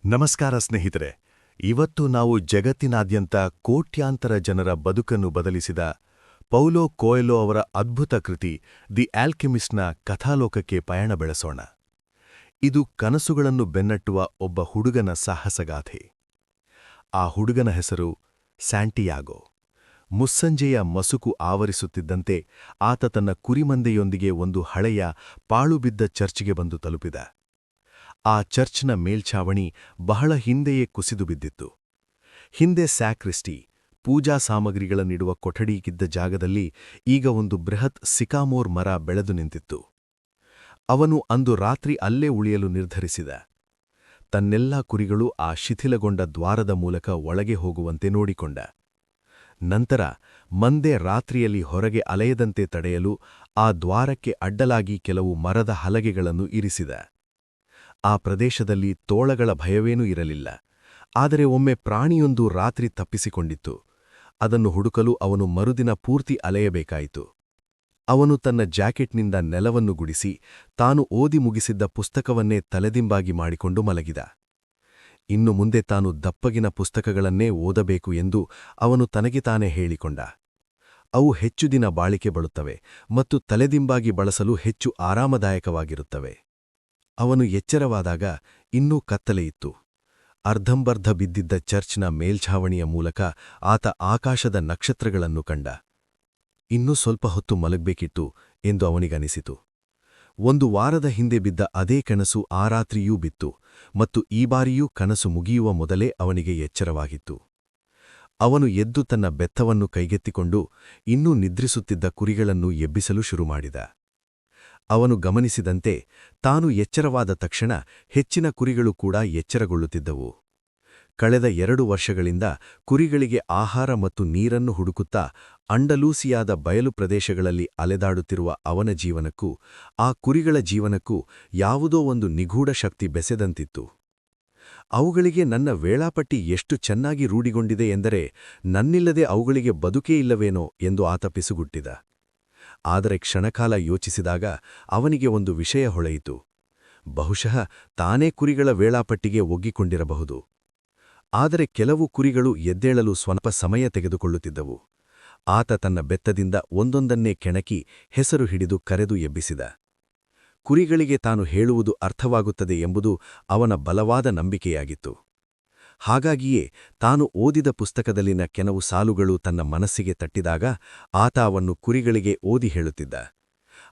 ನಮಸ್ಕಾರ ಸ್ನೇಹಿತರೆ. ಇವತ್ತು ನಾವು ಜಗತ್ತಿನಾದ್ಯಂತ ಕೋಟ್ಯಾಂತರ ಜನರ ಬದುಕನ್ನು ಬದಲಿಸಿದ ಪೌಲೋ ಕೋಯೆಲ್ಹೋ ಅವರ ಅದ್ಭುತ ಕೃತಿ ದಿ ಆಲ್ಕೆಮಿಸ್ಟ್ನ ಕಥಾಲೋಕಕ್ಕೆ ಪಯಣ ಬೆಳೆಸೋಣ. ಇದು ಕನಸುಗಳನ್ನು ಬೆನ್ನಟ್ಟುವ ಒಬ್ಬ ಹುಡುಗನ ಸಾಹಸಗಾಥೆ. ಆ ಹುಡುಗನ ಹೆಸರು ಸ್ಯಾಂಟಿಯಾಗೋ. ಮುಸ್ಸಂಜೆಯ ಮಸುಕು ಆವರಿಸುತ್ತಿದ್ದಂತೆ ಆತ ತನ್ನ ಕುರಿಮಂದೆಯೊಂದಿಗೆ ಒಂದು ಹಳೆಯ ಪಾಳುಬಿದ್ದ ಚರ್ಚ್ಗೆ ಬಂದು ತಲುಪಿದ. ಆ ಚರ್ಚ್ನ ಮೇಲ್ಛಾವಣಿ ಬಹಳ ಹಿಂದೆಯೇ ಕುಸಿದು ಬಿದ್ದಿತ್ತು. ಹಿಂದೆ ಸ್ಯಾಕ್ರಿಸ್ಟಿ, ಪೂಜಾ ಸಾಮಗ್ರಿಗಳನ್ನಿಡುವ ಕೊಠಡಿಗಿದ್ದ ಜಾಗದಲ್ಲಿ ಈಗ ಒಂದು ಬೃಹತ್ ಸಿಕಾಮೋರ್ ಮರ ಬೆಳೆದು ನಿಂತಿತ್ತು. ಅವನು ಅಂದು ರಾತ್ರಿ ಅಲ್ಲೇ ಉಳಿಯಲು ನಿರ್ಧರಿಸಿದ. ತನ್ನೆಲ್ಲಾ ಕುರಿಗಳು ಆ ಶಿಥಿಲಗೊಂಡ ದ್ವಾರದ ಮೂಲಕ ಒಳಗೆ ಹೋಗುವಂತೆ ನೋಡಿಕೊಂಡ. ನಂತರ ಮಂದೆ ರಾತ್ರಿಯಲ್ಲಿ ಹೊರಗೆ ಅಲೆಯದಂತೆ ತಡೆಯಲು ಆ ದ್ವಾರಕ್ಕೆ ಅಡ್ಡಲಾಗಿ ಕೆಲವು ಮರದ ಹಲಗೆಗಳನ್ನು ಇರಿಸಿದ. ಆ ಪ್ರದೇಶದಲ್ಲಿ ತೋಳಗಳ ಭಯವೇನೂ ಇರಲಿಲ್ಲ. ಆದರೆ ಒಮ್ಮೆ ಪ್ರಾಣಿಯೊಂದು ರಾತ್ರಿ ತಪ್ಪಿಸಿಕೊಂಡಿತ್ತು. ಅದನ್ನು ಹುಡುಕಲು ಅವನು ಮರುದಿನ ಪೂರ್ತಿ ಅಲೆಯಬೇಕಾಯಿತು. ಅವನು ತನ್ನ ಜಾಕೆಟ್ನಿಂದ ನೆಲವನ್ನು ಗುಡಿಸಿ ತಾನು ಓದಿ ಮುಗಿಸಿದ್ದ ಪುಸ್ತಕವನ್ನೇ ತಲೆದಿಂಬಾಗಿ ಮಾಡಿಕೊಂಡು ಮಲಗಿದ. ಇನ್ನು ಮುಂದೆ ತಾನು ದಪ್ಪಗಿನ ಪುಸ್ತಕಗಳನ್ನೇ ಓದಬೇಕು ಎಂದು ಅವನು ತನಗೆ ತಾನೇ ಹೇಳಿಕೊಂಡ. ಅವು ಹೆಚ್ಚು ದಿನ ಬಾಳಿಕೆ ಬರುತ್ತವೆ ಮತ್ತು ತಲೆದಿಂಬಾಗಿ ಬಳಸಲು ಹೆಚ್ಚು ಆರಾಮದಾಯಕವಾಗಿರುತ್ತವೆ. ಅವನು ಎಚ್ಚರವಾದಾಗ ಇನ್ನೂ ಕತ್ತಲೆಯಿತ್ತು. ಅರ್ಧಂಬರ್ಧ ಬಿದ್ದಿದ್ದ ಚರ್ಚ್ನ ಮೇಲ್ಛಾವಣಿಯ ಮೂಲಕ ಆತ ಆಕಾಶದ ನಕ್ಷತ್ರಗಳನ್ನು ಕಂಡ. ಇನ್ನೂ ಸ್ವಲ್ಪ ಹೊತ್ತು ಮಲಗಬೇಕಿತ್ತು ಎಂದು ಅವನಿಗನಿಸಿತು. ಒಂದು ವಾರದ ಹಿಂದೆ ಬಿದ್ದ ಅದೇ ಕನಸು ಆ ರಾತ್ರಿಯೂ ಬಿತ್ತು ಮತ್ತು ಈ ಬಾರಿಯೂ ಕನಸು ಮುಗಿಯುವ ಮೊದಲೇ ಅವನಿಗೆ ಎಚ್ಚರವಾಗಿತ್ತು. ಅವನು ಎದ್ದು ತನ್ನ ಬೆತ್ತವನ್ನು ಕೈಗೆತ್ತಿಕೊಂಡು ಇನ್ನೂ ನಿದ್ರಿಸುತ್ತಿದ್ದ ಕುರಿಗಳನ್ನು ಎಬ್ಬಿಸಲು ಶುರುಮಾಡಿದ. ಅವನು ಗಮನಿಸಿದಂತೆ ತಾನು ಎಚ್ಚರವಾದ ತಕ್ಷಣ ಹೆಚ್ಚಿನ ಕುರಿಗಳು ಕೂಡ ಎಚ್ಚರಗೊಳ್ಳುತ್ತಿದ್ದವು. ಕಳೆದ 2 ವರ್ಷಗಳಿಂದ ಕುರಿಗಳಿಗೆ ಆಹಾರ ಮತ್ತು ನೀರನ್ನು ಹುಡುಕುತ್ತಾ ಅಂಡಲೂಸಿಯಾದ ಬಯಲು ಪ್ರದೇಶಗಳಲ್ಲಿ ಅಲೆದಾಡುತ್ತಿರುವ ಅವನ ಜೀವನಕ್ಕೂ ಆ ಕುರಿಗಳ ಜೀವನಕ್ಕೂ ಯಾವುದೋ ಒಂದು ನಿಗೂಢ ಶಕ್ತಿ ಬೆಸೆದಂತಿತ್ತು. ಅವುಗಳಿಗೆ ನನ್ನ ವೇಳಾಪಟ್ಟಿ ಎಷ್ಟು ಚೆನ್ನಾಗಿ ರೂಢಿಗೊಂಡಿದೆ ಎಂದರೆ ನನ್ನಿಲ್ಲದೆ ಅವುಗಳಿಗೆ ಬದುಕೇ ಇಲ್ಲವೇನೋ ಎಂದು ಆತ ಪಿಸುಗುಟ್ಟಿದ. ಆದರೆ ಕ್ಷಣಕಾಲ ಯೋಚಿಸಿದಾಗ ಅವನಿಗೆ ಒಂದು ವಿಷಯ ಹೊಳೆಯಿತು. ಬಹುಶಃ ತಾನೇ ಕುರಿಗಳ ವೇಳಾಪಟ್ಟಿಗೆ ಒಗ್ಗಿಕೊಂಡಿರಬಹುದು. ಆದರೆ ಕೆಲವು ಕುರಿಗಳು ಎದ್ದೇಳಲು ಸ್ವಲ್ಪ ಸಮಯ ತೆಗೆದುಕೊಳ್ಳುತ್ತಿದ್ದವು. ಆತ ತನ್ನ ಬೆತ್ತದಿಂದ ಒಂದೊಂದನ್ನೇ ಕೆಣಕಿ ಹೆಸರು ಹಿಡಿದು ಕರೆದು ಎಬ್ಬಿಸಿದ. ಕುರಿಗಳಿಗೆ ತಾನು ಹೇಳುವುದು ಅರ್ಥವಾಗುತ್ತದೆ ಎಂಬುದು ಅವನ ಬಲವಾದ ನಂಬಿಕೆಯಾಗಿತ್ತು. ಹಾಗಾಗಿಯೇ ತಾನು ಓದಿದ ಪುಸ್ತಕದಲ್ಲಿನ ಕೆಲವು ಸಾಲುಗಳು ತನ್ನ ಮನಸ್ಸಿಗೆ ತಟ್ಟಿದಾಗ ಆತ ಅವನ್ನು ಕುರಿಗಳಿಗೆ ಓದಿ ಹೇಳುತ್ತಿದ್ದ.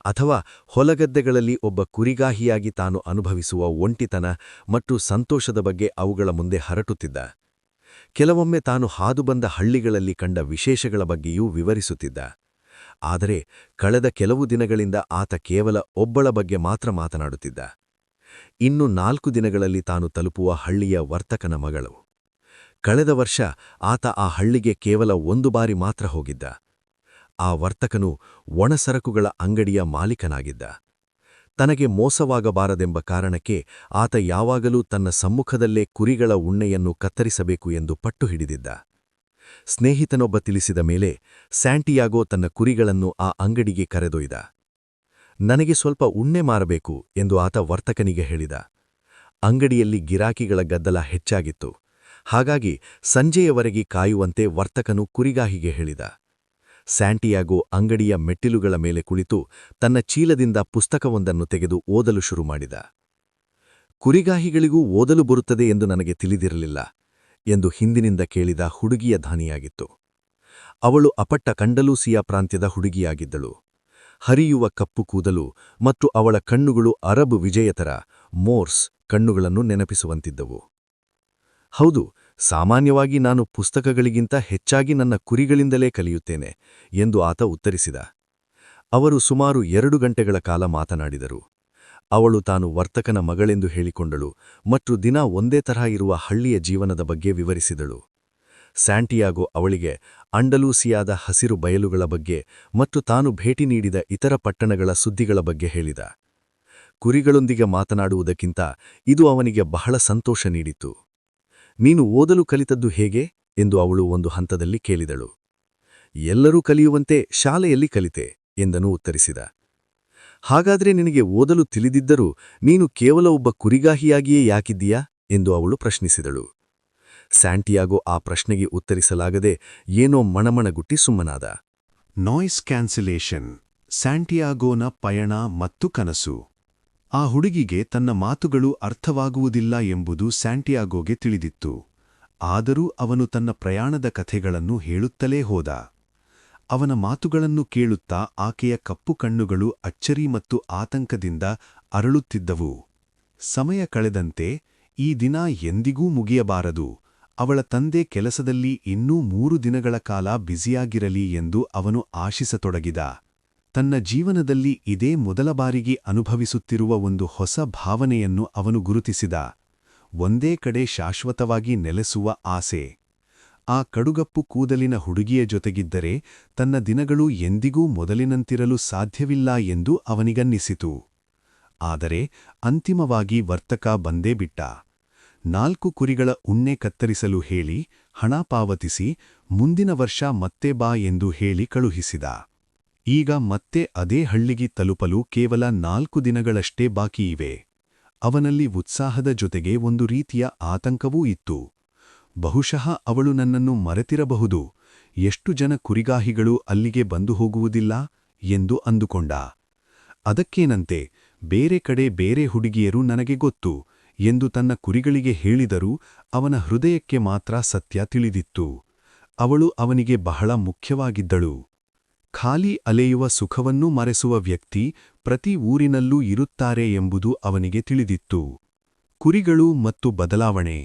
ಅಥವಾ ಹೊಲಗದ್ದೆಗಳಲ್ಲಿ ಒಬ್ಬ ಕುರಿಗಾಹಿಯಾಗಿ ತಾನು ಅನುಭವಿಸುವ ಒಂಟಿತನ ಮತ್ತು ಸಂತೋಷದ ಬಗ್ಗೆ ಅವುಗಳ ಮುಂದೆ ಹರಟುತ್ತಿದ್ದ. ಕೆಲವೊಮ್ಮೆ ತಾನು ಹಾದುಬಂದ ಹಳ್ಳಿಗಳಲ್ಲಿ ಕಂಡ ವಿಶೇಷಗಳ ಬಗ್ಗೆಯೂ ವಿವರಿಸುತ್ತಿದ್ದ. ಆದರೆ ಕಳೆದ ಕೆಲವು ದಿನಗಳಿಂದ ಆತ ಕೇವಲ ಒಬ್ಬಳ ಬಗ್ಗೆ ಮಾತ್ರ ಮಾತನಾಡುತ್ತಿದ್ದ. ಇನ್ನು 4 ದಿನಗಳಲ್ಲಿ ತಾನು ತಲುಪುವ ಹಳ್ಳಿಯ ವರ್ತಕನ ಮಗಳು. ಕಳೆದ ವರ್ಷ ಆತ ಆ ಹಳ್ಳಿಗೆ ಕೇವಲ 1 ಬಾರಿ ಮಾತ್ರ ಹೋಗಿದ್ದ. ಆ ವರ್ತಕನು ಒಣಸರಕುಗಳ ಅಂಗಡಿಯ ಮಾಲೀಕನಾಗಿದ್ದ. ತನಗೆ ಮೋಸವಾಗಬಾರದೆಂಬ ಕಾರಣಕ್ಕೆ ಆತ ಯಾವಾಗಲೂ ತನ್ನ ಸಮ್ಮುಖದಲ್ಲೇ ಕುರಿಗಳ ಉಣ್ಣೆಯನ್ನು ಕತ್ತರಿಸಬೇಕು ಎಂದು ಪಟ್ಟು ಹಿಡಿದಿದ್ದ. ಸ್ನೇಹಿತನೊಬ್ಬ ತಿಳಿಸಿದ ಮೇಲೆ ಸ್ಯಾಂಟಿಯಾಗೋ ತನ್ನ ಕುರಿಗಳನ್ನು ಆ ಅಂಗಡಿಗೆ ಕರೆದೊಯ್ದ. ನನಗೆ ಸ್ವಲ್ಪ ಉಣ್ಣೆ ಮಾರಬೇಕು ಎಂದು ಆತ ವರ್ತಕನಿಗೆ ಹೇಳಿದ. ಅಂಗಡಿಯಲ್ಲಿ ಗಿರಾಕಿಗಳ ಗದ್ದಲ ಹೆಚ್ಚಾಗಿತ್ತು. ಹಾಗಾಗಿ ಸಂಜೆಯವರೆಗೆ ಕಾಯುವಂತೆ ವರ್ತಕನು ಕುರಿಗಾಹಿಗೆ ಹೇಳಿದ. ಸ್ಯಾಂಟಿಯಾಗೋ ಅಂಗಡಿಯ ಮೆಟ್ಟಿಲುಗಳ ಮೇಲೆ ಕುಳಿತು ತನ್ನ ಚೀಲದಿಂದ ಪುಸ್ತಕವೊಂದನ್ನು ತೆಗೆದು ಓದಲು ಶುರುಮಾಡಿದ. ಕುರಿಗಾಹಿಗಳಿಗೂ ಓದಲು ಬರುತ್ತದೆ ಎಂದು ನನಗೆ ತಿಳಿದಿರಲಿಲ್ಲ ಎಂದು ಹಿಂದಿನಿಂದ ಕೇಳಿದ ಹುಡುಗಿಯ ಧ್ವನಿಯಾಗಿತ್ತು. ಅವಳು ಅಪಟ್ಟ ಅಂಡಲೂಸಿಯಾ ಪ್ರಾಂತ್ಯದ ಹುಡುಗಿಯಾಗಿದ್ದಳು. ಹರಿಯುವ ಕಪ್ಪು ಕೂದಲು ಮತ್ತು ಅವಳ ಕಣ್ಣುಗಳು ಅರಬ್ ವಿಜಯತರ ಮೋರ್ಸ್ ಕಣ್ಣುಗಳನ್ನು ನೆನಪಿಸುವಂತಿದ್ದವು. ಹೌದು, ಸಾಮಾನ್ಯವಾಗಿ ನಾನು ಪುಸ್ತಕಗಳಿಗಿಂತ ಹೆಚ್ಚಾಗಿ ನನ್ನ ಕುರಿಗಳಿಂದಲೇ ಕಲಿಯುತ್ತೇನೆ ಎಂದು ಆತ ಉತ್ತರಿಸಿದ. ಅವರು ಸುಮಾರು 2 ಗಂಟೆಗಳ ಕಾಲ ಮಾತನಾಡಿದರು. ಅವಳು ತಾನು ವರ್ತಕನ ಮಗಳೆಂದು ಹೇಳಿಕೊಂಡಳು ಮತ್ತು ದಿನ ಒಂದೇ ತರಹ ಇರುವ ಹಳ್ಳಿಯ ಜೀವನದ ಬಗ್ಗೆ ವಿವರಿಸಿದಳು. ಸ್ಯಾಂಟಿಯಾಗೋ ಅವಳಿಗೆ ಅಂಡಲೂಸಿಯಾದ ಹಸಿರು ಬಯಲುಗಳ ಬಗ್ಗೆ ಮತ್ತು ತಾನು ಭೇಟಿ ನೀಡಿದ ಇತರ ಪಟ್ಟಣಗಳ ಸುದ್ದಿಗಳ ಬಗ್ಗೆ ಹೇಳಿದ. ಕುರಿಗಳೊಂದಿಗೆ ಮಾತನಾಡುವುದಕ್ಕಿಂತ ಇದು ಅವನಿಗೆ ಬಹಳ ಸಂತೋಷ ನೀಡಿತು. ನೀನು ಓದಲು ಕಲಿತದ್ದು ಹೇಗೆ ಎಂದು ಅವಳು ಒಂದು ಹಂತದಲ್ಲಿ ಕೇಳಿದಳು. ಎಲ್ಲರೂ ಕಲಿಯುವಂತೆ ಶಾಲೆಯಲ್ಲಿ ಕಲಿತೆ ಎಂದನು ಉತ್ತರಿಸಿದ. ಹಾಗಾದ್ರೆ ನಿನಗೆ ಓದಲು ತಿಳಿದಿದ್ದರೂ ನೀನು ಕೇವಲ ಒಬ್ಬ ಕುರಿಗಾಹಿಯಾಗಿಯೇ ಯಾಕಿದ್ದೀಯಾ ಎಂದು ಅವಳು ಪ್ರಶ್ನಿಸಿದಳು. ಸ್ಯಾಂಟಿಯಾಗೋ ಆ ಪ್ರಶ್ನೆಗೆ ಉತ್ತರಿಸಲಾಗದೆ ಏನೋ ಮಣಮಣಗುಟ್ಟಿ ಸುಮ್ಮನಾದ. ನಾಯ್ಸ್ ಕ್ಯಾನ್ಸಲೇಷನ್, ಸ್ಯಾಂಟಿಯಾಗೋನ ಪಯಣ ಮತ್ತು ಕನಸು. ಆ ಹುಡುಗಿಗೆ ತನ್ನ ಮಾತುಗಳು ಅರ್ಥವಾಗುವುದಿಲ್ಲ ಎಂಬುದು ಸ್ಯಾಂಟಿಯಾಗೋಗೆ ತಿಳಿದಿತ್ತು. ಆದರೂ ಅವನು ತನ್ನ ಪ್ರಯಾಣದ ಕಥೆಗಳನ್ನು ಹೇಳುತ್ತಲೇ ಹೋದ. ಅವನ ಮಾತುಗಳನ್ನು ಕೇಳುತ್ತಾ ಆಕೆಯ ಕಪ್ಪು ಕಣ್ಣುಗಳು ಅಚ್ಚರಿ ಮತ್ತು ಆತಂಕದಿಂದ ಅರಳುತ್ತಿದ್ದವು. ಸಮಯ ಕಳೆದಂತೆ, ಈ ದಿನ ಎಂದಿಗೂ ಮುಗಿಯಬಾರದು, ಅವಳ ತಂದೆ ಕೆಲಸದಲ್ಲಿ ಇನ್ನೂ 3 ದಿನಗಳ ಕಾಲ ಬ್ಯುಸಿಯಾಗಿರಲಿ ಎಂದು ಅವನು ಆಶಿಸತೊಡಗಿದ. ತನ್ನ ಜೀವನದಲ್ಲಿ ಇದೇ ಮೊದಲ ಬಾರಿಗೆ ಅನುಭವಿಸುತ್ತಿರುವ ಒಂದು ಹೊಸ ಭಾವನೆಯನ್ನು ಅವನು ಗುರುತಿಸಿದ. ಒಂದೇ ಕಡೆ ಶಾಶ್ವತವಾಗಿ ನೆಲೆಸುವ ಆಸೆ. ಆ ಕಡುಗಪ್ಪು ಕೂದಲಿನ ಹುಡುಗಿಯ ಜೊತೆಗಿದ್ದರೆ ತನ್ನ ದಿನಗಳು ಎಂದಿಗೂ ಮೊದಲಿನಂತಿರಲು ಸಾಧ್ಯವಿಲ್ಲ ಎಂದು ಅವನಿಗನ್ನಿಸಿತು. ಆದರೆ ಅಂತಿಮವಾಗಿ ವರ್ತಕ ಬಂದೇ ಬಿಟ್ಟ. 4 ಕುರಿಗಳ ಉಣ್ಣೆ ಕತ್ತರಿಸಲು ಹೇಳಿ, ಹಣ ಪಾವತಿಸಿ, ಮುಂದಿನ ವರ್ಷ ಮತ್ತೆ ಬಾ ಎಂದು ಹೇಳಿ ಕಳುಹಿಸಿದ. ಈಗ ಮತ್ತೆ ಅದೇ ಹಳ್ಳಿಗೆ ತಲುಪಲು ಕೇವಲ 4 ದಿನಗಳಷ್ಟೇ ಬಾಕಿಯಿವೆ. ಅವನಲ್ಲಿ ಉತ್ಸಾಹದ ಜೊತೆಗೆ ಒಂದು ರೀತಿಯ ಆತಂಕವೂ ಇತ್ತು. ಬಹುಶಃ ಅವಳು ನನ್ನನ್ನು ಮರೆತಿರಬಹುದು, ಎಷ್ಟು ಜನ ಕುರಿಗಾಹಿಗಳು ಅಲ್ಲಿಗೆ ಬಂದು ಹೋಗುವುದಿಲ್ಲ ಎಂದು ಅಂದುಕೊಂಡ. ಅದಕ್ಕೇನಂತೆ, ಬೇರೆ ಕಡೆ ಬೇರೆ ಹುಡುಗಿಯರು ನನಗೆ ಗೊತ್ತು ಎಂದು ತನ್ನ ಕುರಿಗಳಿಗೆ ಹೇಳಿದರೂ ಅವನ ಹೃದಯಕ್ಕೆ ಮಾತ್ರ ಸತ್ಯ ತಿಳಿದಿತ್ತು. ಅವಳು ಅವನಿಗೆ ಬಹಳ ಮುಖ್ಯವಾಗಿದ್ದಳು. ಖಾಲಿ ಅಲೆಯುವ ಸುಖವನ್ನೂ ಮರೆಸುವ ವ್ಯಕ್ತಿ ಪ್ರತಿ ಊರಿನಲ್ಲೂ ಇರುತ್ತಾರೆ ಎಂಬುದು ಅವನಿಗೆ ತಿಳಿದಿತ್ತು. ಕುರಿಗಳು ಮತ್ತು ಬದಲಾವಣೆ.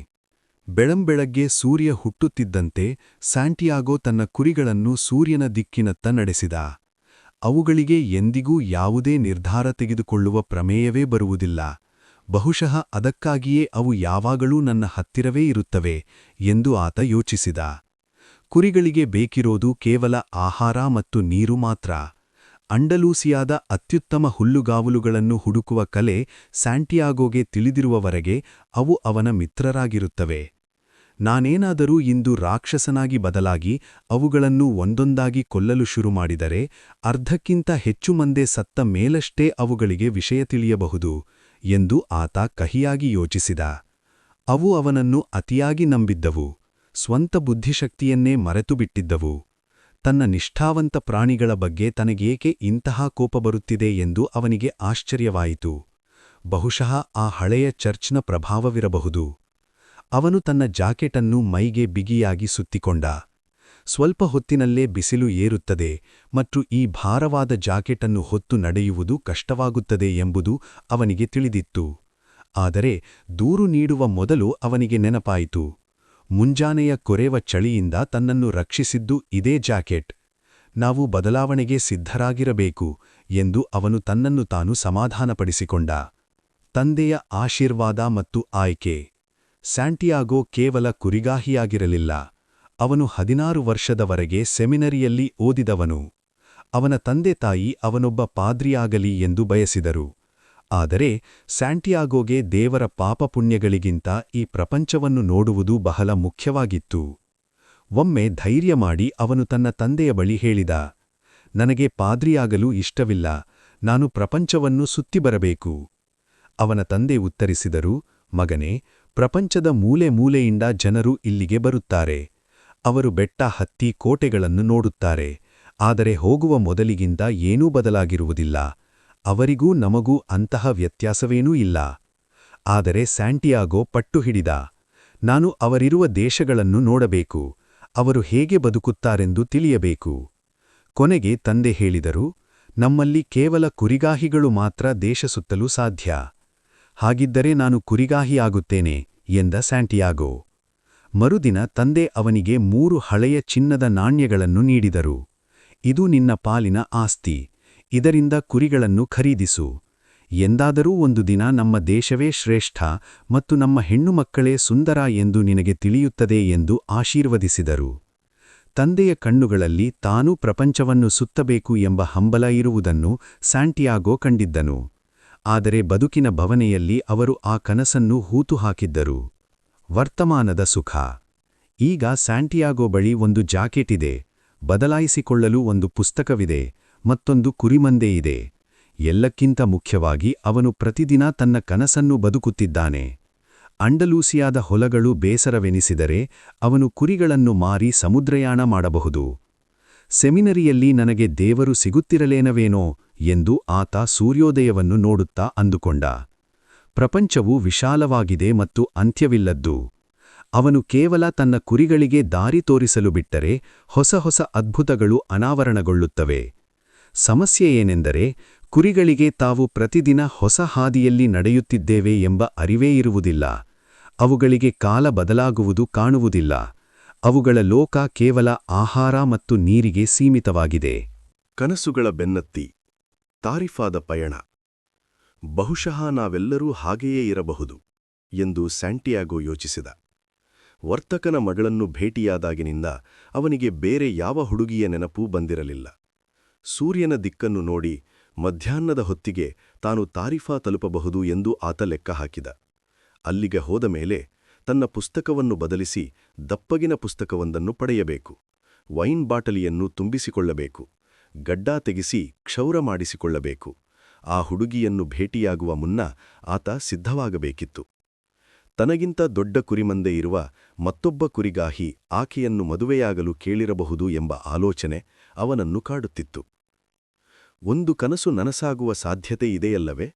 ಬೆಳಂಬೆಳಗ್ಗೆ ಸೂರ್ಯ ಹುಟ್ಟುತ್ತಿದ್ದಂತೆ ಸ್ಯಾಂಟಿಯಾಗೋ ತನ್ನ ಕುರಿಗಳನ್ನು ಸೂರ್ಯನ ದಿಕ್ಕಿನತ್ತ ನಡೆಸಿದ. ಅವುಗಳಿಗೆ ಎಂದಿಗೂ ಯಾವುದೇ ನಿರ್ಧಾರ ತೆಗೆದುಕೊಳ್ಳುವ ಪ್ರಮೇಯವೇ ಬರುವುದಿಲ್ಲ. ಬಹುಶಃ ಅದಕ್ಕಾಗಿಯೇ ಅವು ಯಾವಾಗಲೂ ನನ್ನ ಹತ್ತಿರವೇ ಇರುತ್ತವೆ ಎಂದು ಆತ ಯೋಚಿಸಿದ. ಕುರಿಗಳಿಗೆ ಬೇಕಿರೋದು ಕೇವಲ ಆಹಾರ ಮತ್ತು ನೀರು ಮಾತ್ರ. ಅಂಡಲೂಸಿಯಾದ ಅತ್ಯುತ್ತಮ ಹುಲ್ಲುಗಾವಲುಗಳನ್ನು ಹುಡುಕುವ ಕಲೆ ಸ್ಯಾಂಟಿಯಾಗೋಗೆ ತಿಳಿದಿರುವವರೆಗೆ ಅವು ಅವನ ಮಿತ್ರರಾಗಿರುತ್ತವೆ. ನಾನೇನಾದರೂ ಇಂದು ರಾಕ್ಷಸನಾಗಿ ಬದಲಾಗಿ ಅವುಗಳನ್ನು ಒಂದೊಂದಾಗಿ ಕೊಲ್ಲಲು ಶುರುಮಾಡಿದರೆ ಅರ್ಧಕ್ಕಿಂತ ಹೆಚ್ಚು ಮಂದೆ ಸತ್ತ ಮೇಲಷ್ಟೇ ಅವುಗಳಿಗೆ ವಿಷಯ ತಿಳಿಯಬಹುದು ಎಂದು ಆತ ಕಹಿಯಾಗಿ ಯೋಚಿಸಿದ. ಅವು ಅವನನ್ನು ಅತಿಯಾಗಿ ನಂಬಿದ್ದವು, ಸ್ವಂತ ಬುದ್ಧಿಶಕ್ತಿಯನ್ನೇ ಮರೆತುಬಿಟ್ಟಿದ್ದವು. ತನ್ನ ನಿಷ್ಠಾವಂತ ಪ್ರಾಣಿಗಳ ಬಗ್ಗೆ ತನಗೇಕೆ ಇಂತಹ ಕೋಪ ಬರುತ್ತಿದೆ ಎಂದು ಅವನಿಗೆ ಆಶ್ಚರ್ಯವಾಯಿತು. ಬಹುಶಃ ಆ ಹಳೆಯ ಚರ್ಚ್ನ ಪ್ರಭಾವವಿರಬಹುದು. ಅವನು ತನ್ನ ಜಾಕೆಟನ್ನು ಮೈಗೆ ಬಿಗಿಯಾಗಿ ಸುತ್ತಿಕೊಂಡ. ಸ್ವಲ್ಪ ಹೊತ್ತಿನಲ್ಲೇ ಬಿಸಿಲು ಏರುತ್ತದೆ ಮತ್ತು ಈ ಭಾರವಾದ ಜಾಕೆಟನ್ನು ಹೊತ್ತು ನಡೆಯುವುದು ಕಷ್ಟವಾಗುತ್ತದೆ ಎಂಬುದು ಅವನಿಗೆ ತಿಳಿದಿತ್ತು. ಆದರೆ ದೂರು ನೀಡುವ ಮೊದಲು ಅವನಿಗೆ ನೆನಪಾಯಿತು, ಮುಂಜಾನೆಯ ಕೊರೆವ ಚಳಿಯಿಂದ ತನ್ನನ್ನು ರಕ್ಷಿಸಿದ್ದು ಇದೇ ಜಾಕೆಟ್. ನಾವು ಬದಲಾವಣೆಗೆ ಸಿದ್ಧರಾಗಿರಬೇಕು ಎಂದು ಅವನು ತನ್ನನ್ನು ತಾನು ಸಮಾಧಾನಪಡಿಸಿಕೊಂಡ. ತಂದೆಯ ಆಶೀರ್ವಾದ ಮತ್ತು ಆಯ್ಕೆ. ಸ್ಯಾಂಟಿಯಾಗೋ ಕೇವಲ ಕುರಿಗಾಹಿಯಾಗಿರಲಿಲ್ಲ. ಅವನು 16 ವರ್ಷದವರೆಗೆ ಸೆಮಿನರಿಯಲ್ಲಿ ಓದಿದವನು. ಅವನ ತಂದೆ ತಾಯಿ ಅವನೊಬ್ಬ ಪಾದ್ರಿಯಾಗಲಿ ಎಂದು ಬಯಸಿದರು. ಆದರೆ ಸ್ಯಾಂಟಿಯಾಗೋಗೆ ದೇವರ ಪಾಪಪುಣ್ಯಗಳಿಗಿಂತ ಈ ಪ್ರಪಂಚವನ್ನು ನೋಡುವುದು ಬಹಳ ಮುಖ್ಯವಾಗಿತ್ತು. ಒಮ್ಮೆ ಧೈರ್ಯ ಮಾಡಿ ಅವನು ತನ್ನ ತಂದೆಯ ಬಳಿ ಹೇಳಿದ, ನನಗೆ ಪಾದ್ರಿಯಾಗಲು ಇಷ್ಟವಿಲ್ಲ, ನಾನು ಪ್ರಪಂಚವನ್ನು ಸುತ್ತಿಬರಬೇಕು. ಅವನ ತಂದೆ ಉತ್ತರಿಸಿದರು, ಮಗನೇ, ಪ್ರಪಂಚದ ಮೂಲೆ ಮೂಲೆಯಿಂದ ಜನರು ಇಲ್ಲಿಗೆ ಬರುತ್ತಾರೆ. ಅವರು ಬೆಟ್ಟ ಹತ್ತಿ ಕೋಟೆಗಳನ್ನು ನೋಡುತ್ತಾರೆ, ಆದರೆ ಹೋಗುವ ಮೊದಲಿಗಿಂತ ಏನೂ ಬದಲಾಗಿರುವುದಿಲ್ಲ. ಅವರಿಗೂ ನಮಗೂ ಅಂತಹ ವ್ಯತ್ಯಾಸವೇನೂ ಇಲ್ಲ. ಆದರೆ ಸ್ಯಾಂಟಿಯಾಗೋ ಪಟ್ಟು ಹಿಡಿದ, ನಾನು ಅವರಿರುವ ದೇಶಗಳನ್ನು ನೋಡಬೇಕು, ಅವರು ಹೇಗೆ ಬದುಕುತ್ತಾರೆಂದು ತಿಳಿಯಬೇಕು. ಕೊನೆಗೆ ತಂದೆ ಹೇಳಿದರು, ನಮ್ಮಲ್ಲಿ ಕೇವಲ ಕುರಿಗಾಹಿಗಳು ಮಾತ್ರ ದೇಶ ಸುತ್ತಲು ಸಾಧ್ಯ. ಹಾಗಿದ್ದರೆ ನಾನು ಕುರಿಗಾಹಿಯಾಗುತ್ತೇನೆ ಎಂದ ಸ್ಯಾಂಟಿಯಾಗೋ. ಮರುದಿನ ತಂದೆ ಅವನಿಗೆ 3 ಹಳೆಯ ಚಿನ್ನದ ನಾಣ್ಯಗಳನ್ನು ನೀಡಿದರು. ಇದು ನಿನ್ನ ಪಾಲಿನ ಆಸ್ತಿ, ಇದರಿಂದ ಕುರಿಗಳನ್ನು ಖರೀದಿಸು. ಎಂದಾದರೂ ಒಂದು ದಿನ ನಮ್ಮ ದೇಶವೇ ಶ್ರೇಷ್ಠ ಮತ್ತು ನಮ್ಮ ಹೆಣ್ಣುಮಕ್ಕಳೇ ಸುಂದರ ಎಂದು ನಿನಗೆ ತಿಳಿಯುತ್ತದೆ ಎಂದು ಆಶೀರ್ವದಿಸಿದರು. ತಂದೆಯ ಕಣ್ಣುಗಳಲ್ಲಿ ತಾನೂ ಪ್ರಪಂಚವನ್ನು ಸುತ್ತಬೇಕು ಎಂಬ ಹಂಬಲ ಇರುವುದನ್ನು ಸ್ಯಾಂಟಿಯಾಗೋ ಕಂಡಿದ್ದನು. ಆದರೆ ಬದುಕಿನ ಭವನೆಯಲ್ಲಿ ಅವರು ಆ ಕನಸನ್ನು ಹೂತು ಹಾಕಿದ್ದರು. ವರ್ತಮಾನದ ಸುಖ. ಈಗ ಸ್ಯಾಂಟಿಯಾಗೋ ಬಳಿ ಒಂದು ಜಾಕೆಟ್ ಇದೆ, ಬದಲಾಯಿಸಿಕೊಳ್ಳಲು ಒಂದು ಪುಸ್ತಕವಿದೆ, ಮತ್ತೊಂದು ಕುರಿಮಂದೆ ಇದೆ. ಎಲ್ಲಕ್ಕಿಂತ ಮುಖ್ಯವಾಗಿ ಅವನು ಪ್ರತಿದಿನ ತನ್ನ ಕನಸನ್ನು ಬದುಕುತ್ತಿದ್ದಾನೆ. ಅಂಡಲೂಸಿಯಾದ ಹೊಲಗಳು ಬೇಸರವೆನಿಸಿದರೆ ಅವನು ಕುರಿಗಳನ್ನು ಮಾರಿ ಸಮುದ್ರಯಾನ ಮಾಡಬಹುದು. ಸೆಮಿನರಿಯಲ್ಲಿ ನನಗೆ ದೇವರು ಸಿಗುತ್ತಿರಲೇನವೇನೋ ಎಂದು ಆತ ಸೂರ್ಯೋದಯವನ್ನು ನೋಡುತ್ತಾ ಅಂದುಕೊಂಡ. ಪ್ರಪಂಚವು ವಿಶಾಲವಾಗಿದೆ ಮತ್ತು ಅಂತ್ಯವಿಲ್ಲದ್ದು. ಅವನು ಕೇವಲ ತನ್ನ ಕುರಿಗಳಿಗೆ ದಾರಿ ತೋರಿಸಲು ಬಿಟ್ಟರೆ ಹೊಸ ಹೊಸ ಅದ್ಭುತಗಳು ಅನಾವರಣಗೊಳ್ಳುತ್ತವೆ. ಸಮಸ್ಯೆಯೇನೆಂದರೆ ಕುರಿಗಳಿಗೆ ತಾವು ಪ್ರತಿದಿನ ಹೊಸ ಹಾದಿಯಲ್ಲಿ ನಡೆಯುತ್ತಿದ್ದೇವೆ ಎಂಬ ಅರಿವೇ ಇರುವುದಿಲ್ಲ. ಅವುಗಳಿಗೆ ಕಾಲ ಬದಲಾಗುವುದು ಕಾಣುವುದಿಲ್ಲ. ಅವುಗಳ ಲೋಕ ಕೇವಲ ಆಹಾರ ಮತ್ತು ನೀರಿಗೆ ಸೀಮಿತವಾಗಿದೆ. ಕನಸುಗಳ ಬೆನ್ನತ್ತಿ ತಾರಿಫಾದ ಪಯಣ. ಬಹುಶಃ ನಾವೆಲ್ಲರೂ ಹಾಗೆಯೇ ಇರಬಹುದು ಎಂದು ಸ್ಯಾಂಟಿಯಾಗೋ ಯೋಚಿಸಿದ. ವರ್ತಕನ ಮಗಳನ್ನು ಭೇಟಿಯಾದಾಗಿನಿಂದ ಅವನಿಗೆ ಬೇರೆ ಯಾವ ಹುಡುಗಿಯ ನೆನಪೂ ಬಂದಿರಲಿಲ್ಲ. ಸೂರ್ಯನ ದಿಕ್ಕನ್ನು ನೋಡಿ ಮಧ್ಯಾಹ್ನದ ಹೊತ್ತಿಗೆ ತಾನು ತಾರಿಫಾ ತಲುಪಬಹುದು ಎಂದು ಆತ ಲೆಕ್ಕ ಹಾಕಿದ. ಅಲ್ಲಿಗೆ ಹೋದ ಮೇಲೆ ತನ್ನ ಪುಸ್ತಕವನ್ನು ಬದಲಿಸಿ ದಪ್ಪಗಿನ ಪುಸ್ತಕವೊಂದನ್ನು ಪಡೆಯಬೇಕು. ವೈನ್ ಬಾಟಲಿಯನ್ನು ತುಂಬಿಸಿಕೊಳ್ಳಬೇಕು. ಗಡ್ಡ ತೆಗೆಸಿ ಕ್ಷೌರ ಮಾಡಿಸಿಕೊಳ್ಳಬೇಕು. ಆ ಹುಡುಗಿಯನ್ನು ಭೇಟಿಯಾಗುವ ಮುನ್ನ ಆತ ಸಿದ್ಧವಾಗಬೇಕಿತ್ತು. ತನಗಿಂತ ದೊಡ್ಡ ಕುರಿಮಂದೆ ಇರುವ ಮತ್ತೊಬ್ಬ ಕುರಿಗಾಹಿ ಆಕೆಯನ್ನು ಮದುವೆಯಾಗಲು ಕೇಳಿರಬಹುದು ಎಂಬ ಆಲೋಚನೆ ಅವನನ್ನು ಕಾಡುತ್ತಿತ್ತು. ಒಂದು ಕನಸು ನನಸಾಗುವ ಸಾಧ್ಯತೆ ಇದೆಯಲ್ಲವೇ?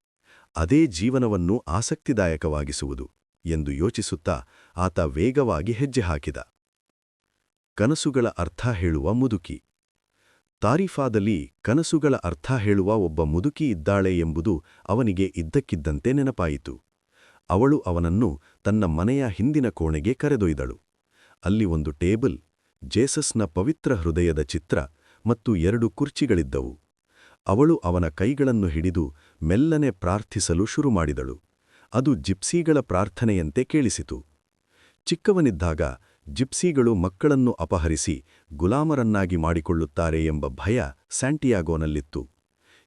ಅದೇ ಜೀವನವನ್ನು ಆಸಕ್ತಿದಾಯಕವಾಗಿಸುವುದು ಎಂದು ಯೋಚಿಸುತ್ತಾ ಆತ ವೇಗವಾಗಿ ಹೆಜ್ಜೆ ಹಾಕಿದ. ಕನಸುಗಳ ಅರ್ಥ ಹೇಳುವ ಮುದುಕಿ. ತಾರಿಫಾದಲ್ಲಿ ಕನಸುಗಳ ಅರ್ಥ ಹೇಳುವ ಒಬ್ಬ ಮುದುಕಿ ಇದ್ದಾಳೆ ಎಂಬುದು ಅವನಿಗೆ ಇದ್ದಕ್ಕಿದ್ದಂತೆ ನೆನಪಾಯಿತು. ಅವಳು ಅವನನ್ನು ತನ್ನ ಮನೆಯ ಹಿಂದಿನ ಕೋಣೆಗೆ ಕರೆದೊಯ್ದಳು. ಅಲ್ಲಿ ಒಂದು ಟೇಬಲ್, ಜೇಸಸ್ನ ಪವಿತ್ರ ಹೃದಯದ ಚಿತ್ರ ಮತ್ತು 2 ಕುರ್ಚಿಗಳಿದ್ದವು. ಅವಳು ಅವನ ಕೈಗಳನ್ನು ಹಿಡಿದು ಮೆಲ್ಲನೆ ಪ್ರಾರ್ಥಿಸಲು ಶುರುಮಾಡಿದಳು. ಅದು ಜಿಪ್ಸಿಗಳ ಪ್ರಾರ್ಥನೆಯಂತೆ ಕೇಳಿಸಿತು. ಚಿಕ್ಕವನಿದ್ದಾಗ ಜಿಪ್ಸಿಗಳು ಮಕ್ಕಳನ್ನು ಅಪಹರಿಸಿ ಗುಲಾಮರನ್ನಾಗಿ ಮಾಡಿಕೊಳ್ಳುತ್ತಾರೆ ಎಂಬ ಭಯ ಸ್ಯಾಂಟಿಯಾಗೋನಲ್ಲಿತ್ತು.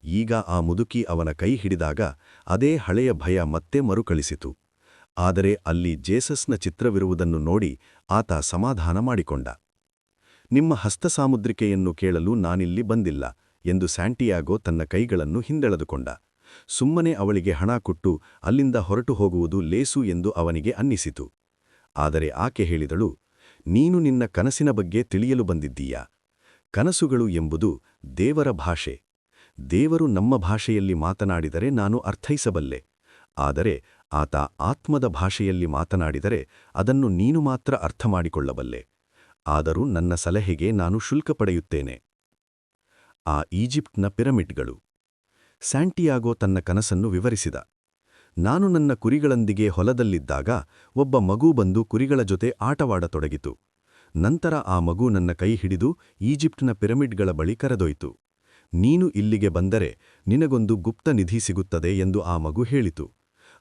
ಈಗ ಆ ಮುದುಕಿ ಅವನ ಕೈ ಹಿಡಿದಾಗ ಅದೇ ಹಳೆಯ ಭಯ ಮತ್ತೆ ಮರುಕಳಿಸಿತು. ಆದರೆ ಅಲ್ಲಿ ಜೇಸಸ್ನ ಚಿತ್ರವಿರುವುದನ್ನು ನೋಡಿ ಆತ ಸಮಾಧಾನ ಮಾಡಿಕೊಂಡ. ನಿಮ್ಮ ಹಸ್ತಸಾಮುದ್ರಿಕೆಯನ್ನು ಕೇಳಲು ನಾನಿಲ್ಲಿ ಬಂದಿಲ್ಲ ಎಂದು ಸ್ಯಾಂಟಿಯಾಗೋ ತನ್ನ ಕೈಗಳನ್ನು ಹಿಂದೆಳೆದುಕೊಂಡ. ಸುಮ್ಮನೆ ಅವಳಿಗೆ ಹಣ ಕೊಟ್ಟು ಅಲ್ಲಿಂದ ಹೊರಟು ಹೋಗುವುದು ಲೇಸು ಎಂದು ಅವನಿಗೆ ಅನ್ನಿಸಿತು. ಆದರೆ ಆಕೆ ಹೇಳಿದಳು, ನೀನು ನಿನ್ನ ಕನಸಿನ ಬಗ್ಗೆ ತಿಳಿಯಲು ಬಂದಿದ್ದೀಯಾ? ಕನಸುಗಳು ಎಂಬುದು ದೇವರ ಭಾಷೆ. ದೇವರು ನಮ್ಮ ಭಾಷೆಯಲ್ಲಿ ಮಾತನಾಡಿದರೆ ನಾನು ಅರ್ಥೈಸಬಲ್ಲೆ. ಆದರೆ ಆತ ಆತ್ಮದ ಭಾಷೆಯಲ್ಲಿ ಮಾತನಾಡಿದರೆ ಅದನ್ನು ನೀನು ಮಾತ್ರ ಅರ್ಥಮಾಡಿಕೊಳ್ಳಬಲ್ಲೆ. ಆದರೂ ನನ್ನ ಸಲಹೆಗೆ ನಾನು ಶುಲ್ಕ ಪಡೆಯುತ್ತೇನೆ. ಆ ಈಜಿಪ್ಟ್ನ ಪಿರಮಿಡ್ಗಳು. ಸ್ಯಾಂಟಿಯಾಗೋ ತನ್ನ ಕನಸನ್ನು ವಿವರಿಸಿದ. ನಾನು ನನ್ನ ಕುರಿಗಳೊಂದಿಗೆ ಹೊಲದಲ್ಲಿದ್ದಾಗ ಒಬ್ಬ ಮಗು ಬಂದು ಕುರಿಗಳ ಜೊತೆ ಆಟವಾಡತೊಡಗಿತು. ನಂತರ ಆ ಮಗು ನನ್ನ ಕೈ ಹಿಡಿದು ಈಜಿಪ್ಟ್ನ ಪಿರಮಿಡ್ಗಳ ಬಳಿ ಕರೆದೊಯ್ತು. ನೀನು ಇಲ್ಲಿಗೆ ಬಂದರೆ ನಿನಗೊಂದು ಗುಪ್ತ ನಿಧಿ ಸಿಗುತ್ತದೆ ಎಂದು ಆ ಮಗು ಹೇಳಿತು.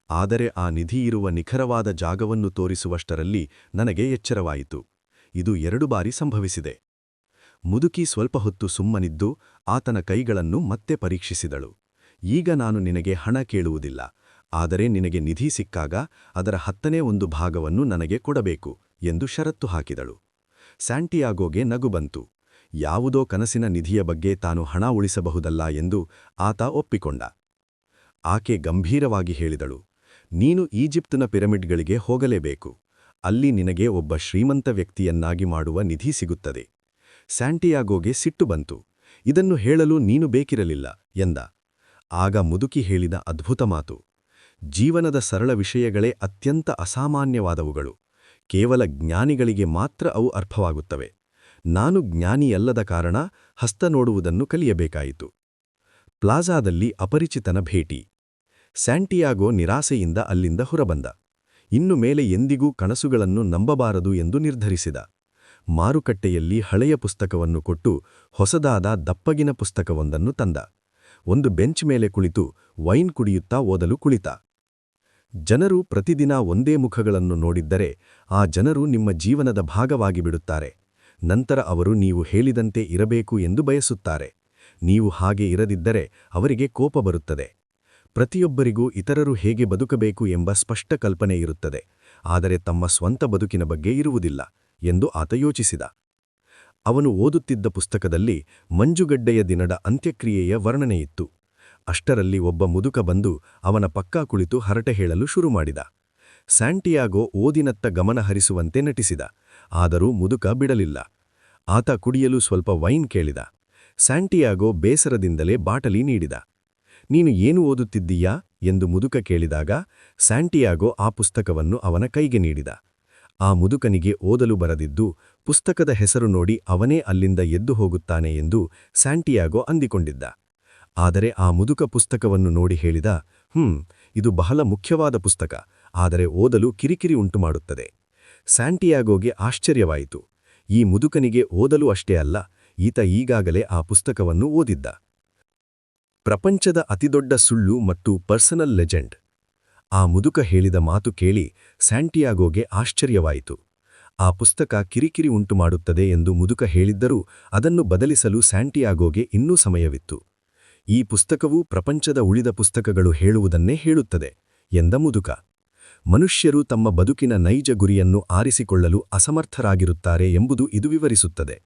ಆದರೆ ಆ ನಿಧಿಯಿರುವ ನಿಖರವಾದ ಜಾಗವನ್ನು ತೋರಿಸುವಷ್ಟರಲ್ಲಿ ನನಗೆ ಎಚ್ಚರವಾಯಿತು. ಇದು 2 ಬಾರಿ ಸಂಭವಿಸಿದೆ. ಮುದುಕಿ ಸ್ವಲ್ಪ ಹೊತ್ತು ಸುಮ್ಮನಿದ್ದು ಆತನ ಕೈಗಳನ್ನು ಮತ್ತೆ ಪರೀಕ್ಷಿಸಿದಳು. ಈಗ ನಾನು ನಿನಗೆ ಹಣ ಕೇಳುವುದಿಲ್ಲ. ಆದರೆ ನಿನಗೆ ನಿಧಿ ಸಿಕ್ಕಾಗ ಅದರ 10ನೇ 1 ಭಾಗವನ್ನು ನನಗೆ ಕೊಡಬೇಕು ಎಂದು ಷರತ್ತು ಹಾಕಿದಳು. ಸ್ಯಾಂಟಿಯಾಗೋಗೆ ನಗು ಬಂತು. ಯಾವುದೋ ಕನಸಿನ ನಿಧಿಯ ಬಗ್ಗೆ ತಾನು ಹಣ ಉಳಿಸಬಹುದಲ್ಲ ಎಂದು ಆತ ಒಪ್ಪಿಕೊಂಡ. ಆಕೆ ಗಂಭೀರವಾಗಿ ಹೇಳಿದಳು, ನೀನು ಈಜಿಪ್ತಿನ ಪಿರಮಿಡ್ಗಳಿಗೆ ಹೋಗಲೇಬೇಕು. ಅಲ್ಲಿ ನಿನಗೆ ಒಬ್ಬ ಶ್ರೀಮಂತ ವ್ಯಕ್ತಿಯನ್ನಾಗಿ ಮಾಡುವ ನಿಧಿ ಸಿಗುತ್ತದೆ. ಸ್ಯಾಂಟಿಯಾಗೋಗೆ ಸಿಟ್ಟು ಬಂತು. ಇದನ್ನು ಹೇಳಲು ನೀನು ಬೇಕಿರಲಿಲ್ಲ ಎಂದ. ಆಗ ಮುದುಕಿ ಹೇಳಿದ ಅದ್ಭುತ ಮಾತು. ಜೀವನದ ಸರಳ ವಿಷಯಗಳೇ ಅತ್ಯಂತ ಅಸಾಮಾನ್ಯವಾದವುಗಳು. ಕೇವಲ ಜ್ಞಾನಿಗಳಿಗೆ ಮಾತ್ರ ಅವು ಅರ್ಥವಾಗುತ್ತವೆ. ನಾನು ಜ್ಞಾನಿಯಲ್ಲದ ಕಾರಣ ಹಸ್ತ ನೋಡುವುದನ್ನು ಕಲಿಯಬೇಕಾಯಿತು. ಪ್ಲಾಜಾದಲ್ಲಿ ಅಪರಿಚಿತನ ಭೇಟಿ. ಸ್ಯಾಂಟಿಯಾಗೋ ನಿರಾಸೆಯಿಂದ ಅಲ್ಲಿಂದ ಹೊರಬಂದ. ಇನ್ನು ಮೇಲೆ ಎಂದಿಗೂ ಕನಸುಗಳನ್ನು ನಂಬಬಾರದು ಎಂದು ನಿರ್ಧರಿಸಿದ. ಮಾರುಕಟ್ಟೆಯಲ್ಲಿ ಹಳೆಯ ಪುಸ್ತಕವನ್ನು ಕೊಟ್ಟು ಹೊಸದಾದ ದಪ್ಪಗಿನ ಪುಸ್ತಕವೊಂದನ್ನು ತಂದ. ಒಂದು ಬೆಂಚ್ ಮೇಲೆ ಕುಳಿತು ವೈನ್ ಕುಡಿಯುತ್ತಾ ಓದಲು ಕುಳಿತ. ಜನರು ಪ್ರತಿದಿನ ಒಂದೇ ಮುಖಗಳನ್ನು ನೋಡಿದ್ದರೆ ಆ ಜನರು ನಿಮ್ಮ ಜೀವನದ ಭಾಗವಾಗಿ ಬಿಡುತ್ತಾರೆ. ನಂತರ ಅವರು ನೀವು ಹೇಳಿದಂತೆ ಇರಬೇಕು ಎಂದು ಬಯಸುತ್ತಾರೆ. ನೀವು ಹಾಗೆ ಇರದಿದ್ದರೆ ಅವರಿಗೆ ಕೋಪ ಬರುತ್ತದೆ. ಪ್ರತಿಯೊಬ್ಬರಿಗೂ ಇತರರು ಹೇಗೆ ಬದುಕಬೇಕು ಎಂಬ ಸ್ಪಷ್ಟ ಕಲ್ಪನೆ ಇರುತ್ತದೆ, ಆದರೆ ತಮ್ಮ ಸ್ವಂತ ಬದುಕಿನ ಬಗ್ಗೆ ಇರುವುದಿಲ್ಲ ಎಂದು ಆತ ಯೋಚಿಸಿದ. ಅವನು ಓದುತ್ತಿದ್ದ ಪುಸ್ತಕದಲ್ಲಿ ಮಂಜುಗಡ್ಡೆಯ ದಿನದ ಅಂತ್ಯಕ್ರಿಯೆಯ ವರ್ಣನೆಯಿತ್ತು. ಅಷ್ಟರಲ್ಲಿ ಒಬ್ಬ ಮುದುಕ ಬಂದು ಅವನ ಪಕ್ಕ ಕುಳಿತು ಹರಟೆ ಹೇಳಲು ಶುರುಮಾಡಿದ. ಸ್ಯಾಂಟಿಯಾಗೋ ಓದಿನತ್ತ ಗಮನಹರಿಸುವಂತೆ ನಟಿಸಿದ. ಆದರೂ ಮುದುಕ ಬಿಡಲಿಲ್ಲ. ಆತ ಕುಡಿಯಲು ಸ್ವಲ್ಪ ವೈನ್ ಕೇಳಿದ. ಸ್ಯಾಂಟಿಯಾಗೋ ಬೇಸರದಿಂದಲೇ ಬಾಟಲಿ ನೀಡಿದ. ನೀನು ಏನು ಓದುತ್ತಿದ್ದೀಯಾ ಎಂದು ಮುದುಕ ಕೇಳಿದಾಗ ಸ್ಯಾಂಟಿಯಾಗೋ ಆ ಪುಸ್ತಕವನ್ನು ಅವನ ಕೈಗೆ ನೀಡಿದ. ಆ ಮುದುಕನಿಗೆ ಓದಲು ಬರದಿದ್ದು ಪುಸ್ತಕದ ಹೆಸರು ನೋಡಿ ಅವನೇ ಅಲ್ಲಿಂದ ಎದ್ದು ಹೋಗುತ್ತಾನೆ ಎಂದು ಸ್ಯಾಂಟಿಯಾಗೋ ಅಂದಿಕೊಂಡಿದ್ದ. ಆದರೆ ಆ ಮುದುಕ ಪುಸ್ತಕವನ್ನು ನೋಡಿ ಹೇಳಿದ, ಇದು ಬಹಳ ಮುಖ್ಯವಾದ ಪುಸ್ತಕ, ಆದರೆ ಓದಲು ಕಿರಿಕಿರಿ ಉಂಟುಮಾಡುತ್ತದೆ. ಸ್ಯಾಂಟಿಯಾಗೋಗೆ ಆಶ್ಚರ್ಯವಾಯಿತು. ಈ ಮುದುಕನಿಗೆ ಓದಲು ಅಷ್ಟೇ ಅಲ್ಲ, ಈತ ಈಗಾಗಲೇ ಆ ಪುಸ್ತಕವನ್ನು ಓದಿದ್ದ. ಪ್ರಪಂಚದ ಅತಿದೊಡ್ಡ ಸುಳ್ಳು ಮತ್ತು ಪರ್ಸನಲ್ ಲೆಜೆಂಡ್. ಆ ಮುದುಕ ಹೇಳಿದ ಮಾತು ಕೇಳಿ ಸ್ಯಾಂಟಿಯಾಗೋಗೆ ಆಶ್ಚರ್ಯವಾಯಿತು. ಆ ಪುಸ್ತಕ ಕಿರಿಕಿರಿ ಉಂಟುಮಾಡುತ್ತದೆ ಎಂದು ಮುದುಕ ಹೇಳಿದ್ದರೂ ಅದನ್ನು ಬದಲಿಸಲು ಸ್ಯಾಂಟಿಯಾಗೋಗೆ ಇನ್ನೂ ಸಮಯವಿತ್ತು. ಈ ಪುಸ್ತಕವು ಪ್ರಪಂಚದ ಉಳಿದ ಪುಸ್ತಕಗಳು ಹೇಳುವುದನ್ನೇ ಹೇಳುತ್ತದೆ ಎಂದ ಮುದುಕ. ಮನುಷ್ಯರು ತಮ್ಮ ಬದುಕಿನ ನೈಜ ಗುರಿಯನ್ನು ಆರಿಸಿಕೊಳ್ಳಲು ಅಸಮರ್ಥರಾಗಿರುತ್ತಾರೆ ಎಂಬುದು ಇದು ವಿವರಿಸುತ್ತದೆ.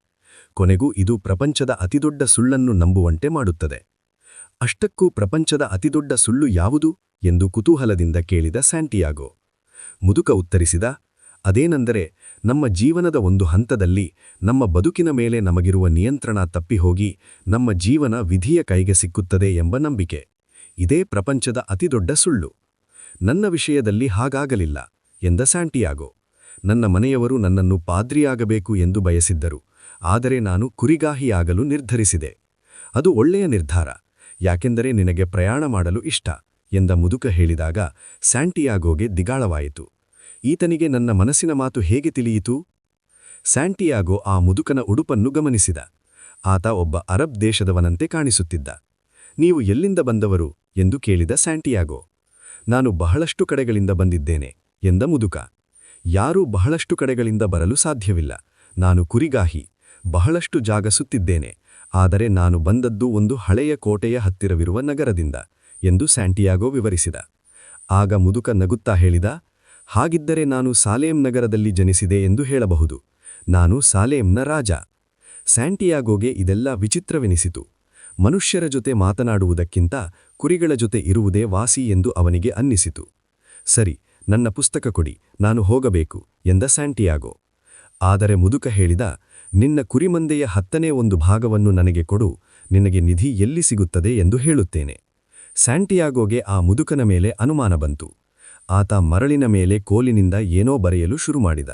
ಕೊನೆಗೂ ಇದು ಪ್ರಪಂಚದ ಅತಿದೊಡ್ಡ ಸುಳ್ಳನ್ನು ನಂಬುವಂತೆ ಮಾಡುತ್ತದೆ. ಅಷ್ಟಕ್ಕೂ ಪ್ರಪಂಚದ ಅತಿದೊಡ್ಡ ಸುಳ್ಳು ಯಾವುದು ಎಂದು ಕುತೂಹಲದಿಂದ ಕೇಳಿದ ಸ್ಯಾಂಟಿಯಾಗೋ. ಮುದುಕ ಉತ್ತರಿಸಿದ, ಅದೇನೆಂದರೆ ನಮ್ಮ ಜೀವನದ ಒಂದು ಹಂತದಲ್ಲಿ ನಮ್ಮ ಬದುಕಿನ ಮೇಲೆ ನಮಗಿರುವ ನಿಯಂತ್ರಣ ತಪ್ಪಿಹೋಗಿ ನಮ್ಮ ಜೀವನ ವಿಧಿಯ ಕೈಗೆ ಸಿಕ್ಕುತ್ತದೆ ಎಂಬ ನಂಬಿಕೆ. ಇದೇ ಪ್ರಪಂಚದ ಅತಿದೊಡ್ಡ ಸುಳ್ಳು. ನನ್ನ ವಿಷಯದಲ್ಲಿ ಹಾಗಾಗಲಿಲ್ಲ ಎಂದ ಸ್ಯಾಂಟಿಯಾಗೋ. ನನ್ನ ಮನೆಯವರು ನನ್ನನ್ನು ಪಾದ್ರಿಯಾಗಬೇಕು ಎಂದು ಬಯಸಿದ್ದರು, ಆದರೆ ನಾನು ಕುರಿಗಾಹಿಯಾಗಲು ನಿರ್ಧರಿಸಿದೆ. ಅದು ಒಳ್ಳೆಯ ನಿರ್ಧಾರ, ಯಾಕೆಂದರೆ ನಿನಗೆ ಪ್ರಯಾಣ ಮಾಡಲು ಇಷ್ಟ ಎಂದ ಮುದುಕ ಹೇಳಿದಾಗ ಸ್ಯಾಂಟಿಯಾಗೋಗೆ ದಿಗಾಳವಾಯಿತು. ಈತನಿಗೆ ನನ್ನ ಮನಸ್ಸಿನ ಮಾತು ಹೇಗೆ ತಿಳಿಯಿತು? ಸ್ಯಾಂಟಿಯಾಗೋ ಆ ಮುದುಕನ ಉಡುಪನ್ನು ಗಮನಿಸಿದ. ಆತ ಒಬ್ಬ ಅರಬ್ ದೇಶದವನಂತೆ ಕಾಣಿಸುತ್ತಿದ್ದ. ನೀವು ಎಲ್ಲಿಂದ ಬಂದವರು ಎಂದು ಕೇಳಿದ ಸ್ಯಾಂಟಿಯಾಗೋ. ನಾನು ಬಹಳಷ್ಟು ಕಡೆಗಳಿಂದ ಬಂದಿದ್ದೇನೆ ಎಂದ ಮುದುಕ. ಯಾರೂ ಬಹಳಷ್ಟು ಕಡೆಗಳಿಂದ ಬರಲು ಸಾಧ್ಯವಿಲ್ಲ. ನಾನು ಕುರಿಗಾಹಿ, ಬಹಳಷ್ಟು ಜಾಗ ಸುತ್ತಿದ್ದೇನೆ, ಆದರೆ ನಾನು ಬಂದದ್ದು ಒಂದು ಹಳೆಯ ಕೋಟೆಯ ಹತ್ತಿರವಿರುವ ನಗರದಿಂದ ಎಂದು ಸ್ಯಾಂಟಿಯಾಗೋ ವಿವರಿಸಿದ. ಆಗ ಮುದುಕ ನಗುತ್ತಾ ಹೇಳಿದ, ಹಾಗಿದ್ದರೆ ನಾನು ಸಾಲೇಂ ನಗರದಲ್ಲಿ ಜನಿಸಿದೆ ಎಂದು ಹೇಳಬಹುದು. ನಾನು ಸಾಲೇಂನ ರಾಜ. ಸ್ಯಾಂಟಿಯಾಗೋಗೆ ಇದೆಲ್ಲ ವಿಚಿತ್ರವೆನಿಸಿತು. ಮನುಷ್ಯರ ಜೊತೆ ಮಾತನಾಡುವುದಕ್ಕಿಂತ ಕುರಿಗಳ ಜೊತೆ ಇರುವುದೇ ವಾಸಿ ಎಂದು ಅವನಿಗೆ ಅನ್ನಿಸಿತು. ಸರಿ, ನನ್ನ ಪುಸ್ತಕ ಕೊಡಿ, ನಾನು ಹೋಗಬೇಕು ಎಂದ ಸ್ಯಾಂಟಿಯಾಗೋ. ಆದರೆ ಮುದುಕ ಹೇಳಿದ, ನಿನ್ನ ಕುರಿಮಂದೆಯ 10ನೇ 1 ಭಾಗವನ್ನು ನನಗೆ ಕೊಡು, ನಿನಗೆ ನಿಧಿ ಎಲ್ಲಿ ಸಿಗುತ್ತದೆ ಎಂದು ಹೇಳುತ್ತೇನೆ. ಸ್ಯಾಂಟಿಯಾಗೋಗೆ ಆ ಮುದುಕನ ಮೇಲೆ ಅನುಮಾನ ಬಂತು. ಆತ ಮರಳಿನ ಮೇಲೆ ಕೋಲಿನಿಂದ ಏನೋ ಬರೆಯಲು ಶುರುಮಾಡಿದ.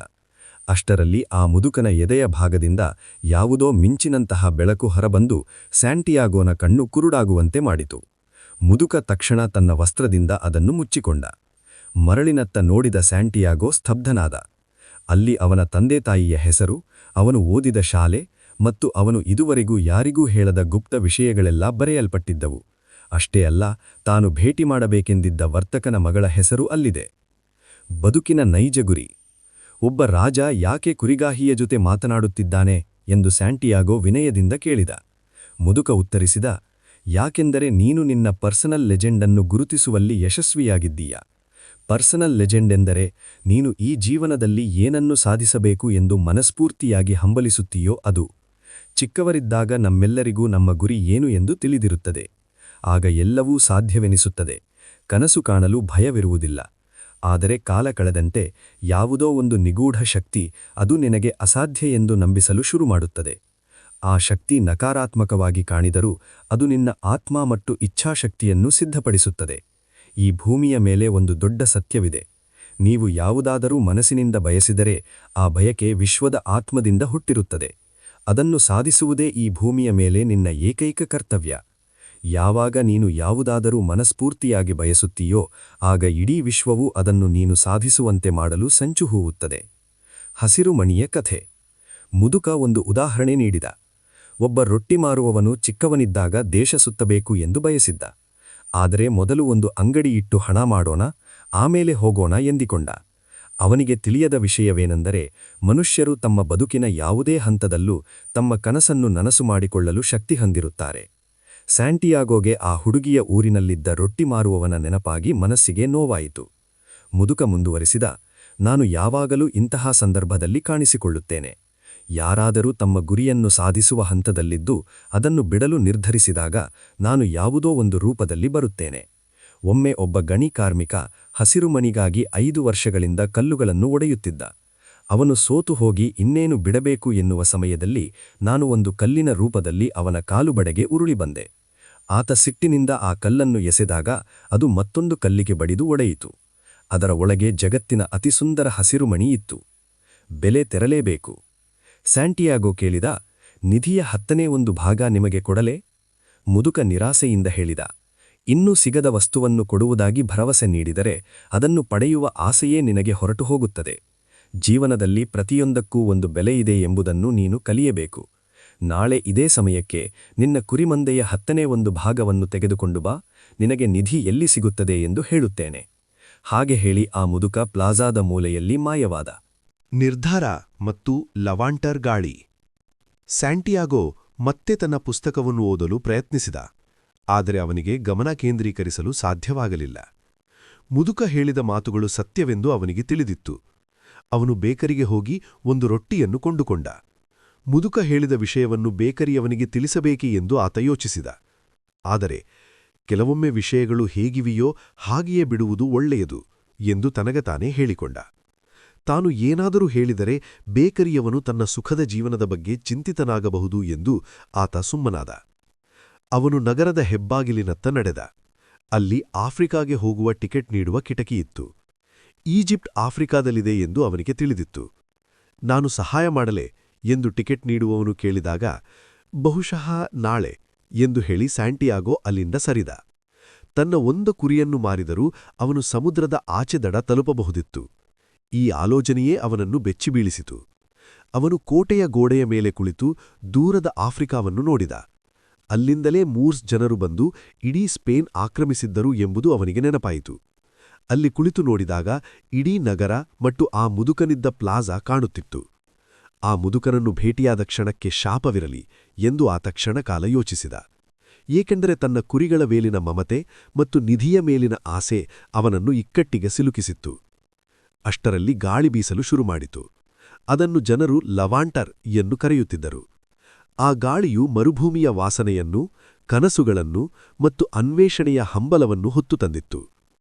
ಅಷ್ಟರಲ್ಲಿ ಆ ಮುದುಕನ ಎದೆಯ ಭಾಗದಿಂದ ಯಾವುದೋ ಮಿಂಚಿನಂತಹ ಬೆಳಕು ಹೊರಬಂದು ಸ್ಯಾಂಟಿಯಾಗೋನ ಕಣ್ಣು ಕುರುಡಾಗುವಂತೆ ಮಾಡಿತು. ಮುದುಕ ತಕ್ಷಣ ತನ್ನ ವಸ್ತ್ರದಿಂದ ಅದನ್ನು ಮುಚ್ಚಿಕೊಂಡ. ಮರಳಿನತ್ತ ನೋಡಿದ ಸ್ಯಾಂಟಿಯಾಗೋ ಸ್ತಬ್ಧನಾದ. ಅಲ್ಲಿ ಅವನ ತಂದೆತಾಯಿಯ ಹೆಸರು, ಅವನು ಓದಿದ ಶಾಲೆ ಮತ್ತು ಅವನು ಇದುವರೆಗೂ ಯಾರಿಗೂ ಹೇಳದ ಗುಪ್ತ ವಿಷಯಗಳೆಲ್ಲ ಬರೆಯಲ್ಪಟ್ಟಿದ್ದವು. ಅಷ್ಟೇ ಅಲ್ಲ, ತಾನು ಭೇಟಿ ಮಾಡಬೇಕೆಂದಿದ್ದ ವರ್ತಕನ ಮಗಳ ಹೆಸರು ಅಲ್ಲಿದೆ. ಬದುಕಿನ ನೈಜ ಗುರಿ. ಒಬ್ಬ ರಾಜ ಯಾಕೆ ಕುರಿಗಾಹಿಯ ಜೊತೆ ಮಾತನಾಡುತ್ತಿದ್ದಾನೆ ಎಂದು ಸ್ಯಾಂಟಿಯಾಗೋ ವಿನಯದಿಂದ ಕೇಳಿದ. ಮುದುಕ ಉತ್ತರಿಸಿದ, ಯಾಕೆಂದರೆ ನೀನು ನಿನ್ನ ಪರ್ಸನಲ್ ಲೆಜೆಂಡನ್ನು ಗುರುತಿಸುವಲ್ಲಿ ಯಶಸ್ವಿಯಾಗಿದ್ದೀಯ. ಪರ್ಸನಲ್ ಲೆಜೆಂಡ್ ಎಂದರೆ ನೀನು ಈ ಜೀವನದಲ್ಲಿ ಏನನ್ನು ಸಾಧಿಸಬೇಕು ಎಂದು ಮನಸ್ಫೂರ್ತಿಯಾಗಿ ಹಂಬಲಿಸುತ್ತೀಯೋ ಅದು. ಚಿಕ್ಕವರಿದ್ದಾಗ ನಮ್ಮೆಲ್ಲರಿಗೂ ನಮ್ಮ ಗುರಿ ಏನು ಎಂದು ತಿಳಿದಿರುತ್ತದೆ. ಆಗ ಎಲ್ಲವೂ ಸಾಧ್ಯವೆನಿಸುತ್ತದೆ. ಕನಸು ಕಾಣಲು ಭಯವಿರುವುದಿಲ್ಲ. ಆದರೆ ಕಾಲ ಕಳೆದಂತೆ ಯಾವುದೋ ಒಂದು ನಿಗೂಢ ಶಕ್ತಿ ಅದು ನಿನಗೆ ಅಸಾಧ್ಯ ಎಂದು ನಂಬಿಸಲು ಶುರುಮಾಡುತ್ತದೆ. ಆ ಶಕ್ತಿ ನಕಾರಾತ್ಮಕವಾಗಿ ಕಾಣಿದರೂ ಅದು ನಿನ್ನ ಆತ್ಮ ಮತ್ತು ಇಚ್ಛಾಶಕ್ತಿಯನ್ನು ಸಿದ್ಧಪಡಿಸುತ್ತದೆ. ಈ ಭೂಮಿಯ ಮೇಲೆ ಒಂದು ದೊಡ್ಡ ಸತ್ಯವಿದೆ. ನೀವು ಯಾವುದಾದರೂ ಮನಸ್ಸಿನಿಂದ ಬಯಸಿದರೆ ಆ ಬಯಕೆ ವಿಶ್ವದ ಆತ್ಮದಿಂದ ಹುಟ್ಟಿರುತ್ತದೆ. ಅದನ್ನು ಸಾಧಿಸುವುದೇ ಈ ಭೂಮಿಯ ಮೇಲೆ ನಿನ್ನ ಏಕೈಕ ಕರ್ತವ್ಯ. ಯಾವಾಗ ನೀನು ಯಾವುದಾದರೂ ಮನಸ್ಫೂರ್ತಿಯಾಗಿ ಬಯಸುತ್ತೀಯೋ ಆಗ ಇಡೀ ವಿಶ್ವವು ಅದನ್ನು ನೀನು ಸಾಧಿಸುವಂತೆ ಮಾಡಲು ಸಂಚು ಹೂವುತ್ತದೆ. ಹಸಿರು ಮಣಿಯ ಕಥೆ. ಮುದುಕ ಒಂದು ಉದಾಹರಣೆ ನೀಡಿದ. ಒಬ್ಬ ರೊಟ್ಟಿ ಮಾರುವವನು ಚಿಕ್ಕವನಿದ್ದಾಗ ದೇಶ ಸುತ್ತಬೇಕು ಎಂದು ಬಯಸಿದ್ದ. ಆದರೆ ಮೊದಲು ಒಂದು ಅಂಗಡಿ ಇಟ್ಟು ಹಣ ಮಾಡೋಣ, ಆಮೇಲೆ ಹೋಗೋಣ ಎಂದಿಕೊಂಡ. ಅವನಿಗೆ ತಿಳಿಯದ ವಿಷಯವೇನೆಂದರೆ ಮನುಷ್ಯರು ತಮ್ಮ ಬದುಕಿನ ಯಾವುದೇ ಹಂತದಲ್ಲೂ ತಮ್ಮ ಕನಸನ್ನು ನನಸು ಮಾಡಿಕೊಳ್ಳಲು ಶಕ್ತಿ ಹೊಂದಿರುತ್ತಾರೆ. ಸ್ಯಾಂಟಿಯಾಗೋಗೆ ಆ ಹುಡುಗಿಯ ಊರಿನಲ್ಲಿದ್ದ ರೊಟ್ಟಿ ಮಾರುವವನ ನೆನಪಾಗಿ ಮನಸ್ಸಿಗೆ ನೋವಾಯಿತು. ಮುದುಕ ಮುಂದುವರಿಸಿದ, ನಾನು ಯಾವಾಗಲೂ ಇಂತಹ ಸಂದರ್ಭದಲ್ಲಿ ಕಾಣಿಸಿಕೊಳ್ಳುತ್ತೇನೆ. ಯಾರಾದರೂ ತಮ್ಮ ಗುರಿಯನ್ನು ಸಾಧಿಸುವ ಹಂತದಲ್ಲಿದ್ದು ಅದನ್ನು ಬಿಡಲು ನಿರ್ಧರಿಸಿದಾಗ ನಾನು ಯಾವುದೋ ಒಂದು ರೂಪದಲ್ಲಿ ಬರುತ್ತೇನೆ. ಒಮ್ಮೆ ಒಬ್ಬ ಗಣಿ ಕಾರ್ಮಿಕ ಹಸಿರುಮನಿಗಾಗಿ 5 ವರ್ಷಗಳಿಂದ ಕಲ್ಲುಗಳನ್ನು ಒಡೆಯುತ್ತಿದ್ದ. ಅವನು ಸೋತು ಹೋಗಿ ಇನ್ನೇನು ಬಿಡಬೇಕು ಎನ್ನುವ ಸಮಯದಲ್ಲಿ ನಾನು ಒಂದು ಕಲ್ಲಿನ ರೂಪದಲ್ಲಿ ಅವನ ಕಾಲುಬಡೆಗೆ ಉರುಳಿ ಬಂದೆ. ಆತ ಸಿಟ್ಟಿನಿಂದ ಆ ಕಲ್ಲನ್ನು ಎಸೆದಾಗ ಅದು ಮತ್ತೊಂದು ಕಲ್ಲಿಗೆ ಬಡಿದು ಒಡೆಯಿತು. ಅದರ ಒಳಗೆ ಜಗತ್ತಿನ ಅತಿಸುಂದರ ಹಸಿರುಮಣಿ ಇತ್ತು. ಬೆಲೆ ತೆರಲೇಬೇಕು. ಸ್ಯಾಂಟಿಯಾಗೋ ಕೇಳಿದ, ನಿಧಿಯ 10ನೇ ಒಂದು ಭಾಗ ನಿಮಗೆ ಕೊಡಲೇ? ಮುದುಕ ನಿರಾಸೆಯಿಂದ ಹೇಳಿದ, ಇನ್ನೂ ಸಿಗದ ವಸ್ತುವನ್ನು ಕೊಡುವುದಾಗಿ ಭರವಸೆ ನೀಡಿದರೆ ಅದನ್ನು ಪಡೆಯುವ ಆಸೆಯೇ ನಿನಗೆ ಹೊರಟು ಹೋಗುತ್ತದೆ. ಜೀವನದಲ್ಲಿ ಪ್ರತಿಯೊಂದಕ್ಕೂ ಒಂದು ಬೆಲೆ ಇದೆ ಎಂಬುದನ್ನು ನೀನು ಕಲಿಯಬೇಕು. ನಾಳೆ ಇದೇ ಸಮಯಕ್ಕೆ ನಿನ್ನ ಕುರಿಮಂದೆಯ 10ನೇ ಒಂದು ಭಾಗವನ್ನು ತೆಗೆದುಕೊಂಡು ಬಾ, ನಿನಗೆ ನಿಧಿ ಎಲ್ಲಿ ಸಿಗುತ್ತದೆ ಎಂದು ಹೇಳುತ್ತೇನೆ. ಹಾಗೆ ಹೇಳಿ ಆ ಮುದುಕ ಪ್ಲಾಜಾದ ಮೂಲೆಯಲ್ಲಿ ಮಾಯವಾದ. ನಿರ್ಧಾರ ಮತ್ತು ಲವಾಂಟರ್ ಗಾಳಿ. ಸ್ಯಾಂಟಿಯಾಗೋ ಮತ್ತೆ ತನ್ನ ಪುಸ್ತಕವನ್ನು ಓದಲು ಪ್ರಯತ್ನಿಸಿದ, ಆದರೆ ಅವನಿಗೆ ಗಮನ ಕೇಂದ್ರೀಕರಿಸಲು ಸಾಧ್ಯವಾಗಲಿಲ್ಲ. ಮುದುಕ ಹೇಳಿದ ಮಾತುಗಳು ಸತ್ಯವೆಂದು ಅವನಿಗೆ ತಿಳಿದಿತ್ತು. ಅವನು ಬೇಕರಿಗೆ ಹೋಗಿ ಒಂದು ರೊಟ್ಟಿಯನ್ನು ಕೊಂಡುಕೊಂಡ. ಮುದುಕ ಹೇಳಿದ ವಿಷಯವನ್ನು ಬೇಕರಿಯವನಿಗೆ ತಿಳಿಸಬೇಕೇ ಎಂದು ಆತ ಯೋಚಿಸಿದ. ಆದರೆ ಕೆಲವೊಮ್ಮೆ ವಿಷಯಗಳು ಹೇಗಿವೆಯೋ ಹಾಗೆಯೇ ಬಿಡುವುದು ಒಳ್ಳೆಯದು ಎಂದು ತನಗತಾನೇ ಹೇಳಿಕೊಂಡ. ತಾನು ಏನಾದರೂ ಹೇಳಿದರೆ ಬೇಕರಿಯವನು ತನ್ನ ಸುಖದ ಜೀವನದ ಬಗ್ಗೆ ಚಿಂತಿತನಾಗಬಹುದು ಎಂದು ಆತ ಸುಮ್ಮನಾದ. ಅವನು ನಗರದ ಹೆಬ್ಬಾಗಿಲಿನತ್ತ ನಡೆದ. ಅಲ್ಲಿ ಆಫ್ರಿಕಾಗೆ ಹೋಗುವ ಟಿಕೆಟ್ ನೀಡುವ ಕಿಟಕಿಯಿತ್ತು. ಈಜಿಪ್ಟ್ ಆಫ್ರಿಕಾದಲ್ಲಿದೆ ಎಂದು ಅವನಿಗೆ ತಿಳಿದಿತ್ತು. ನಾನು ಸಹಾಯ ಮಾಡಲೆ ಎಂದು ಟಿಕೆಟ್ ನೀಡುವವನು ಕೇಳಿದಾಗ, ಬಹುಶಃ ನಾಳೆ ಎಂದು ಹೇಳಿ ಸ್ಯಾಂಟಿಯಾಗೋ ಅಲ್ಲಿಂದ ಸರಿದ. ತನ್ನ ಒಂದು ಕುರಿಯನ್ನು ಮಾರಿದರೂ ಅವನು ಸಮುದ್ರದ ಆಚೆ ದಡ ತಲುಪಬಹುದಿತ್ತು. ಈ ಆಲೋಚನೆಯೇ ಅವನನ್ನು ಬೆಚ್ಚಿಬೀಳಿಸಿತು. ಅವನು ಕೋಟೆಯ ಗೋಡೆಯ ಮೇಲೆ ಕುಳಿತು ದೂರದ ಆಫ್ರಿಕಾವನ್ನು ನೋಡಿದ. ಅಲ್ಲಿಂದಲೇ ಮೂರ್ಸ್ ಜನರು ಬಂದು ಇಡೀ ಸ್ಪೇನ್ ಆಕ್ರಮಿಸಿದ್ದರು ಎಂಬುದು ಅವನಿಗೆ ನೆನಪಾಯಿತು. ಅಲ್ಲಿ ಕುಳಿತು ನೋಡಿದಾಗ ಇಡೀ ನಗರ ಮತ್ತು ಆ ಮುದುಕನಿದ್ದ ಪ್ಲಾಜಾ ಕಾಣುತ್ತಿತ್ತು. ಆ ಮುದುಕನನ್ನು ಭೇಟಿಯಾದ ಕ್ಷಣಕ್ಕೆ ಶಾಪವಿರಲಿ ಎಂದು ಆತ ಕ್ಷಣಕಾಲ ಯೋಚಿಸಿದ. ಏಕೆಂದರೆ ತನ್ನ ಕುರಿಗಳ ಮೇಲಿನ ಮಮತೆ ಮತ್ತು ನಿಧಿಯ ಮೇಲಿನ ಆಸೆ ಅವನನ್ನು ಇಕ್ಕಟ್ಟಿಗೆ ಸಿಲುಕಿಸಿತ್ತು. ಅಷ್ಟರಲ್ಲಿ ಗಾಳಿ ಬೀಸಲು ಶುರುಮಾಡಿತು. ಅದನ್ನು ಜನರು ಲವಾಂಟರ್ ಎಂದು ಕರೆಯುತ್ತಿದ್ದರು. ಆ ಗಾಳಿಯು ಮರುಭೂಮಿಯ ವಾಸನೆಯನ್ನು, ಕನಸುಗಳನ್ನು ಮತ್ತು ಅನ್ವೇಷಣೆಯ ಹಂಬಲವನ್ನು ಹೊತ್ತು ತಂದಿತ್ತು.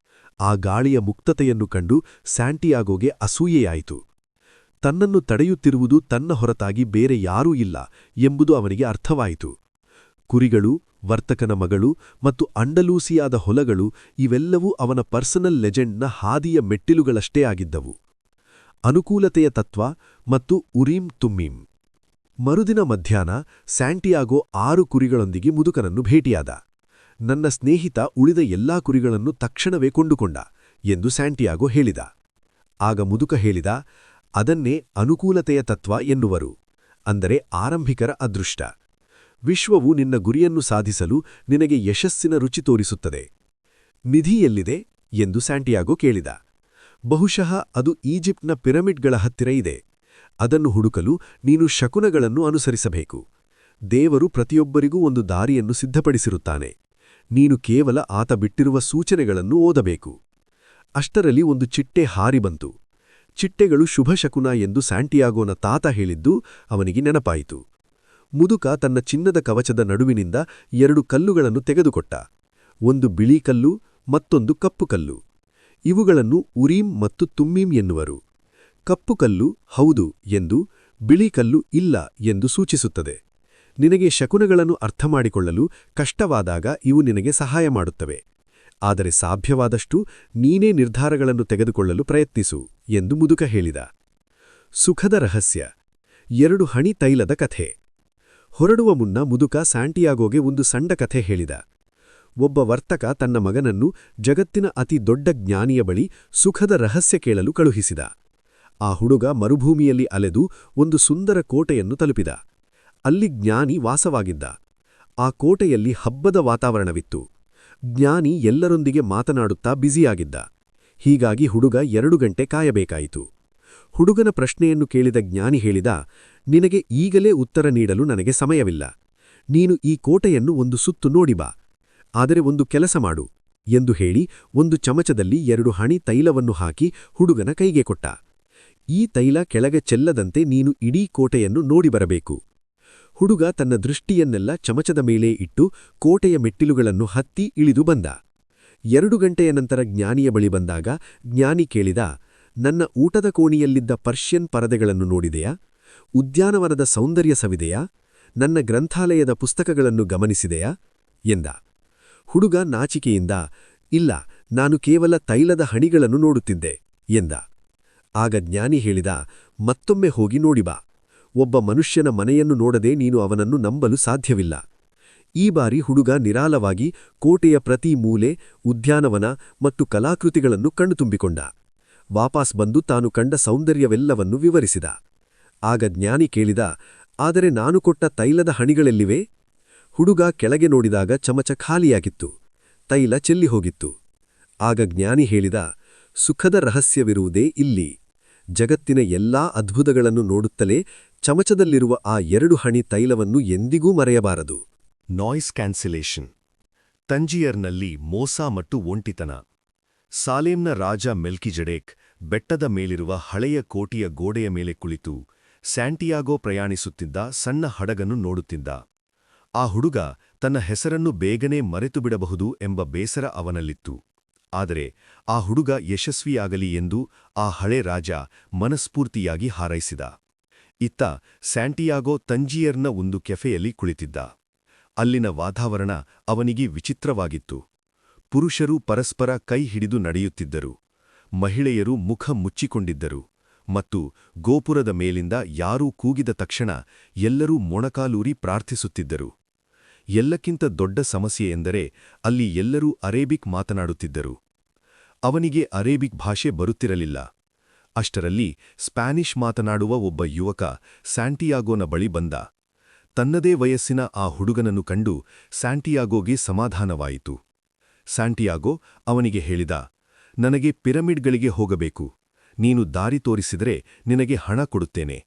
ಆ ಗಾಳಿಯ ಮುಕ್ತತೆಯನ್ನು ಕಂಡು ಸ್ಯಾಂಟಿಯಾಗೋಗೆ ಅಸೂಯೆಯಾಯಿತು. ತನ್ನನ್ನು ತಡೆಯುತ್ತಿರುವುದು ತನ್ನ ಹೊರತಾಗಿ ಬೇರೆ ಯಾರೂ ಇಲ್ಲ ಎಂಬುದು ಅವನಿಗೆ ಅರ್ಥವಾಯಿತು. ಕುರಿಗಳು, ವರ್ತಕನ ಮಗಳು ಮತ್ತು ಅಂಡಲೂಸಿಯಾದ ಹೊಲಗಳು ಇವೆಲ್ಲವೂ ಅವನ ಪರ್ಸನಲ್ ಲೆಜೆಂಡ್ನ ಹಾದಿಯ ಮೆಟ್ಟಿಲುಗಳಷ್ಟೇ ಆಗಿದ್ದವು. ಅನುಕೂಲತೆಯ ತತ್ವ ಮತ್ತು ಉರೀಮ್ ತುಮ್ಮೀಮ್. ಮರುದಿನ ಮಧ್ಯಾಹ್ನ ಸ್ಯಾಂಟಿಯಾಗೋ 6 ಕುರಿಗಳೊಂದಿಗೆ ಮುದುಕನನ್ನು ಭೇಟಿಯಾದ. ನನ್ನ ಸ್ನೇಹಿತ ಉಳಿದ ಎಲ್ಲಾ ಕುರಿಗಳನ್ನು ತಕ್ಷಣವೇ ಕೊಂಡುಕೊಂಡ ಎಂದು ಸ್ಯಾಂಟಿಯಾಗೋ ಹೇಳಿದ. ಆಗ ಮುದುಕ ಹೇಳಿದ, ಅದನ್ನೇ ಅನುಕೂಲತೆಯ ತತ್ವ ಎನ್ನುವರು, ಅಂದರೆ ಆರಂಭಿಕರ ಅದೃಷ್ಟ. ವಿಶ್ವವು ನಿನ್ನ ಗುರಿಯನ್ನು ಸಾಧಿಸಲು ನಿನಗೆ ಯಶಸ್ಸಿನ ರುಚಿ ತೋರಿಸುತ್ತದೆ. ನಿಧಿ ಎಲ್ಲಿದೆ ಎಂದು ಸ್ಯಾಂಟಿಯಾಗೋ ಕೇಳಿದ. ಬಹುಶಃ ಅದು ಈಜಿಪ್ಟ್ನ ಪಿರಮಿಡ್ಗಳ ಹತ್ತಿರ ಇದೆ. ಅದನ್ನು ಹುಡುಕಲು ನೀನು ಶಕುನಗಳನ್ನು ಅನುಸರಿಸಬೇಕು. ದೇವರು ಪ್ರತಿಯೊಬ್ಬರಿಗೂ ಒಂದು ದಾರಿಯನ್ನು ಸಿದ್ಧಪಡಿಸಿರುತ್ತಾನೆ. ನೀನು ಕೇವಲ ಆತ ಬಿಟ್ಟಿರುವ ಸೂಚನೆಗಳನ್ನು ಓದಬೇಕು. ಅಷ್ಟರಲ್ಲಿ ಒಂದು ಚಿಟ್ಟೆ ಹಾರಿ ಬಂತು. ಚಿಟ್ಟೆಗಳು ಶುಭ ಶಕುನ ಎಂದು ಸ್ಯಾಂಟಿಯಾಗೋನ ತಾತ ಹೇಳಿದ್ದು ಅವನಿಗೆ ನೆನಪಾಯಿತು. ಮುದುಕ ತನ್ನ ಚಿನ್ನದ ಕವಚದ ನಡುವಿನಿಂದ 2 ಕಲ್ಲುಗಳನ್ನು ತೆಗೆದುಕೊಟ್ಟ. ಒಂದು ಬಿಳಿ ಕಲ್ಲು, ಮತ್ತೊಂದು ಕಪ್ಪು ಕಲ್ಲು. ಇವುಗಳನ್ನು ಉರೀಮ್ ಮತ್ತು ತುಮ್ಮೀಮ್ ಎನ್ನುವರು. ಕಪ್ಪು ಕಲ್ಲು ಹೌದು ಎಂದು, ಬಿಳಿ ಕಲ್ಲು ಇಲ್ಲ ಎಂದು ಸೂಚಿಸುತ್ತದೆ. ನಿನಗೆ ಶಕುನಗಳನ್ನು ಅರ್ಥಮಾಡಿಕೊಳ್ಳಲು ಕಷ್ಟವಾದಾಗ ಇವು ನಿನಗೆ ಸಹಾಯ ಮಾಡುತ್ತವೆ. ಆದರೆ ಸಾಧ್ಯವಾದಷ್ಟು ನೀನೇ ನಿರ್ಧಾರಗಳನ್ನು ತೆಗೆದುಕೊಳ್ಳಲು ಪ್ರಯತ್ನಿಸು ಎಂದು ಮುದುಕ ಹೇಳಿದ. ಸುಖದ ರಹಸ್ಯ. 2 ಹನಿ ತೈಲದ ಕಥೆ. ಹೊರಡುವ ಮುನ್ನ ಮುದುಕ ಸ್ಯಾಂಟಿಯಾಗೋಗೆ ಒಂದು ಸಣ್ಣ ಕಥೆ ಹೇಳಿದ. ಒಬ್ಬ ವರ್ತಕ ತನ್ನ ಮಗನನ್ನು ಜಗತ್ತಿನ ಅತಿ ದೊಡ್ಡ ಜ್ಞಾನಿಯ ಬಳಿ ಸುಖದ ರಹಸ್ಯ ಕೇಳಲು ಕಳುಹಿಸಿದ. ಆ ಹುಡುಗ ಮರುಭೂಮಿಯಲ್ಲಿ ಅಲೆದು ಒಂದು ಸುಂದರ ಕೋಟೆಯನ್ನು ತಲುಪಿದ. ಅಲ್ಲಿ ಜ್ಞಾನಿ ವಾಸವಾಗಿದ್ದ. ಆ ಕೋಟೆಯಲ್ಲಿ ಹಬ್ಬದ ವಾತಾವರಣವಿತ್ತು. ಜ್ಞಾನಿ ಎಲ್ಲರೊಂದಿಗೆ ಮಾತನಾಡುತ್ತಾ ಬ್ಯುಸಿಯಾಗಿದ್ದ. ಹೀಗಾಗಿ ಹುಡುಗ 2 ಗಂಟೆ ಕಾಯಬೇಕಾಯಿತು. ಹುಡುಗನ ಪ್ರಶ್ನೆಯನ್ನು ಕೇಳಿದ ಜ್ಞಾನಿ ಹೇಳಿದ, ನಿನಗೆ ಈಗಲೇ ಉತ್ತರ ನೀಡಲು ನನಗೆ ಸಮಯವಿಲ್ಲ. ನೀನು ಈ ಕೋಟೆಯನ್ನು ಒಂದು ಸುತ್ತು ನೋಡಿಬಾ. ಆದರೆ ಒಂದು ಕೆಲಸ ಮಾಡು ಎಂದು ಹೇಳಿ ಒಂದು ಚಮಚದಲ್ಲಿ 2 ಹನಿ ತೈಲವನ್ನು ಹಾಕಿ ಹುಡುಗನ ಕೈಗೆ ಕೊಟ್ಟ. ಈ ತೈಲ ಕೆಳಗೆ ಚೆಲ್ಲದಂತೆ ನೀನು ಇಡೀ ಕೋಟೆಯನ್ನು ನೋಡಿ ಬರಬೇಕು. ಹುಡುಗ ತನ್ನ ದೃಷ್ಟಿಯನ್ನೆಲ್ಲ ಚಮಚದ ಮೇಲೆ ಇಟ್ಟು ಕೋಟೆಯ ಮೆಟ್ಟಿಲುಗಳನ್ನು ಹತ್ತಿ ಇಳಿದು ಬಂದ. 2 ಗಂಟೆಯ ನಂತರ ಜ್ಞಾನಿಯ ಬಳಿ ಬಂದಾಗ ಜ್ಞಾನಿ ಕೇಳಿದ, ನನ್ನ ಊಟದ ಕೋಣೆಯಲ್ಲಿದ್ದ ಪರ್ಷಿಯನ್ ಪರದೆಗಳನ್ನು ನೋಡಿದೆಯಾ? ಉದ್ಯಾನವನದ ಸೌಂದರ್ಯ ಸವಿದೆಯಾ? ನನ್ನ ಗ್ರಂಥಾಲಯದ ಪುಸ್ತಕಗಳನ್ನು ಗಮನಿಸಿದೆಯಾ ಎಂದ. ಹುಡುಗ ನಾಚಿಕೆಯಿಂದ, ಇಲ್ಲ, ನಾನು ಕೇವಲ ತೈಲದ ಹಣಿಗಳನ್ನು ನೋಡುತ್ತಿದ್ದೆ ಎಂದ. ಆಗ ಜ್ಞಾನಿ ಹೇಳಿದ, ಮತ್ತೊಮ್ಮೆ ಹೋಗಿ ನೋಡಿಬಾ. ಒಬ್ಬ ಮನುಷ್ಯನ ಮನೆಯನ್ನು ನೋಡದೆ ನೀನು ಅವನನ್ನು ನಂಬಲು ಸಾಧ್ಯವಿಲ್ಲ. ಈ ಬಾರಿ ಹುಡುಗ ನಿರಾಳವಾಗಿ ಕೋಟೆಯ ಪ್ರತಿ ಮೂಲೆ, ಉದ್ಯಾನವನ ಮತ್ತು ಕಲಾಕೃತಿಗಳನ್ನು ಕಣ್ಣುತುಂಬಿಕೊಂಡ. ವಾಪಸ್ ಬಂದು ತಾನು ಕಂಡ ಸೌಂದರ್ಯವೆಲ್ಲವನ್ನೂ ವಿವರಿಸಿದ. ಆಗ ಜ್ಞಾನಿ ಕೇಳಿದ, ಆದರೆ ನಾನು ಕೊಟ್ಟ ತೈಲದ ಹಣಿಗಳೆಲ್ಲಿವೆ? ಹುಡುಗ ಕೆಳಗೆ ನೋಡಿದಾಗ ಚಮಚ ಖಾಲಿಯಾಗಿತ್ತು, ತೈಲ ಚೆಲ್ಲಿಹೋಗಿತ್ತು. ಆಗ ಜ್ಞಾನಿ ಹೇಳಿದ, ಸುಖದ ರಹಸ್ಯವಿರುವುದೇ ಇಲ್ಲಿ. ಜಗತ್ತಿನ ಎಲ್ಲಾ ಅದ್ಭುತಗಳನ್ನು ನೋಡುತ್ತಲೇ ಚಮಚದಲ್ಲಿರುವ ಆ 2 ಹನಿ ತೈಲವನ್ನು ಎಂದಿಗೂ ಮರೆಯಬಾರದು. Noise cancellation. ತಂಜಿಯರ್ನಲ್ಲಿ ಮೋಸ ಮತ್ತು ಒಂಟಿತನ. ಸಾಲೇಮ್ನ ರಾಜ ಮೆಲ್ಕಿಜೆಡೇಕ್ ಬೆಟ್ಟದ ಮೇಲಿರುವ ಹಳೆಯ ಕೋಟೆಯ ಗೋಡೆಯ ಮೇಲೆ ಕುಳಿತು ಸ್ಯಾಂಟಿಯಾಗೋ ಪ್ರಯಾಣಿಸುತ್ತಿದ್ದ ಸಣ್ಣ ಹಡಗನ್ನು ನೋಡುತ್ತಿದ್ದ. ಆ ಹುಡುಗ ತನ್ನ ಹೆಸರನ್ನು ಬೇಗನೆ ಮರೆತುಬಿಡಬಹುದು ಎಂಬ ಬೇಸರ ಅವನಲ್ಲಿತ್ತು. ಆದರೆ ಆ ಹುಡುಗ ಯಶಸ್ವಿಯಾಗಲಿ ಎಂದು ಆ ಹಳೆ ರಾಜ ಮನಸ್ಫೂರ್ತಿಯಾಗಿ ಹಾರೈಸಿದ. ಇತ್ತ ಸ್ಯಾಂಟಿಯಾಗೋ ತಂಜಿಯರ್ನ ಒಂದು ಕೆಫೆಯಲ್ಲಿ ಕುಳಿತಿದ್ದ. ಅಲ್ಲಿನ ವಾತಾವರಣ ಅವನಿಗೆ ವಿಚಿತ್ರವಾಗಿತ್ತು. ಪುರುಷರು ಪರಸ್ಪರ ಕೈ ಹಿಡಿದು ನಡೆಯುತ್ತಿದ್ದರು, ಮಹಿಳೆಯರು ಮುಖ ಮುಚ್ಚಿಕೊಂಡಿದ್ದರು, ಮತ್ತು ಗೋಪುರದ ಮೇಲಿಂದ ಯಾರೂ ಕೂಗಿದ ತಕ್ಷಣ ಎಲ್ಲರೂ ಮೊಣಕಾಲೂರಿ ಪ್ರಾರ್ಥಿಸುತ್ತಿದ್ದರು. ಎಲ್ಲಕ್ಕಿಂತ ದೊಡ್ಡ ಸಮಸ್ಯೆ ಎಂದರೆ ಅಲ್ಲಿ ಎಲ್ಲರೂ ಅರೇಬಿಕ್ ಮಾತನಾಡುತ್ತಿದ್ದರು. ಅವನಿಗೆ ಅರೇಬಿಕ್ ಭಾಷೆ ಬರುತ್ತಿರಲಿಲ್ಲ. ಅಷ್ಟರಲ್ಲಿ ಸ್ಪ್ಯಾನಿಷ್ ಮಾತನಾಡುವ ಒಬ್ಬ ಯುವಕ ಸ್ಯಾಂಟಿಯಾಗೋನ ಬಳಿ ಬಂದ. ತನ್ನದೇ ವಯಸ್ಸಿನ ಆ ಹುಡುಗನನ್ನು ಕಂಡು ಸ್ಯಾಂಟಿಯಾಗೋಗೆ ಸಮಾಧಾನವಾಯಿತು. ಸ್ಯಾಂಟಿಯಾಗೋ ಅವನಿಗೆ ಹೇಳಿದ, ನನಗೆ ಪಿರಮಿಡ್ಗಳಿಗೆ ಹೋಗಬೇಕು. ನೀನು ದಾರಿ ತೋರಿಸಿದರೆ ನಿನಗೆ ಹಣ ಕೊಡುತ್ತೇನೆ.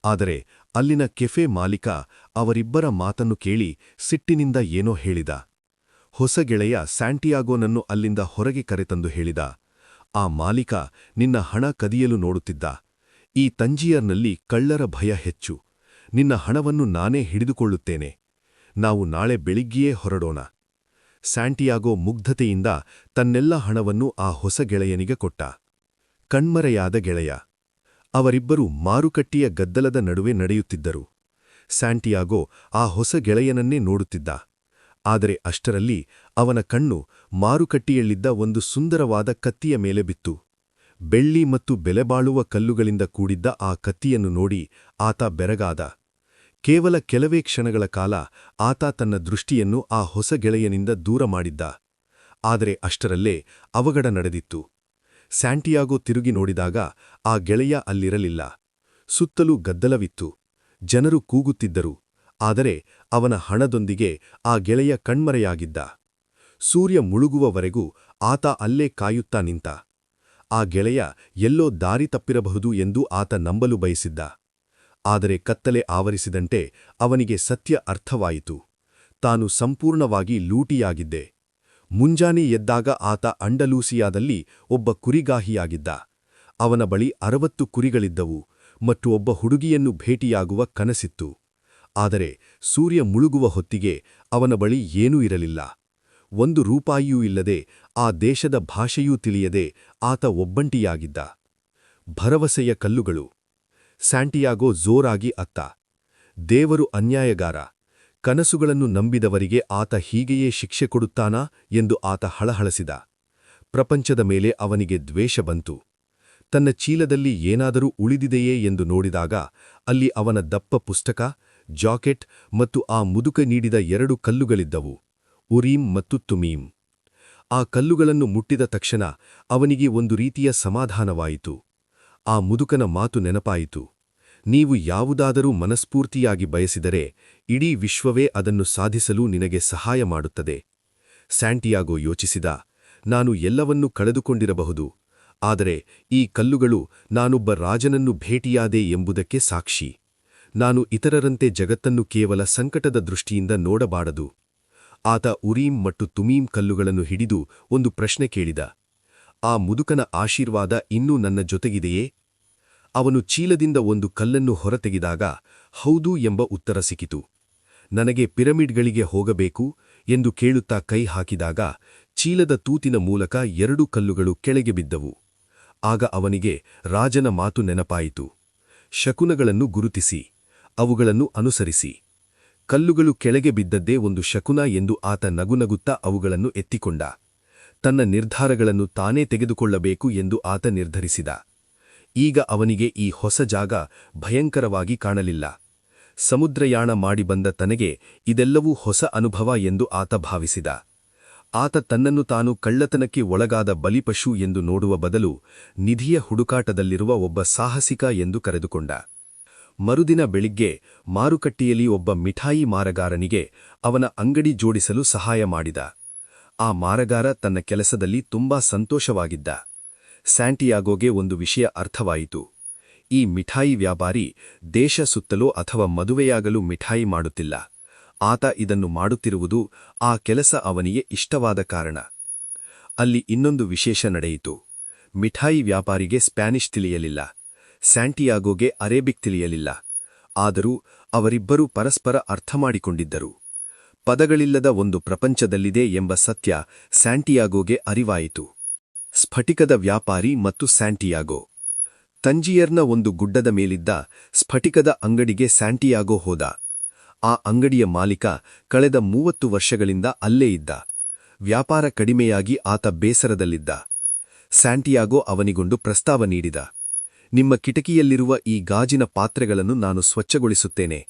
ಆದರೆ ಅಲ್ಲಿನ ಕೆಫೆ ಮಾಲೀಕ ಅವರಿಬ್ಬರ ಮಾತನ್ನು ಕೇಳಿ ಸಿಟ್ಟಿನಿಂದ ಏನೋ ಹೇಳಿದ. ಹೊಸ ಗೆಳೆಯ ಸ್ಯಾಂಟಿಯಾಗೋನನ್ನು ಅಲ್ಲಿಂದ ಹೊರಗೆ ಕರೆತಂದು ಹೇಳಿದ, ಆ ಮಾಲೀಕ ನಿನ್ನ ಹಣ ಕದಿಯಲು ನೋಡುತ್ತಿದ್ದ. ಈ ತಂಜಿಯರ್ನಲ್ಲಿ ಕಳ್ಳರ ಭಯ ಹೆಚ್ಚು. ನಿನ್ನ ಹಣವನ್ನು ನಾನೇ ಹಿಡಿದುಕೊಳ್ಳುತ್ತೇನೆ. ನಾವು ನಾಳೆ ಬೆಳಿಗ್ಗೆಯೇ ಹೊರಡೋಣ. ಸ್ಯಾಂಟಿಯಾಗೋ ಮುಗ್ಧತೆಯಿಂದ ತನ್ನೆಲ್ಲ ಹಣವನ್ನು ಆ ಹೊಸ ಗೆಳೆಯನಿಗೆ ಕೊಟ್ಟ. ಕಣ್ಮರೆಯಾದ ಗೆಳೆಯ. ಅವರಿಬ್ಬರೂ ಮಾರುಕಟ್ಟೆಯ ಗದ್ದಲದ ನಡುವೆ ನಡೆಯುತ್ತಿದ್ದರು. ಸ್ಯಾಂಟಿಯಾಗೋ ಆ ಹೊಸ ಗೆಳೆಯನನ್ನೇ ನೋಡುತ್ತಿದ್ದ. ಆದರೆ ಅಷ್ಟರಲ್ಲಿ ಅವನ ಕಣ್ಣು ಮಾರುಕಟ್ಟೆಯಲ್ಲಿದ್ದ ಒಂದು ಸುಂದರವಾದ ಕತ್ತಿಯ ಮೇಲೆ ಬಿತ್ತು. ಬೆಳ್ಳಿ ಮತ್ತು ಬೆಲೆಬಾಳುವ ಕಲ್ಲುಗಳಿಂದ ಕೂಡಿದ್ದ ಆ ಕತ್ತಿಯನ್ನು ನೋಡಿ ಆತ ಬೆರಗಾದ. ಕೇವಲ ಕೆಲವೇ ಕ್ಷಣಗಳ ಕಾಲ ಆತ ತನ್ನ ದೃಷ್ಟಿಯನ್ನು ಆ ಹೊಸ ಗೆಳೆಯನಿಂದ ದೂರ ಮಾಡಿದ್ದ. ಆದರೆ ಅಷ್ಟರಲ್ಲೇ ಅವಘಡ ನಡೆದಿತ್ತು. ಸ್ಯಾಂಟಿಯಾಗೋ ತಿರುಗಿ ನೋಡಿದಾಗ ಆ ಗೆಳೆಯ ಅಲ್ಲಿರಲಿಲ್ಲ. ಸುತ್ತಲೂ ಗದ್ದಲವಿತ್ತು. ಜನರು ಕೂಗುತ್ತಿದ್ದರು. ಆದರೆ ಅವನ ಹಣದೊಂದಿಗೆ ಆ ಗೆಳೆಯ ಕಣ್ಮರೆಯಾಗಿದ್ದ. ಸೂರ್ಯ ಮುಳುಗುವವರೆಗೂ ಆತ ಅಲ್ಲೇ ಕಾಯುತ್ತಾ ನಿಂತ. ಆ ಗೆಳೆಯ ಎಲ್ಲೋ ದಾರಿ ತಪ್ಪಿರಬಹುದು ಎಂದು ಆತ ನಂಬಲು ಬಯಸಿದ್ದ. ಆದರೆ ಕತ್ತಲೆ ಆವರಿಸಿದಂತೆ ಅವನಿಗೆ ಸತ್ಯ ಅರ್ಥವಾಯಿತು. ತಾನು ಸಂಪೂರ್ಣವಾಗಿ ಲೂಟಿಯಾಗಿದ್ದೆ. ಮುಂಜಾನೆ ಎದ್ದಾಗ ಆತ ಅಂಡಲೂಸಿಯಾದಲ್ಲಿ ಒಬ್ಬ ಕುರಿಗಾಹಿಯಾಗಿದ್ದ. ಅವನ ಬಳಿ 60 ಕುರಿಗಳಿದ್ದವು ಮತ್ತು ಒಬ್ಬ ಹುಡುಗಿಯನ್ನು ಭೇಟಿಯಾಗುವ ಕನಸಿತ್ತು. ಆದರೆ ಸೂರ್ಯ ಮುಳುಗುವ ಹೊತ್ತಿಗೆ ಅವನ ಬಳಿ ಏನೂ ಇರಲಿಲ್ಲ. 1 ರೂಪಾಯಿಯೂ ಇಲ್ಲದೆ, ಆ ದೇಶದ ಭಾಷೆಯೂ ತಿಳಿಯದೆ ಆತ ಒಬ್ಬಂಟಿಯಾಗಿದ್ದ. ಭರವಸೆಯ ಕಲ್ಲುಗಳು. ಸ್ಯಾಂಟಿಯಾಗೋ ಜೋರಾಗಿ ಅತ್ತ. ದೇವರು ಅನ್ಯಾಯಗಾರ. ಕನಸುಗಳನ್ನು ನಂಬಿದವರಿಗೆ ಆತ ಹೀಗೆಯೇ ಶಿಕ್ಷೆ ಕೊಡುತ್ತಾನಾ ಎಂದು ಆತ ಹಳಹಳಸಿದ. ಪ್ರಪಂಚದ ಮೇಲೆ ಅವನಿಗೆ ದ್ವೇಷ ಬಂತು. ತನ್ನ ಚೀಲದಲ್ಲಿ ಏನಾದರೂ ಉಳಿದಿದೆಯೇ ಎಂದು ನೋಡಿದಾಗ ಅಲ್ಲಿ ಅವನ ದಪ್ಪ ಪುಸ್ತಕ, ಜಾಕೆಟ್ ಮತ್ತು ಆ ಮುದುಕ ನೀಡಿದ 2 ಕಲ್ಲುಗಳಿದ್ದವು, ಉರೀಮ್ ಮತ್ತು ತುಮೀಮ್. ಆ ಕಲ್ಲುಗಳನ್ನು ಮುಟ್ಟಿದ ತಕ್ಷಣ ಅವನಿಗೆ ಒಂದು ರೀತಿಯ ಸಮಾಧಾನವಾಯಿತು. ಆ ಮುದುಕನ ಮಾತು ನೆನಪಾಯಿತು, ನೀವು ಯಾವುದಾದರೂ ಮನಸ್ಫೂರ್ತಿಯಾಗಿ ಬಯಸಿದರೆ ಇಡೀ ವಿಶ್ವವೇ ಅದನ್ನು ಸಾಧಿಸಲು ನಿನಗೆ ಸಹಾಯ ಮಾಡುತ್ತದೆ. ಸ್ಯಾಂಟಿಯಾಗೋ ಯೋಚಿಸಿದ, ನಾನು ಎಲ್ಲವನ್ನೂ ಕಳೆದುಕೊಂಡಿರಬಹುದು, ಆದರೆ ಈ ಕಲ್ಲುಗಳು ನಾನೊಬ್ಬ ರಾಜನನ್ನು ಭೇಟಿಯಾದೆ ಎಂಬುದಕ್ಕೆ ಸಾಕ್ಷಿ. ನಾನು ಇತರರಂತೆ ಜಗತ್ತನ್ನು ಕೇವಲ ಸಂಕಟದ ದೃಷ್ಟಿಯಿಂದ ನೋಡಬಾರದು. ಆತ ಉರೀಮ್ ಮತ್ತು ತುಮೀಮ್ ಕಲ್ಲುಗಳನ್ನು ಹಿಡಿದು ಒಂದು ಪ್ರಶ್ನೆ ಕೇಳಿದ, ಆ ಮುದುಕನ ಆಶೀರ್ವಾದ ಇನ್ನೂ ನನ್ನ ಜೊತೆಗಿದೆಯೇ? ಅವನು ಚೀಲದಿಂದ ಒಂದು ಕಲ್ಲನ್ನು ಹೊರತೆಗೆದಾಗ ಹೌದು ಎಂಬ ಉತ್ತರ ಸಿಕ್ಕಿತು. ನನಗೆ ಪಿರಮಿಡ್ಗಳಿಗೆ ಹೋಗಬೇಕು, ಎಂದು ಕೇಳುತ್ತಾ ಕೈ ಹಾಕಿದಾಗ ಚೀಲದ ತೂತಿನ ಮೂಲಕ 2 ಕಲ್ಲುಗಳು ಕೆಳಗೆ ಬಿದ್ದವು. ಆಗ ಅವನಿಗೆ ರಾಜನ ಮಾತು ನೆನಪಾಯಿತು. ಶಕುನಗಳನ್ನು ಗುರುತಿಸಿ, ಅವುಗಳನ್ನು ಅನುಸರಿಸಿ. ಕಲ್ಲುಗಳು ಕೆಳಗೆ ಬಿದ್ದದ್ದೇ ಒಂದು ಶಕುನ ಎಂದು ಆತ ನಗುನಗುತ್ತಾ ಅವುಗಳನ್ನು ಎತ್ತಿಕೊಂಡ. ತನ್ನ ನಿರ್ಧಾರಗಳನ್ನು ತಾನೇ ತೆಗೆದುಕೊಳ್ಳಬೇಕು ಎಂದು ಆತ ನಿರ್ಧರಿಸಿದ. ಈಗ ಅವನಿಗೆ ಈ ಹೊಸ ಜಾಗ ಭಯಂಕರವಾಗಿ ಕಾಣಲಿಲ್ಲ. ಸಮುದ್ರಯಾಣ ಮಾಡಿ ಬಂದ ತನಗೆ ಇದೆಲ್ಲವೂ ಹೊಸ ಅನುಭವ ಎಂದು ಆತ ಭಾವಿಸಿದ. ಆತ ತನ್ನನ್ನು ತಾನು ಕಳ್ಳತನಕ್ಕೆ ಒಳಗಾದ ಬಲಿಪಶು ಎಂದು ನೋಡುವ ಬದಲು ನಿಧಿಯ ಹುಡುಕಾಟದಲ್ಲಿರುವ ಒಬ್ಬ ಸಾಹಸಿಕ ಎಂದು ಕರೆದುಕೊಂಡ. ಮರುದಿನ ಬೆಳಿಗ್ಗೆ ಮಾರುಕಟ್ಟೆಯಲ್ಲಿ ಒಬ್ಬ ಮಿಠಾಯಿ ಮಾರಗಾರನಿಗೆ ಅವನ ಅಂಗಡಿ ಜೋಡಿಸಲು ಸಹಾಯ ಮಾಡಿದ. ಆ ಮಾರಗಾರ ತನ್ನ ಕೆಲಸದಲ್ಲಿ ತುಂಬಾ ಸಂತೋಷವಾಗಿದ್ದ. ಸ್ಯಾಂಟಿಯಾಗೋಗೆ ಒಂದು ವಿಷಯ ಅರ್ಥವಾಯಿತು. ಈ ಮಿಠಾಯಿ ವ್ಯಾಪಾರಿ ದೇಶ ಸುತ್ತಲೋ ಅಥವಾ ಮದುವೆಯಾಗಲು ಮಿಠಾಯಿ ಮಾಡುತ್ತಿಲ್ಲ. ಆತ ಇದನ್ನು ಮಾಡುತ್ತಿರುವುದು ಆ ಕೆಲಸ ಅವನಿಗೆ ಇಷ್ಟವಾದ ಕಾರಣ. ಅಲ್ಲಿ ಇನ್ನೊಂದು ವಿಶೇಷ ನಡೆಯಿತು. ಮಿಠಾಯಿ ವ್ಯಾಪಾರಿಗೆ ಸ್ಪ್ಯಾನಿಷ್ ತಿಳಿಯಲಿಲ್ಲ. ಸ್ಯಾಂಟಿಯಾಗೋಗೆ ಅರೇಬಿಕ್ ತಿಳಿಯಲಿಲ್ಲ. ಆದರೂ ಅವರಿಬ್ಬರೂ ಪರಸ್ಪರ ಅರ್ಥಮಾಡಿಕೊಂಡಿದ್ದರು. ಪದಗಳಿಲ್ಲದ ಒಂದು ಪ್ರಪಂಚದಲ್ಲಿದೆ ಎಂಬ ಸತ್ಯ ಸ್ಯಾಂಟಿಯಾಗೋಗೆ ಅರಿವಾಯಿತು. ಸ್ಫಟಿಕದ ವ್ಯಾಪಾರಿ ಮತ್ತು ಸ್ಯಾಂಟಿಯಾಗೋ. ತಂಜಿಯರ್ನ ಒಂದು ಗುಡ್ಡದ ಮೇಲಿದ್ದ ಸ್ಫಟಿಕದ ಅಂಗಡಿಗೆ ಸ್ಯಾಂಟಿಯಾಗೋ ಹೋದ. ಆ ಅಂಗಡಿಯ ಮಾಲೀಕ ಕಳೆದ 30 ವರ್ಷಗಳಿಂದ ಅಲ್ಲೇ ಇದ್ದ. ವ್ಯಾಪಾರ ಕಡಿಮೆಯಾಗಿ ಆತ ಬೇಸರದಲ್ಲಿದ್ದ. ಸ್ಯಾಂಟಿಯಾಗೋ ಅವನಿಗೊಂದು ಪ್ರಸ್ತಾವ ನೀಡಿದ. ನಿಮ್ಮ ಕಿಟಕಿಯಲ್ಲಿರುವ ಈ ಗಾಜಿನ ಪಾತ್ರೆಗಳನ್ನು ನಾನು ಸ್ವಚ್ಛಗೊಳಿಸುತ್ತೇನೆ.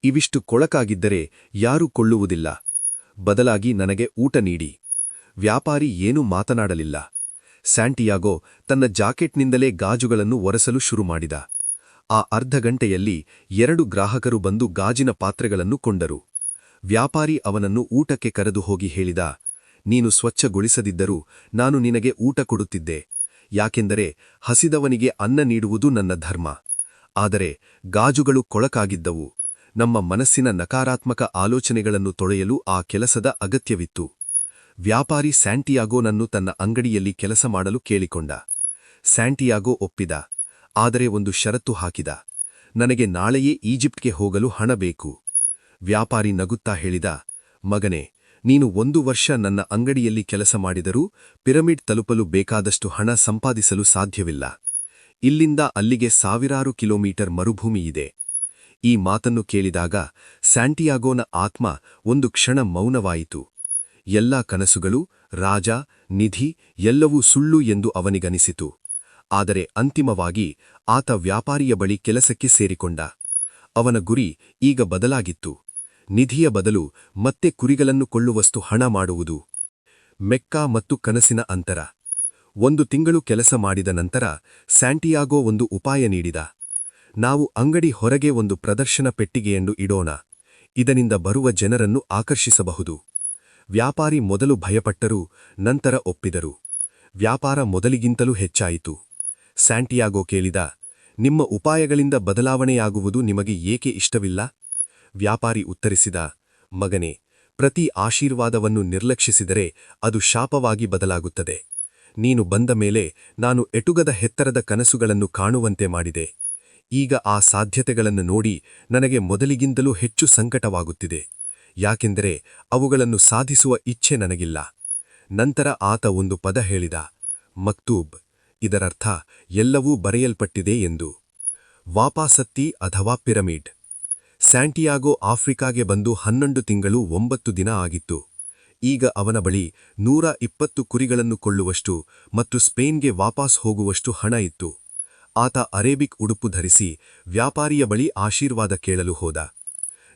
ಇವಿಷ್ಟು ಕೊಳಕಾಗಿದ್ದರೆ ಯಾರೂ ಕೊಳ್ಳುವುದಿಲ್ಲ. ಬದಲಾಗಿ ನನಗೆ ಊಟ ನೀಡಿ. ವ್ಯಾಪಾರಿ ಏನೂ ಮಾತನಾಡಲಿಲ್ಲ. ಸ್ಯಾಂಟಿಯಾಗೋ ತನ್ನ ಜಾಕೆಟ್ನಿಂದಲೇ ಗಾಜುಗಳನ್ನು ಒರೆಸಲು ಶುರುಮಾಡಿದ. ಆ ಅರ್ಧ ಗಂಟೆಯಲ್ಲಿ 2 ಗ್ರಾಹಕರು ಬಂದು ಗಾಜಿನ ಪಾತ್ರೆಗಳನ್ನು ಕೊಂಡರು. ವ್ಯಾಪಾರಿ ಅವನನ್ನು ಊಟಕ್ಕೆ ಕರೆದು ಹೋಗಿ ಹೇಳಿದ, ನೀನು ಸ್ವಚ್ಛಗೊಳಿಸದಿದ್ದರೂ ನಾನು ನಿನಗೆ ಊಟ ಕೊಡುತ್ತಿದ್ದೆ. ಯಾಕೆಂದರೆ ಹಸಿದವನಿಗೆ ಅನ್ನ ನೀಡುವುದು ನನ್ನ ಧರ್ಮ. ಆದರೆ ಗಾಜುಗಳು ಕೊಳಕಾಗಿದ್ದವು. ನಮ್ಮ ಮನಸ್ಸಿನ ನಕಾರಾತ್ಮಕ ಆಲೋಚನೆಗಳನ್ನು ತೊಳೆಯಲು ಆ ಕೆಲಸದ ಅಗತ್ಯವಿತ್ತು. ವ್ಯಾಪಾರಿ ಸ್ಯಾಂಟಿಯಾಗೋನನ್ನು ತನ್ನ ಅಂಗಡಿಯಲ್ಲಿ ಕೆಲಸ ಮಾಡಲು ಕೇಳಿಕೊಂಡ. ಸ್ಯಾಂಟಿಯಾಗೋ ಒಪ್ಪಿದ. ಆದರೆ ಒಂದು ಷರತ್ತು ಹಾಕಿದ. ನನಗೆ ನಾಳೆಯೇ ಈಜಿಪ್ಟ್ಗೆ ಹೋಗಲು ಹಣ ಬೇಕು. ವ್ಯಾಪಾರಿ ನಗುತ್ತಾ ಹೇಳಿದ, ಮಗನೇ, ನೀನು 1 ವರ್ಷ ನನ್ನ ಅಂಗಡಿಯಲ್ಲಿ ಕೆಲಸ ಮಾಡಿದರೂ ಪಿರಮಿಡ್ ತಲುಪಲು ಬೇಕಾದಷ್ಟು ಹಣ ಸಂಪಾದಿಸಲು ಸಾಧ್ಯವಿಲ್ಲ. ಇಲ್ಲಿಂದ ಅಲ್ಲಿಗೆ ಸಾವಿರಾರು ಕಿಲೋಮೀಟರ್ ಮರುಭೂಮಿಯಿದೆ. ಈ ಮಾತನ್ನು ಕೇಳಿದಾಗ ಸ್ಯಾಂಟಿಯಾಗೋನ ಆತ್ಮ ಒಂದು ಕ್ಷಣ ಮೌನವಾಯಿತು. ಎಲ್ಲಾ ಕನಸುಗಳು, ರಾಜ, ನಿಧಿ ಎಲ್ಲವೂ ಸುಳ್ಳು ಎಂದು ಅವನಿಗನಿಸಿತು. ಆದರೆ ಅಂತಿಮವಾಗಿ ಆತ ವ್ಯಾಪಾರಿಯ ಬಳಿ ಕೆಲಸಕ್ಕೆ ಸೇರಿಕೊಂಡ. ಅವನ ಗುರಿ ಈಗ ಬದಲಾಗಿತ್ತು. ನಿಧಿಯ ಬದಲು ಮತ್ತೆ ಕುರಿಗಳನ್ನು ಕೊಳ್ಳುವಷ್ಟು ಹಣ ಮಾಡುವುದು. ಮೆಕ್ಕಾ ಮತ್ತು ಕನಸಿನ ಅಂತರ. 1 ತಿಂಗಳು ಕೆಲಸ ಮಾಡಿದ ನಂತರ ಸ್ಯಾಂಟಿಯಾಗೋ ಒಂದು ಉಪಾಯ ನೀಡಿದ. ನಾವು ಅಂಗಡಿ ಹೊರಗೆ ಒಂದು ಪ್ರದರ್ಶನ ಪೆಟ್ಟಿಗೆಯನ್ನು ಇಡೋಣ. ಇದರಿಂದ ಬರುವ ಜನರನ್ನು ಆಕರ್ಷಿಸಬಹುದು. ವ್ಯಾಪಾರಿ ಮೊದಲು ಭಯಪಟ್ಟರೂ ನಂತರ ಒಪ್ಪಿದರು. ವ್ಯಾಪಾರ ಮೊದಲಿಗಿಂತಲೂ ಹೆಚ್ಚಾಯಿತು. ಸ್ಯಾಂಟಿಯಾಗೋ ಕೇಳಿದ, ನಿಮ್ಮ ಉಪಾಯಗಳಿಂದ ಬದಲಾವಣೆಯಾಗುವುದು ನಿಮಗೆ ಏಕೆ ಇಷ್ಟವಿಲ್ಲ? ವ್ಯಾಪಾರಿ ಉತ್ತರಿಸಿದ, ಮಗನೇ, ಪ್ರತಿ ಆಶೀರ್ವಾದವನ್ನು ನಿರ್ಲಕ್ಷಿಸಿದರೆ ಅದು ಶಾಪವಾಗಿ ಬದಲಾಗುತ್ತದೆ. ನೀನು ಬಂದ ಮೇಲೆ ನಾನು ಎಟುಗದ ಎತ್ತರದ ಕನಸುಗಳನ್ನು ಕಾಣುವಂತೆ ಮಾಡಿದೆ. ಈಗ ಆ ಸಾಧ್ಯತೆಗಳನ್ನು ನೋಡಿ ನನಗೆ ಮೊದಲಿಗಿಂತಲೂ ಹೆಚ್ಚು ಸಂಕಟವಾಗುತ್ತಿದೆ. ಯಾಕೆಂದರೆ ಅವುಗಳನ್ನು ಸಾಧಿಸುವ ಇಚ್ಛೆ ನನಗಿಲ್ಲ. ನಂತರ ಆತ ಒಂದು ಪದ ಹೇಳಿದ, ಮಕ್ತೂಬ್. ಇದರರ್ಥ ಎಲ್ಲವೂ ಬರೆಯಲ್ಪಟ್ಟಿದೆ ಎಂದು. ವಾಪಾಸತ್ತಿ ಅಥವಾ ಪಿರಮಿಡ್. ಸ್ಯಾಂಟಿಯಾಗೋ ಆಫ್ರಿಕಾಗೆ ಬಂದು 11 ತಿಂಗಳು 9 ದಿನ ಆಗಿತ್ತು. ಈಗ ಅವನ ಬಳಿ 120 ಕುರಿಗಳನ್ನು ಕೊಳ್ಳುವಷ್ಟು ಮತ್ತು ಸ್ಪೇನ್ಗೆ ವಾಪಸ್ ಹೋಗುವಷ್ಟು ಹಣ ಇತ್ತು. ಆತ ಅರೇಬಿಕ್ ಉಡುಪು ಧರಿಸಿ ವ್ಯಾಪಾರಿಯ ಬಳಿ ಆಶೀರ್ವಾದ ಕೇಳಲು ಹೋದ.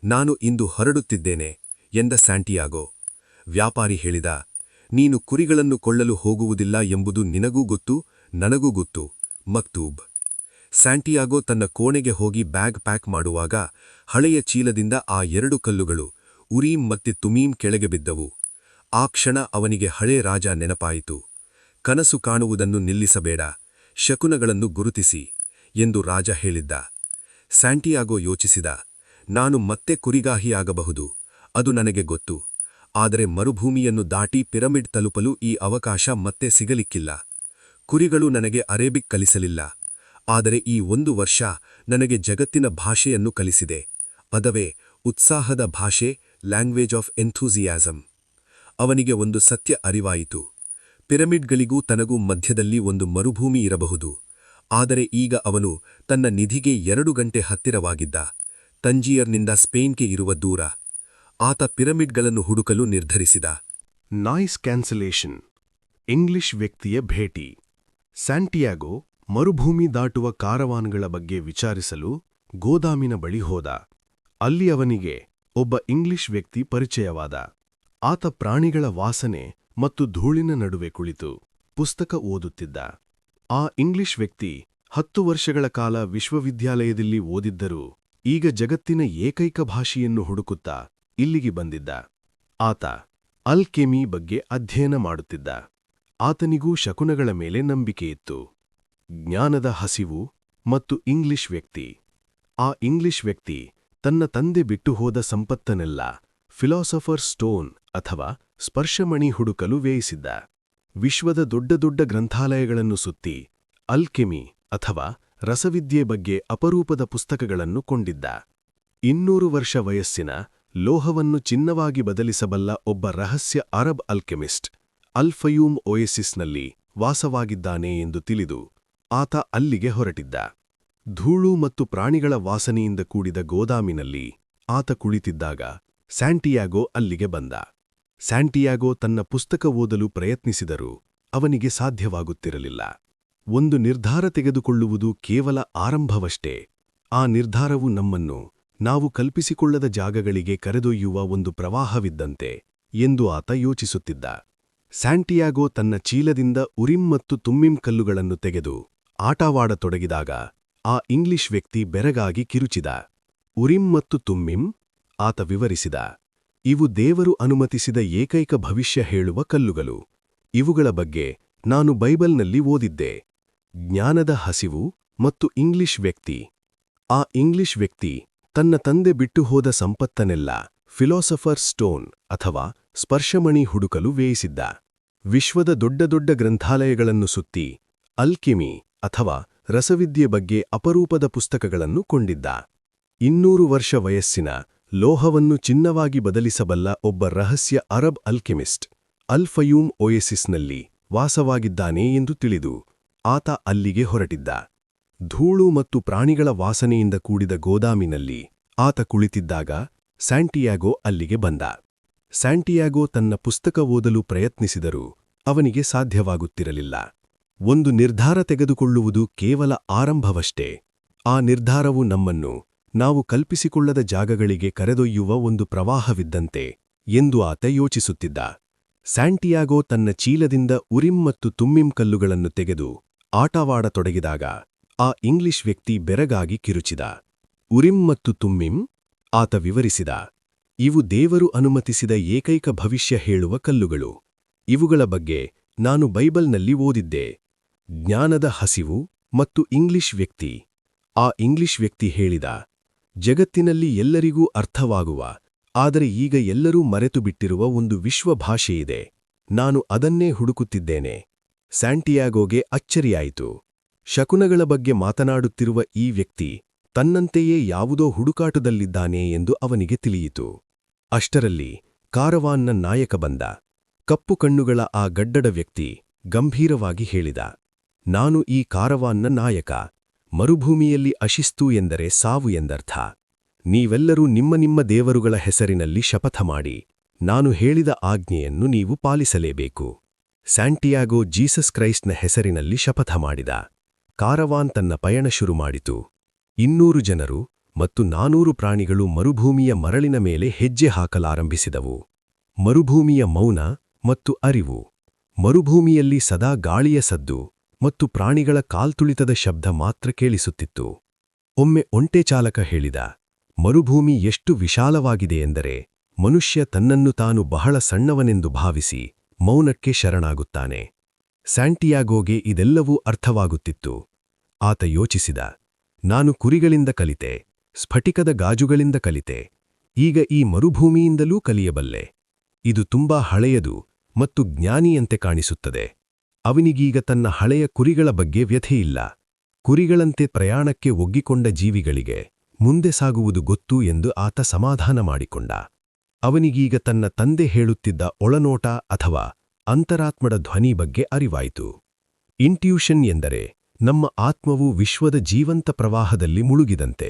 ನಾನು ಇಂದು ಹೊರಡುತ್ತಿದ್ದೇನೆ ಎಂದ ಸ್ಯಾಂಟಿಯಾಗೋ. ವ್ಯಾಪಾರಿ ಹೇಳಿದ, ನೀನು ಕುರಿಗಳನ್ನು ಕೊಳ್ಳಲು ಹೋಗುವುದಿಲ್ಲ ಎಂಬುದು ನಿನಗೂ ಗೊತ್ತು, ನನಗೂ ಗೊತ್ತು, ಮಕ್ತೂಬ್. ಸ್ಯಾಂಟಿಯಾಗೋ ತನ್ನ ಕೋಣೆಗೆ ಹೋಗಿ ಬ್ಯಾಗ್ ಪ್ಯಾಕ್ ಮಾಡುವಾಗ ಹಳೆಯ ಚೀಲದಿಂದ ಆ 2 ಕಲ್ಲುಗಳು ಉರೀಮ್ ಮತ್ತೆ ತುಮೀಮ್ ಕೆಳಗೆ ಬಿದ್ದವು. ಆ ಕ್ಷಣ ಅವನಿಗೆ ಹಳೇ ರಾಜ ನೆನಪಾಯಿತು. ಕನಸು ಕಾಣುವುದನ್ನು ನಿಲ್ಲಿಸಬೇಡ, ಶಕುನಗಳನ್ನು ಗುರುತಿಸಿ ಎಂದು ರಾಜ ಹೇಳಿದ್ದ. ಸ್ಯಾಂಟಿಯಾಗೋ ಯೋಚಿಸಿದ, ನಾನು ಮತ್ತೆ ಕುರಿಗಾಹಿಯಾಗಬಹುದು, ಅದು ನನಗೆ ಗೊತ್ತು. ಆದರೆ ಮರುಭೂಮಿಯನ್ನು ದಾಟಿ ಪಿರಮಿಡ್ ತಲುಪಲು ಈ ಅವಕಾಶ ಮತ್ತೆ ಸಿಗಲಿಕ್ಕಿಲ್ಲ. ಕುರಿಗಳು ನನಗೆ ಅರೇಬಿಕ್ ಕಲಿಸಲಿಲ್ಲ. ಆದರೆ ಈ 1 ವರ್ಷ ನನಗೆ ಜಗತ್ತಿನ ಭಾಷೆಯನ್ನು ಕಲಿಸಿದೆ. ಅದವೇ ಉತ್ಸಾಹದ ಭಾಷೆ, ಲ್ಯಾಂಗ್ವೇಜ್ ಆಫ್ ಎಂಥೂಸಿಯಾಸಮ್. ಅವನಿಗೆ ಒಂದು ಸತ್ಯ ಅರಿವಾಯಿತು. ಪಿರಮಿಡ್ಗಳಿಗೂ ತನಗೂ ಮಧ್ಯದಲ್ಲಿ ಒಂದು ಮರುಭೂಮಿ ಇರಬಹುದು. ಆದರೆ ಈಗ ಅವನು ತನ್ನ ನಿಧಿಗೆ 2 ಗಂಟೆ ಹತ್ತಿರವಾಗಿದ್ದ. ತಂಜಿಯರ್ನಿಂದ ಸ್ಪೇನ್ಗೆ ಇರುವ ದೂರ. ಆತ ಪಿರಮಿಡ್ಗಳನ್ನು ಹುಡುಕಲು ನಿರ್ಧರಿಸಿದ. Noise cancellation. ಇಂಗ್ಲಿಷ್ ವ್ಯಕ್ತಿಯ ಭೇಟಿ. ಸ್ಯಾಂಟಿಯಾಗೋ ಮರುಭೂಮಿ ದಾಟುವ ಕಾರವಾನ್ಗಳ ಬಗ್ಗೆ ವಿಚಾರಿಸಲು ಗೋದಾಮಿನ ಬಳಿ ಹೋದ. ಅಲ್ಲಿ ಅವನಿಗೆ ಒಬ್ಬ ಇಂಗ್ಲಿಷ್ ವ್ಯಕ್ತಿ ಪರಿಚಯವಾದ. ಆತ ಪ್ರಾಣಿಗಳ ವಾಸನೆ ಮತ್ತು ಧೂಳಿನ ನಡುವೆ ಕುಳಿತು ಪುಸ್ತಕ ಓದುತ್ತಿದ್ದ. ಆ ಇಂಗ್ಲಿಷ್ ವ್ಯಕ್ತಿ 10 ವರ್ಷಗಳ ಕಾಲ ವಿಶ್ವವಿದ್ಯಾಲಯದಲ್ಲಿ ಓದಿದ್ದರೂ ಈಗ ಜಗತ್ತಿನ ಏಕೈಕ ಭಾಷೆಯನ್ನು ಹುಡುಕುತ್ತಾ ಇಲ್ಲಿಗೆ ಬಂದಿದ್ದ. ಆತ ಅಲ್ಕೆಮಿ ಬಗ್ಗೆ ಅಧ್ಯಯನ ಮಾಡುತ್ತಿದ್ದ. ಆತನಿಗೂ ಶಕುನಗಳ ಮೇಲೆ ನಂಬಿಕೆಯಿತ್ತು. ಜ್ಞಾನದ ಹಸಿವು ಮತ್ತು ಇಂಗ್ಲಿಷ್ ವ್ಯಕ್ತಿ. ಆ ಇಂಗ್ಲಿಷ್ ವ್ಯಕ್ತಿ ತನ್ನ ತಂದೆ ಬಿಟ್ಟು ಹೋದ ಸಂಪತ್ತನ್ನೆಲ್ಲ ಫಿಲಾಸಫರ್ ಸ್ಟೋನ್ ಅಥವಾ ಸ್ಪರ್ಶಮಣಿ ಹುಡುಕಲು ವ್ಯಯಿಸಿದ್ದ. ವಿಶ್ವದ ದೊಡ್ಡ ದೊಡ್ಡ ಗ್ರಂಥಾಲಯಗಳನ್ನು ಸುತ್ತಿ ಅಲ್ಕೆಮಿ ಅಥವಾ ರಸವಿದ್ಯೆ ಬಗ್ಗೆ ಅಪರೂಪದ ಪುಸ್ತಕಗಳನ್ನು ಕೊಂಡಿದ್ದ. 200 ವರ್ಷ ವಯಸ್ಸಿನ ಲೋಹವನ್ನು ಚಿನ್ನವಾಗಿ ಬದಲಿಸಬಲ್ಲ ಒಬ್ಬ ರಹಸ್ಯ ಅರಬ್ ಅಲ್ಕೆಮಿಸ್ಟ್ ಅಲ್-ಫಯೂಮ್ ಒಯಸಿಸ್ನಲ್ಲಿ ವಾಸವಾಗಿದ್ದಾನೆ ಎಂದು ತಿಳಿದು ಆತ ಅಲ್ಲಿಗೆ ಹೊರಟಿದ್ದ. ಧೂಳು ಮತ್ತು ಪ್ರಾಣಿಗಳ ವಾಸನೆಯಿಂದ ಕೂಡಿದ ಗೋದಾಮಿನಲ್ಲಿ ಆತ ಕುಳಿತಿದ್ದಾಗ ಸ್ಯಾಂಟಿಯಾಗೋ ಅಲ್ಲಿಗೆ ಬಂದ. ಸ್ಯಾಂಟಿಯಾಗೋ ತನ್ನ ಪುಸ್ತಕ ಓದಲು ಪ್ರಯತ್ನಿಸಿದರೂ ಅವನಿಗೆ ಸಾಧ್ಯವಾಗುತ್ತಿರಲಿಲ್ಲ. ಒಂದು ನಿರ್ಧಾರ ತೆಗೆದುಕೊಳ್ಳುವುದು ಕೇವಲ ಆರಂಭವಷ್ಟೇ. ಆ ನಿರ್ಧಾರವು ನಮ್ಮನ್ನು ನಾವು ಕಲ್ಪಿಸಿಕೊಳ್ಳದ ಜಾಗಗಳಿಗೆ ಕರೆದೊಯ್ಯುವ ಒಂದು ಪ್ರವಾಹವಿದ್ದಂತೆ ಎಂದು ಆತ ಯೋಚಿಸುತ್ತಿದ್ದ. ಸ್ಯಾಂಟಿಯಾಗೋ ತನ್ನ ಚೀಲದಿಂದ ಉರಿಮ್ ಮತ್ತು ತುಮ್ಮಿಮ್ ಕಲ್ಲುಗಳನ್ನು ತೆಗೆದು ಆಟವಾಡತೊಡಗಿದಾಗ ಆ ಇಂಗ್ಲಿಷ್ ವ್ಯಕ್ತಿ ಬೆರಗಾಗಿ ಕಿರುಚಿದ. ಉರಿಮ್ ಮತ್ತು ತುಮ್ಮಿಮ್, ಆತ ವಿವರಿಸಿದ, ಇವು ದೇವರು ಅನುಮತಿಸಿದ ಏಕೈಕ ಭವಿಷ್ಯ ಹೇಳುವ ಕಲ್ಲುಗಳು. ಇವುಗಳ ಬಗ್ಗೆ ನಾನು ಬೈಬಲ್ನಲ್ಲಿ ಓದಿದ್ದೆ. ಜ್ಞಾನದ ಹಸಿವು ಮತ್ತು ಇಂಗ್ಲಿಷ್ ವ್ಯಕ್ತಿ. ಆ ಇಂಗ್ಲಿಷ್ ವ್ಯಕ್ತಿ ತನ್ನ ತಂದೆ ಬಿಟ್ಟು ಹೋದ ಸಂಪತ್ತನ್ನೆಲ್ಲ ಫಿಲಾಸಫರ್ ಸ್ಟೋನ್ ಅಥವಾ ಸ್ಪರ್ಶಮಣಿ ಹುಡುಕಲು ವ್ಯಯಿಸಿದ್ದ. ವಿಶ್ವದ ದೊಡ್ಡ ದೊಡ್ಡ ಗ್ರಂಥಾಲಯಗಳನ್ನು ಸುತ್ತಿ ಅಲ್ಕೆಮಿ ಅಥವಾ ರಸವಿದ್ಯೆ ಬಗ್ಗೆ ಅಪರೂಪದ ಪುಸ್ತಕಗಳನ್ನು ಕೊಂಡಿದ್ದ. 200 ವರ್ಷ ವಯಸ್ಸಿನ ಲೋಹವನ್ನು ಚಿನ್ನವಾಗಿ ಬದಲಿಸಬಲ್ಲ ಒಬ್ಬ ರಹಸ್ಯ ಅರಬ್ ಅಲ್ಕೆಮಿಸ್ಟ್ ಅಲ್-ಫಯೂಮ್ ಒಯಸಿಸ್ನಲ್ಲಿ ವಾಸವಾಗಿದ್ದಾನೆ ಎಂದು ತಿಳಿದು ಆತ ಅಲ್ಲಿಗೆ ಹೊರಟಿದ್ದ. ಧೂಳು ಮತ್ತು ಪ್ರಾಣಿಗಳ ವಾಸನೆಯಿಂದ ಕೂಡಿದ ಗೋದಾಮಿನಲ್ಲಿ ಆತ ಕುಳಿತಿದ್ದಾಗ ಸ್ಯಾಂಟಿಯಾಗೋ ಅಲ್ಲಿಗೆ ಬಂದ. ಸ್ಯಾಂಟಿಯಾಗೋ ತನ್ನ ಪುಸ್ತಕ ಓದಲು ಪ್ರಯತ್ನಿಸಿದರೂ ಅವನಿಗೆ ಸಾಧ್ಯವಾಗುತ್ತಿರಲಿಲ್ಲ. ಒಂದು ನಿರ್ಧಾರ ತೆಗೆದುಕೊಳ್ಳುವುದು ಕೇವಲ ಆರಂಭವಷ್ಟೇ. ಆ ನಿರ್ಧಾರವು ನಮ್ಮನ್ನು ನಾವು ಕಲ್ಪಿಸಿಕೊಳ್ಳದ ಜಾಗಗಳಿಗೆ ಕರೆದೊಯ್ಯುವ ಒಂದು ಪ್ರವಾಹವಿದ್ದಂತೆ ಎಂದು ಆತ ಯೋಚಿಸುತ್ತಿದ್ದ. ಸ್ಯಾಂಟಿಯಾಗೋ ತನ್ನ ಚೀಲದಿಂದ ಉರಿಮ್ ಮತ್ತು ತುಮ್ಮಿಮ್ ಕಲ್ಲುಗಳನ್ನು ತೆಗೆದು ಆಟವಾಡತೊಡಗಿದಾಗ ಆ ಇಂಗ್ಲಿಷ್ ವ್ಯಕ್ತಿ ಬೆರಗಾಗಿ ಕಿರುಚಿದ. ಉರಿಮ್ ಮತ್ತು ತುಮ್ಮಿಮ್, ಆತ ವಿವರಿಸಿದ, ಇವು ದೇವರು ಅನುಮತಿಸಿದ ಏಕೈಕ ಭವಿಷ್ಯ ಹೇಳುವ ಕಲ್ಲುಗಳು. ಇವುಗಳ ಬಗ್ಗೆ ನಾನು ಬೈಬಲ್ನಲ್ಲಿ ಓದಿದ್ದೆ. ಜ್ಞಾನದ ಹಸಿವು ಮತ್ತು ಇಂಗ್ಲಿಷ್ ವ್ಯಕ್ತಿ. ಆ ಇಂಗ್ಲಿಷ್ ವ್ಯಕ್ತಿ ಹೇಳಿದ, ಜಗತ್ತಿನಲ್ಲಿ ಎಲ್ಲರಿಗೂ ಅರ್ಥವಾಗುವ, ಆದರೆ ಈಗ ಎಲ್ಲರೂ ಮರೆತು ಬಿಟ್ಟಿರುವ ಒಂದು ವಿಶ್ವ ಭಾಷೆಯಿದೆ. ನಾನು ಅದನ್ನೇ ಹುಡುಕುತ್ತಿದ್ದೇನೆ. ಸ್ಯಾಂಟಿಯಾಗೋಗೆ ಅಚ್ಚರಿಯಾಯಿತು. ಶಕುನಗಳ ಬಗ್ಗೆ ಮಾತನಾಡುತ್ತಿರುವ ಈ ವ್ಯಕ್ತಿ ತನ್ನಂತೆಯೇ ಯಾವುದೋ ಹುಡುಕಾಟದಲ್ಲಿದ್ದಾನೆ ಎಂದು ಅವನಿಗೆ ತಿಳಿಯಿತು. ಅಷ್ಟರಲ್ಲಿ ಕಾರವಾನ್ನ ನಾಯಕ ಬಂದ. ಕಪ್ಪು ಕಣ್ಣುಗಳ ಆ ಗಡ್ಡಡ ವ್ಯಕ್ತಿ ಗಂಭೀರವಾಗಿ ಹೇಳಿದ, ನಾನು ಈ ಕಾರವಾನ್ನ ನಾಯಕ. ಮರುಭೂಮಿಯಲ್ಲಿ ಅಶಿಸ್ತು ಎಂದರೆ ಸಾವು ಎಂದರ್ಥ. ನೀವೆಲ್ಲರೂ ನಿಮ್ಮ ನಿಮ್ಮ ದೇವರುಗಳ ಹೆಸರಿನಲ್ಲಿ ಶಪಥ ಮಾಡಿ ನಾನು ಹೇಳಿದ ಆಜ್ಞೆಯನ್ನು ನೀವು ಪಾಲಿಸಲೇಬೇಕು. ಸ್ಯಾಂಟಿಯಾಗೋ ಜೀಸಸ್ ಕ್ರೈಸ್ಟ್ನ ಹೆಸರಿನಲ್ಲಿ ಶಪಥ ಮಾಡಿದ. ಕಾರವಾನ್ ತನ್ನ ಪಯಣ ಶುರು ಮಾಡಿತು. 200 ಜನರು ಮತ್ತು 400 ಪ್ರಾಣಿಗಳು ಮರುಭೂಮಿಯ ಮರಳಿನ ಮೇಲೆ ಹೆಜ್ಜೆ ಹಾಕಲಾರಂಭಿಸಿದವು. ಮರುಭೂಮಿಯ ಮೌನ ಮತ್ತು ಅರಿವು. ಮರುಭೂಮಿಯಲ್ಲಿ ಸದಾ ಗಾಳಿಯ ಸದ್ದು ಮತ್ತು ಪ್ರಾಣಿಗಳ ಕಾಲ್ತುಳಿತದ ಶಬ್ದ ಮಾತ್ರ ಕೇಳಿಸುತ್ತಿತ್ತು. ಒಮ್ಮೆ ಒಂಟೆ ಚಾಲಕ ಹೇಳಿದ, ಮರುಭೂಮಿ ಎಷ್ಟು ವಿಶಾಲವಾಗಿದೆ ಎಂದರೆ ಮನುಷ್ಯ ತನ್ನನ್ನು ತಾನು ಬಹಳ ಸಣ್ಣವನೆಂದು ಭಾವಿಸಿ ಮೌನಕ್ಕೆ ಶರಣಾಗುತ್ತಾನೆ. ಸ್ಯಾಂಟಿಯಾಗೋಗೆ ಇದೆಲ್ಲವೂ ಅರ್ಥವಾಗುತ್ತಿತ್ತು. ಆತ ಯೋಚಿಸಿದ, ನಾನು ಕುರಿಗಳಿಂದ ಕಲಿತೆ, ಸ್ಫಟಿಕದ ಗಾಜುಗಳಿಂದ ಕಲಿತೆ, ಈಗ ಈ ಮರುಭೂಮಿಯಿಂದಲೂ ಕಲಿಯಬಲ್ಲೆ. ಇದು ತುಂಬಾ ಹಳೆಯದು ಮತ್ತು ಜ್ಞಾನಿಯಂತೆ ಕಾಣಿಸುತ್ತದೆ. ಅವನಿಗೀಗ ತನ್ನ ಹಳೆಯ ಕುರಿಗಳ ಬಗ್ಗೆ ವ್ಯಥೆಯಿಲ್ಲ. ಕುರಿಗಳಂತೆ ಪ್ರಯಾಣಕ್ಕೆ ಒಗ್ಗಿಕೊಂಡ ಜೀವಿಗಳಿಗೆ ಮುಂದೆ ಸಾಗುವುದು ಗೊತ್ತು ಎಂದು ಆತ ಸಮಾಧಾನ ಮಾಡಿಕೊಂಡ. ಅವನಿಗೀಗ ತನ್ನ ತಂದೆ ಹೇಳುತ್ತಿದ್ದ ಒಳನೋಟ ಅಥವಾ ಅಂತರಾತ್ಮದ ಧ್ವನಿ ಬಗ್ಗೆ ಅರಿವಾಯಿತು. ಇಂಟ್ಯೂಷನ್ ಎಂದರೆ ನಮ್ಮ ಆತ್ಮವು ವಿಶ್ವದ ಜೀವಂತ ಪ್ರವಾಹದಲ್ಲಿ ಮುಳುಗಿದಂತೆ.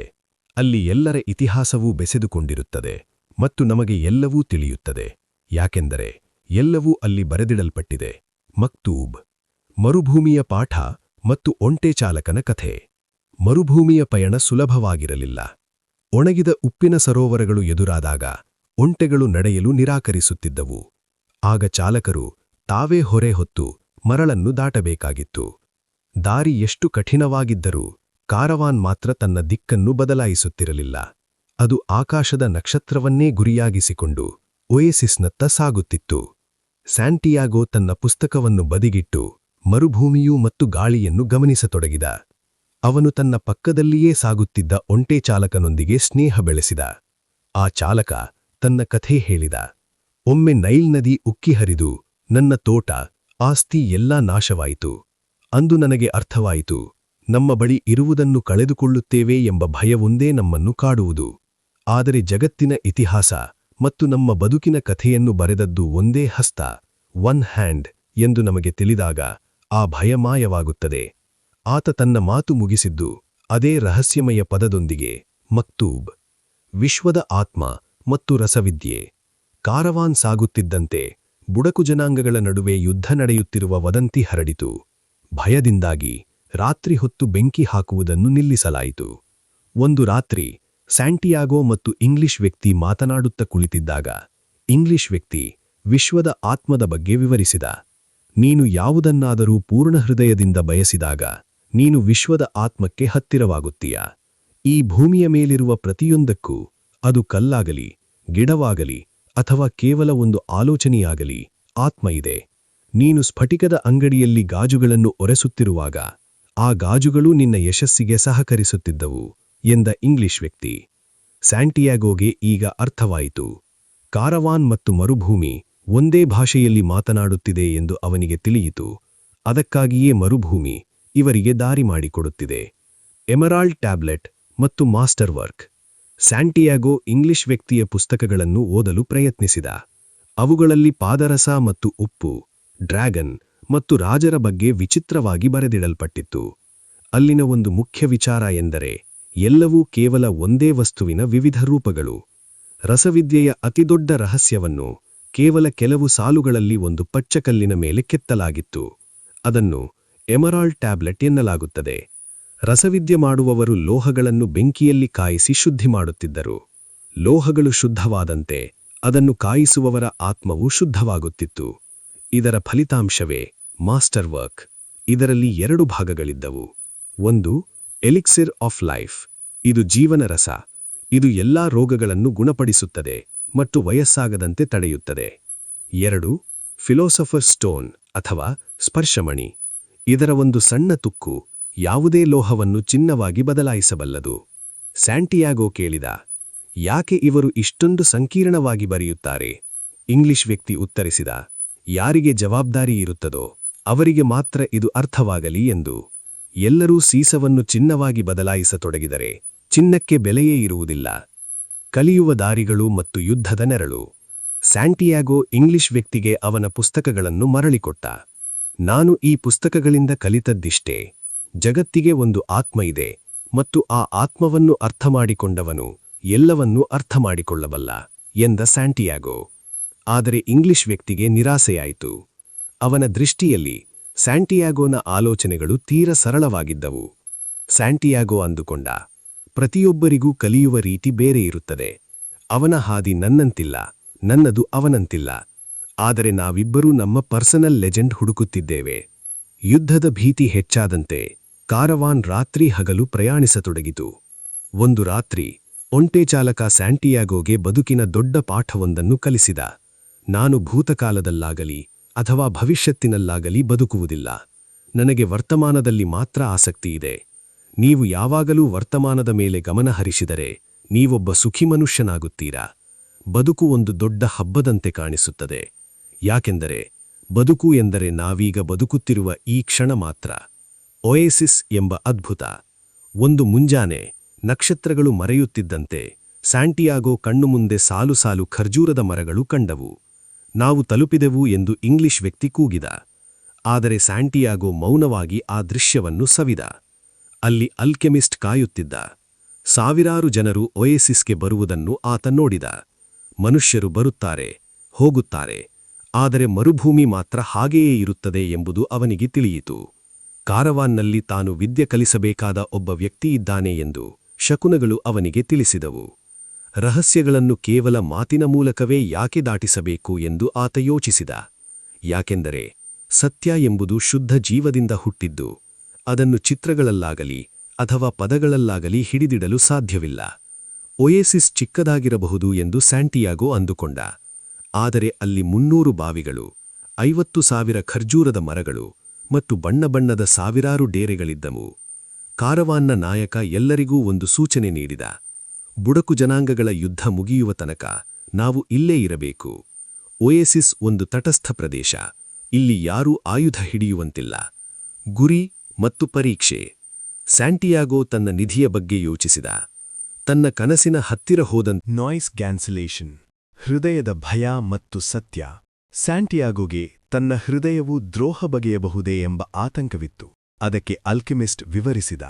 ಅಲ್ಲಿ ಎಲ್ಲರ ಇತಿಹಾಸವೂ ಬೆಸೆದುಕೊಂಡಿರುತ್ತದೆ ಮತ್ತು ನಮಗೆ ಎಲ್ಲವೂ ತಿಳಿಯುತ್ತದೆ, ಯಾಕೆಂದರೆ ಎಲ್ಲವೂ ಅಲ್ಲಿ ಬರೆದಿಡಲ್ಪಟ್ಟಿದೆ. ಮಕ್ತೂಬ್. ಮರುಭೂಮಿಯ ಪಾಠ ಮತ್ತು ಒಂಟೆ ಚಾಲಕನ ಕಥೆ. ಮರುಭೂಮಿಯ ಪಯಣ ಸುಲಭವಾಗಿರಲಿಲ್ಲ. ಒಣಗಿದ ಉಪ್ಪಿನ ಸರೋವರಗಳು ಎದುರಾದಾಗ ಒಂಟೆಗಳು ನಡೆಯಲು ನಿರಾಕರಿಸುತ್ತಿದ್ದವು. ಆಗ ಚಾಲಕರು ತಾವೇ ಹೊರೆ ಹೊತ್ತು ಮರಳನ್ನು ದಾಟಬೇಕಾಗಿತ್ತು. ದಾರಿ ಎಷ್ಟು ಕಠಿಣವಾಗಿದ್ದರೂ ಕಾರವಾನ್ ಮಾತ್ರ ತನ್ನ ದಿಕ್ಕನ್ನು ಬದಲಾಯಿಸುತ್ತಿರಲಿಲ್ಲ. ಅದು ಆಕಾಶದ ನಕ್ಷತ್ರವನ್ನೇ ಗುರಿಯಾಗಿಸಿಕೊಂಡು ಒಯೇಸಿಸ್ನತ್ತ ಸಾಗುತ್ತಿತ್ತು. ಸ್ಯಾಂಟಿಯಾಗೋ ತನ್ನ ಪುಸ್ತಕವನ್ನು ಬದಿಗಿಟ್ಟು ಮರುಭೂಮಿಯೂ ಮತ್ತು ಗಾಳಿಯನ್ನು ಗಮನಿಸತೊಡಗಿದ. ಅವನು ತನ್ನ ಪಕ್ಕದಲ್ಲಿಯೇ ಸಾಗುತ್ತಿದ್ದ ಒಂಟೆ ಚಾಲಕನೊಂದಿಗೆ ಸ್ನೇಹ ಬೆಳೆಸಿದ. ಆ ಚಾಲಕ ತನ್ನ ಕಥೆ ಹೇಳಿದ. ಒಮ್ಮೆ ನೈಲ್ ನದಿ ಉಕ್ಕಿ ಹರಿದು ನನ್ನ ತೋಟ, ಆಸ್ತಿ ಎಲ್ಲಾ ನಾಶವಾಯಿತು. ಅಂದು ನನಗೆ ಅರ್ಥವಾಯಿತು, ನಮ್ಮ ಬಳಿ ಇರುವುದನ್ನು ಕಳೆದುಕೊಳ್ಳುತ್ತೇವೆ ಎಂಬ ಭಯವೊಂದೇ ನಮ್ಮನ್ನು ಕಾಡುವುದು. ಆದರೆ ಜಗತ್ತಿನ ಇತಿಹಾಸ ಮತ್ತು ನಮ್ಮ ಬದುಕಿನ ಕಥೆಯನ್ನು ಬರೆದದ್ದು ಒಂದೇ ಹಸ್ತ, ಒನ್ ಹ್ಯಾಂಡ್ ಎಂದು ನಮಗೆ ತಿಳಿದಾಗ ಆ ಭಯ ಮಾಯವಾಗುತ್ತದೆ. ಆತ ತನ್ನ ಮಾತು ಮುಗಿಸಿದ್ದು ಅದೇ ರಹಸ್ಯಮಯ ಪದದೊಂದಿಗೆ, ಮಕ್ತೂಬ್. ವಿಶ್ವದ ಆತ್ಮ ಮತ್ತು ರಸವಿದ್ಯೆ. ಕಾರವಾನ್ ಸಾಗುತ್ತಿದ್ದಂತೆ ಬುಡಕು ಜನಾಂಗಗಳ ನಡುವೆ ಯುದ್ಧ ನಡೆಯುತ್ತಿರುವ ವದಂತಿ ಹರಡಿತು. ಭಯದಿಂದಾಗಿ ರಾತ್ರಿ ಹೊತ್ತು ಬೆಂಕಿ ಹಾಕುವುದನ್ನು ನಿಲ್ಲಿಸಲಾಯಿತು. ಒಂದು ರಾತ್ರಿ ಸ್ಯಾಂಟಿಯಾಗೋ ಮತ್ತು ಇಂಗ್ಲಿಷ್ ವ್ಯಕ್ತಿ ಮಾತನಾಡುತ್ತಾ ಕುಳಿತಿದ್ದಾಗ ಇಂಗ್ಲಿಷ್ ವ್ಯಕ್ತಿ ವಿಶ್ವದ ಆತ್ಮದ ಬಗ್ಗೆ ವಿವರಿಸಿದ. ನೀನು ಯಾವುದನ್ನಾದರೂ ಪೂರ್ಣ ಹೃದಯದಿಂದ ಬಯಸಿದಾಗ ನೀನು ವಿಶ್ವದ ಆತ್ಮಕ್ಕೆ ಹತ್ತಿರವಾಗುತ್ತೀಯ. ಈ ಭೂಮಿಯ ಮೇಲಿರುವ ಪ್ರತಿಯೊಂದಕ್ಕೂ, ಅದು ಕಲ್ಲಾಗಲಿ, ಗಿಡವಾಗಲಿ ಅಥವಾ ಕೇವಲ ಒಂದು ಆಲೋಚನೆಯಾಗಲಿ, ಆತ್ಮ ಇದೆ. ನೀನು ಸ್ಫಟಿಕದ ಅಂಗಡಿಯಲ್ಲಿ ಗಾಜುಗಳನ್ನು ಒರೆಸುತ್ತಿರುವಾಗ ಆ ಗಾಜುಗಳು ನಿನ್ನ ಯಶಸ್ಸಿಗೆ ಸಹಕರಿಸುತ್ತಿದ್ದವು ಎಂದ ಇಂಗ್ಲಿಷ್ ವ್ಯಕ್ತಿ. ಸ್ಯಾಂಟಿಯಾಗೋಗೆ ಈಗ ಅರ್ಥವಾಯಿತು. ಕಾರವಾನ್ ಮತ್ತು ಮರುಭೂಮಿ ಒಂದೇ ಭಾಷೆಯಲ್ಲಿ ಮಾತನಾಡುತ್ತಿದೆ ಎಂದು ಅವನಿಗೆ ತಿಳಿಯಿತು. ಅದಕ್ಕಾಗಿಯೇ ಮರುಭೂಮಿ ಇವರಿಗೆ ದಾರಿ ಮಾಡಿಕೊಡುತ್ತಿದೆ. ಎಮರಾಲ್ಡ್ ಟ್ಯಾಬ್ಲೆಟ್ ಮತ್ತು ಮಾಸ್ಟರ್ ವರ್ಕ್. ಸ್ಯಾಂಟಿಯಾಗೋ ಇಂಗ್ಲಿಷ್ ವ್ಯಕ್ತಿಯ ಪುಸ್ತಕಗಳನ್ನು ಓದಲು ಪ್ರಯತ್ನಿಸಿದ. ಅವುಗಳಲ್ಲಿ ಪಾದರಸ ಮತ್ತು ಉಪ್ಪು, ಡ್ರ್ಯಾಗನ್ ಮತ್ತು ರಾಜರ ಬಗ್ಗೆ ವಿಚಿತ್ರವಾಗಿ ಬರೆದಿಡಲ್ಪಟ್ಟಿತ್ತು. ಅಲ್ಲಿನ ಒಂದು ಮುಖ್ಯ ವಿಚಾರ ಎಂದರೆ ಎಲ್ಲವೂ ಕೇವಲ ಒಂದೇ ವಸ್ತುವಿನ ವಿವಿಧ ರೂಪಗಳು. ರಸವಿದ್ಯೆಯ ಅತಿದೊಡ್ಡ ರಹಸ್ಯವನ್ನು ಕೇವಲ ಕೆಲವು ಸಾಲುಗಳಲ್ಲಿ ಒಂದು ಪಚ್ಚಕಲ್ಲಿನ ಮೇಲೆ ಕೆತ್ತಲಾಗಿತ್ತು. ಅದನ್ನು ಎಮರಾಲ್ಡ್ ಟ್ಯಾಬ್ಲೆಟ್ ಎನ್ನಲಾಗುತ್ತದೆ. ರಸವಿದ್ಯೆ ಮಾಡುವವರು ಲೋಹಗಳನ್ನು ಬೆಂಕಿಯಲ್ಲಿ ಕಾಯಿಸಿ ಶುದ್ಧಿ ಮಾಡುತ್ತಿದ್ದರು. ಲೋಹಗಳು ಶುದ್ಧವಾದಂತೆ ಅದನ್ನು ಕಾಯಿಸುವವರ ಆತ್ಮವು ಶುದ್ಧವಾಗುತ್ತಿತ್ತು. ಇದರ ಫಲಿತಾಂಶವೇ ಮಾಸ್ಟರ್ ವರ್ಕ್. ಇದರಲ್ಲಿ 2 ಭಾಗಗಳಿದ್ದವು. ಒಂದು, ಎಲಿಕ್ಸಿರ್ ಆಫ್ ಲೈಫ್. ಇದು ಜೀವನ ರಸ. ಇದು ಎಲ್ಲಾ ರೋಗಗಳನ್ನು ಗುಣಪಡಿಸುತ್ತದೆ ಮತ್ತು ವಯಸ್ಸಾಗದಂತೆ ತಡೆಯುತ್ತದೆ. 2, ಫಿಲೋಸಫರ್ ಸ್ಟೋನ್ ಅಥವಾ ಸ್ಪರ್ಶಮಣಿ. ಇದರ ಒಂದು ಸಣ್ಣ ತುಕ್ಕು ಯಾವುದೇ ಲೋಹವನ್ನು ಚಿನ್ನವಾಗಿ ಬದಲಾಯಿಸಬಲ್ಲದು. ಸ್ಯಾಂಟಿಯಾಗೋ ಕೇಳಿದ, ಯಾಕೆ ಇವರು ಇಷ್ಟೊಂದು ಸಂಕೀರ್ಣವಾಗಿ ಬರೆಯುತ್ತಾರೆ? ಇಂಗ್ಲಿಷ್ ವ್ಯಕ್ತಿ ಉತ್ತರಿಸಿದ, ಯಾರಿಗೆ ಜವಾಬ್ದಾರಿ ಇರುತ್ತದೋ ಅವರಿಗೆ ಮಾತ್ರ ಇದು ಅರ್ಥವಾಗಲಿ ಎಂದು. ಎಲ್ಲರೂ ಸೀಸವನ್ನು ಚಿನ್ನವಾಗಿ ಬದಲಾಯಿಸತೊಡಗಿದರೆ ಚಿನ್ನಕ್ಕೆ ಬೆಲೆಯೇ ಇರುವುದಿಲ್ಲ. ಕಲಿಯುವ ದಾರಿಗಳು ಮತ್ತು ಯುದ್ಧದ ನೆರಳು. ಸ್ಯಾಂಟಿಯಾಗೋ ಇಂಗ್ಲಿಷ್ ವ್ಯಕ್ತಿಗೆ ಅವನ ಪುಸ್ತಕಗಳನ್ನು ಮರಳಿಕೊಟ್ಟ. ನಾನು ಈ ಪುಸ್ತಕಗಳಿಂದ ಕಲಿತದ್ದಿಷ್ಟೇ. ಜಗತ್ತಿಗೆ ಒಂದು ಆತ್ಮ ಇದೆ ಮತ್ತು ಆ ಆತ್ಮವನ್ನು ಅರ್ಥಮಾಡಿಕೊಂಡವನು ಎಲ್ಲವನ್ನೂ ಅರ್ಥಮಾಡಿಕೊಳ್ಳಬಲ್ಲ ಎಂದ ಸ್ಯಾಂಟಿಯಾಗೋ. ಆದರೆ ಇಂಗ್ಲಿಷ್ ವ್ಯಕ್ತಿಗೆ ನಿರಾಸೆಯಾಯಿತು. ಅವನ ದೃಷ್ಟಿಯಲ್ಲಿ ಸ್ಯಾಂಟಿಯಾಗೋನ ಆಲೋಚನೆಗಳು ತೀರ ಸರಳವಾಗಿದ್ದವು. ಸ್ಯಾಂಟಿಯಾಗೋ ಅಂದುಕೊಂಡ, ಪ್ರತಿಯೊಬ್ಬರಿಗೂ ಕಲಿಯುವ ರೀತಿ ಬೇರೆ ಇರುತ್ತದೆ. ಅವನ ಹಾದಿ ನನ್ನಂತಿಲ್ಲ, ನನ್ನದು ಅವನಂತಿಲ್ಲ. ಆದರೆ ನಾವಿಬ್ಬರೂ ನಮ್ಮ ಪರ್ಸನಲ್ ಲೆಜೆಂಡ್ ಹುಡುಕುತ್ತಿದ್ದೇವೆ. ಯುದ್ಧದ ಭೀತಿ ಹೆಚ್ಚಾದಂತೆ ಕಾರವಾನ್ ರಾತ್ರಿ ಹಗಲು ಪ್ರಯಾಣಿಸತೊಡಗಿತು. ಒಂದು ರಾತ್ರಿ ಒಂಟೆ ಚಾಲಕ ಸ್ಯಾಂಟಿಯಾಗೋಗೆ ಬದುಕಿನ ದೊಡ್ಡ ಪಾಠವೊಂದನ್ನು ಕಲಿಸಿದ. ನಾನು ಭೂತಕಾಲದಲ್ಲಾಗಲಿ ಅಥವಾ ಭವಿಷ್ಯತ್ತಿನಲ್ಲಾಗಲಿ ಬದುಕುವುದಿಲ್ಲ. ನನಗೆ ವರ್ತಮಾನದಲ್ಲಿ ಮಾತ್ರ ಆಸಕ್ತಿಯಿದೆ. ನೀವು ಯಾವಾಗಲೂ ವರ್ತಮಾನದ ಮೇಲೆ ಗಮನ ಹರಿಸಿದರೆ ನೀವೊಬ್ಬ ಸುಖಿ ಮನುಷ್ಯನಾಗುತ್ತೀರಾ. ಬದುಕು ಒಂದು ದೊಡ್ಡ ಹಬ್ಬದಂತೆ ಕಾಣಿಸುತ್ತದೆ. ಯಾಕೆಂದರೆ ಬದುಕು ಎಂದರೆ ನಾವೀಗ ಬದುಕುತ್ತಿರುವ ಈ ಕ್ಷಣ ಮಾತ್ರ. ಒಯೇಸಿಸ್ ಎಂಬ ಅದ್ಭುತ. ಒಂದು ಮುಂಜಾನೆ ನಕ್ಷತ್ರಗಳು ಮರೆಯುತ್ತಿದ್ದಂತೆ ಸ್ಯಾಂಟಿಯಾಗೋ ಕಣ್ಣು ಮುಂದೆ ಸಾಲು ಸಾಲು ಖರ್ಜೂರದ ಮರಗಳು ಕಂಡವು. ನಾವು ತಲುಪಿದೆವು ಎಂದು ಇಂಗ್ಲಿಷ್ ವ್ಯಕ್ತಿ ಕೂಗಿದ. ಆದರೆ ಸ್ಯಾಂಟಿಯಾಗೋ ಮೌನವಾಗಿ ಆ ದೃಶ್ಯವನ್ನು ಸವಿದ. ಅಲ್ಲಿ ಅಲ್ಕೆಮಿಸ್ಟ್ ಕಾಯುತ್ತಿದ್ದ. ಸಾವಿರಾರು ಜನರು ಒಯೇಸಿಸ್ಗೆ ಬರುವುದನ್ನು ಆತ ನೋಡಿದ. ಮನುಷ್ಯರು ಬರುತ್ತಾರೆ, ಹೋಗುತ್ತಾರೆ, ಆದರೆ ಮರುಭೂಮಿ ಮಾತ್ರ ಹಾಗೆಯೇ ಇರುತ್ತದೆ ಎಂಬುದು ಅವನಿಗೆ ತಿಳಿಯಿತು. ಕಾರವಾನ್ನಲ್ಲಿ ತಾನು ವಿದ್ಯೆ ಕಲಿಸಬೇಕಾದ ಒಬ್ಬ ವ್ಯಕ್ತಿಯಿದ್ದಾನೆ ಎಂದು ಶಕುನಗಳು ಅವನಿಗೆ ತಿಳಿಸಿದವು. ರಹಸ್ಯಗಳನ್ನು ಕೇವಲ ಮಾತಿನ ಮೂಲಕವೇ ಯಾಕೆ ದಾಟಿಸಬೇಕು ಎಂದು ಆತ ಯೋಚಿಸಿದ. ಯಾಕೆಂದರೆ ಸತ್ಯ ಎಂಬುದು ಶುದ್ಧ ಜೀವದಿಂದ ಹುಟ್ಟಿದ್ದು, ಅದನ್ನು ಚಿತ್ರಗಳಲ್ಲಾಗಲಿ ಅಥವಾ ಪದಗಳಲ್ಲಾಗಲಿ ಹಿಡಿದಿಡಲು ಸಾಧ್ಯವಿಲ್ಲ. ಒಯೇಸಿಸ್ ಚಿಕ್ಕದಾಗಿರಬಹುದು ಎಂದು ಸ್ಯಾಂಟಿಯಾಗೋ ಅಂದುಕೊಂಡ. ಆದರೆ ಅಲ್ಲಿ 300 ಬಾವಿಗಳು, 50,000 ಖರ್ಜೂರದ ಮರಗಳು ಮತ್ತು ಬಣ್ಣಬಣ್ಣದ ಸಾವಿರಾರು ಡೇರೆಗಳಿದ್ದವು. ಕಾರವಾನ್ನ ನಾಯಕ ಎಲ್ಲರಿಗೂ ಒಂದು ಸೂಚನೆ ನೀಡಿದ. ಬುಡಕು ಜನಾಂಗಗಳ ಯುದ್ಧ ಮುಗಿಯುವ ತನಕ ನಾವು ಇಲ್ಲೇ ಇರಬೇಕು. ಒಯೇಸಿಸ್ ಒಂದು ತಟಸ್ಥ ಪ್ರದೇಶ. ಇಲ್ಲಿ ಯಾರೂ ಆಯುಧ ಹಿಡಿಯುವಂತಿಲ್ಲ. ಗುರಿ ಮತ್ತು ಪರೀಕ್ಷೆ. ಸ್ಯಾಂಟಿಯಾಗೋ ತನ್ನ ನಿಧಿಯ ಬಗ್ಗೆ ಯೋಚಿಸಿದ. ತನ್ನ ಕನಸಿನ ಹತ್ತಿರ ಹೋದಂತೆ ನಾಯ್ಸ್ ಕ್ಯಾನ್ಸಲೇಷನ್, ಹೃದಯದ ಭಯ ಮತ್ತು ಸತ್ಯ. ಸ್ಯಾಂಟಿಯಾಗೋಗೆ ತನ್ನ ಹೃದಯವು ದ್ರೋಹ ಬಗೆಯಬಹುದೇ ಎಂಬ ಆತಂಕವಿತ್ತು. ಅದಕ್ಕೆ ಅಲ್ಕೆಮಿಸ್ಟ್ ವಿವರಿಸಿದ.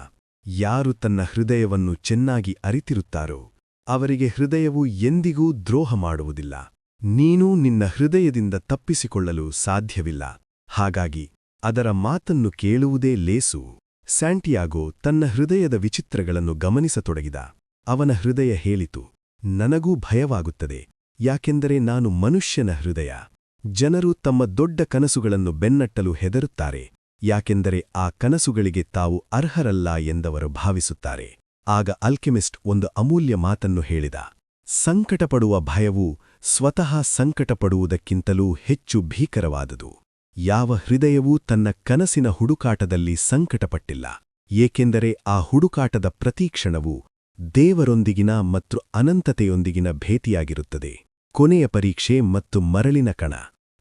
ಯಾರು ತನ್ನ ಹೃದಯವನ್ನು ಚೆನ್ನಾಗಿ ಅರಿತಿರುತ್ತಾರೋ ಅವರಿಗೆ ಹೃದಯವು ಎಂದಿಗೂ ದ್ರೋಹ ಮಾಡುವುದಿಲ್ಲ. ನೀನು ನಿನ್ನ ಹೃದಯದಿಂದ ತಪ್ಪಿಸಿಕೊಳ್ಳಲು ಸಾಧ್ಯವಿಲ್ಲ. ಹಾಗಾಗಿ ಅದರ ಮಾತನ್ನು ಕೇಳುವುದೇ ಲೇಸು. ಸ್ಯಾಂಟಿಯಾಗೋ ತನ್ನ ಹೃದಯದ ವಿಚಿತ್ರಗಳನ್ನು ಗಮನಿಸತೊಡಗಿದ. ಅವನ ಹೃದಯ ಹೇಳಿತು, ನನಗೂ ಭಯವಾಗುತ್ತದೆ, ಯಾಕೆಂದರೆ ನಾನು ಮನುಷ್ಯನ ಹೃದಯ. ಜನರು ತಮ್ಮ ದೊಡ್ಡ ಕನಸುಗಳನ್ನು ಬೆನ್ನಟ್ಟಲು ಹೆದರುತ್ತಾರೆ, ಯಾಕೆಂದರೆ ಆ ಕನಸುಗಳಿಗೆ ತಾವು ಅರ್ಹರಲ್ಲ ಎಂದವರು ಭಾವಿಸುತ್ತಾರೆ. ಆಗ ಅಲ್ಕೆಮಿಸ್ಟ್ ಒಂದು ಅಮೂಲ್ಯ ಮಾತನ್ನು ಹೇಳಿದ. ಸಂಕಟಪಡುವ ಭಯವು ಸ್ವತಃ ಸಂಕಟಪಡುವುದಕ್ಕಿಂತಲೂ ಹೆಚ್ಚು ಭೀಕರವಾದುದು. ಯಾವ ಹೃದಯವೂ ತನ್ನ ಕನಸಿನ ಹುಡುಕಾಟದಲ್ಲಿ ಸಂಕಟಪಟ್ಟಿಲ್ಲ, ಏಕೆಂದರೆ ಆ ಹುಡುಕಾಟದ ಪ್ರತೀಕ್ಷಣವು ದೇವರೊಂದಿಗಿನ ಮತ್ತು ಅನಂತತೆಯೊಂದಿಗಿನ ಭೇಟಿಯಾಗಿರುತ್ತದೆ. ಕೊನೆಯ ಪರೀಕ್ಷೆ ಮತ್ತು ಮರಳಿನ ಕಣ.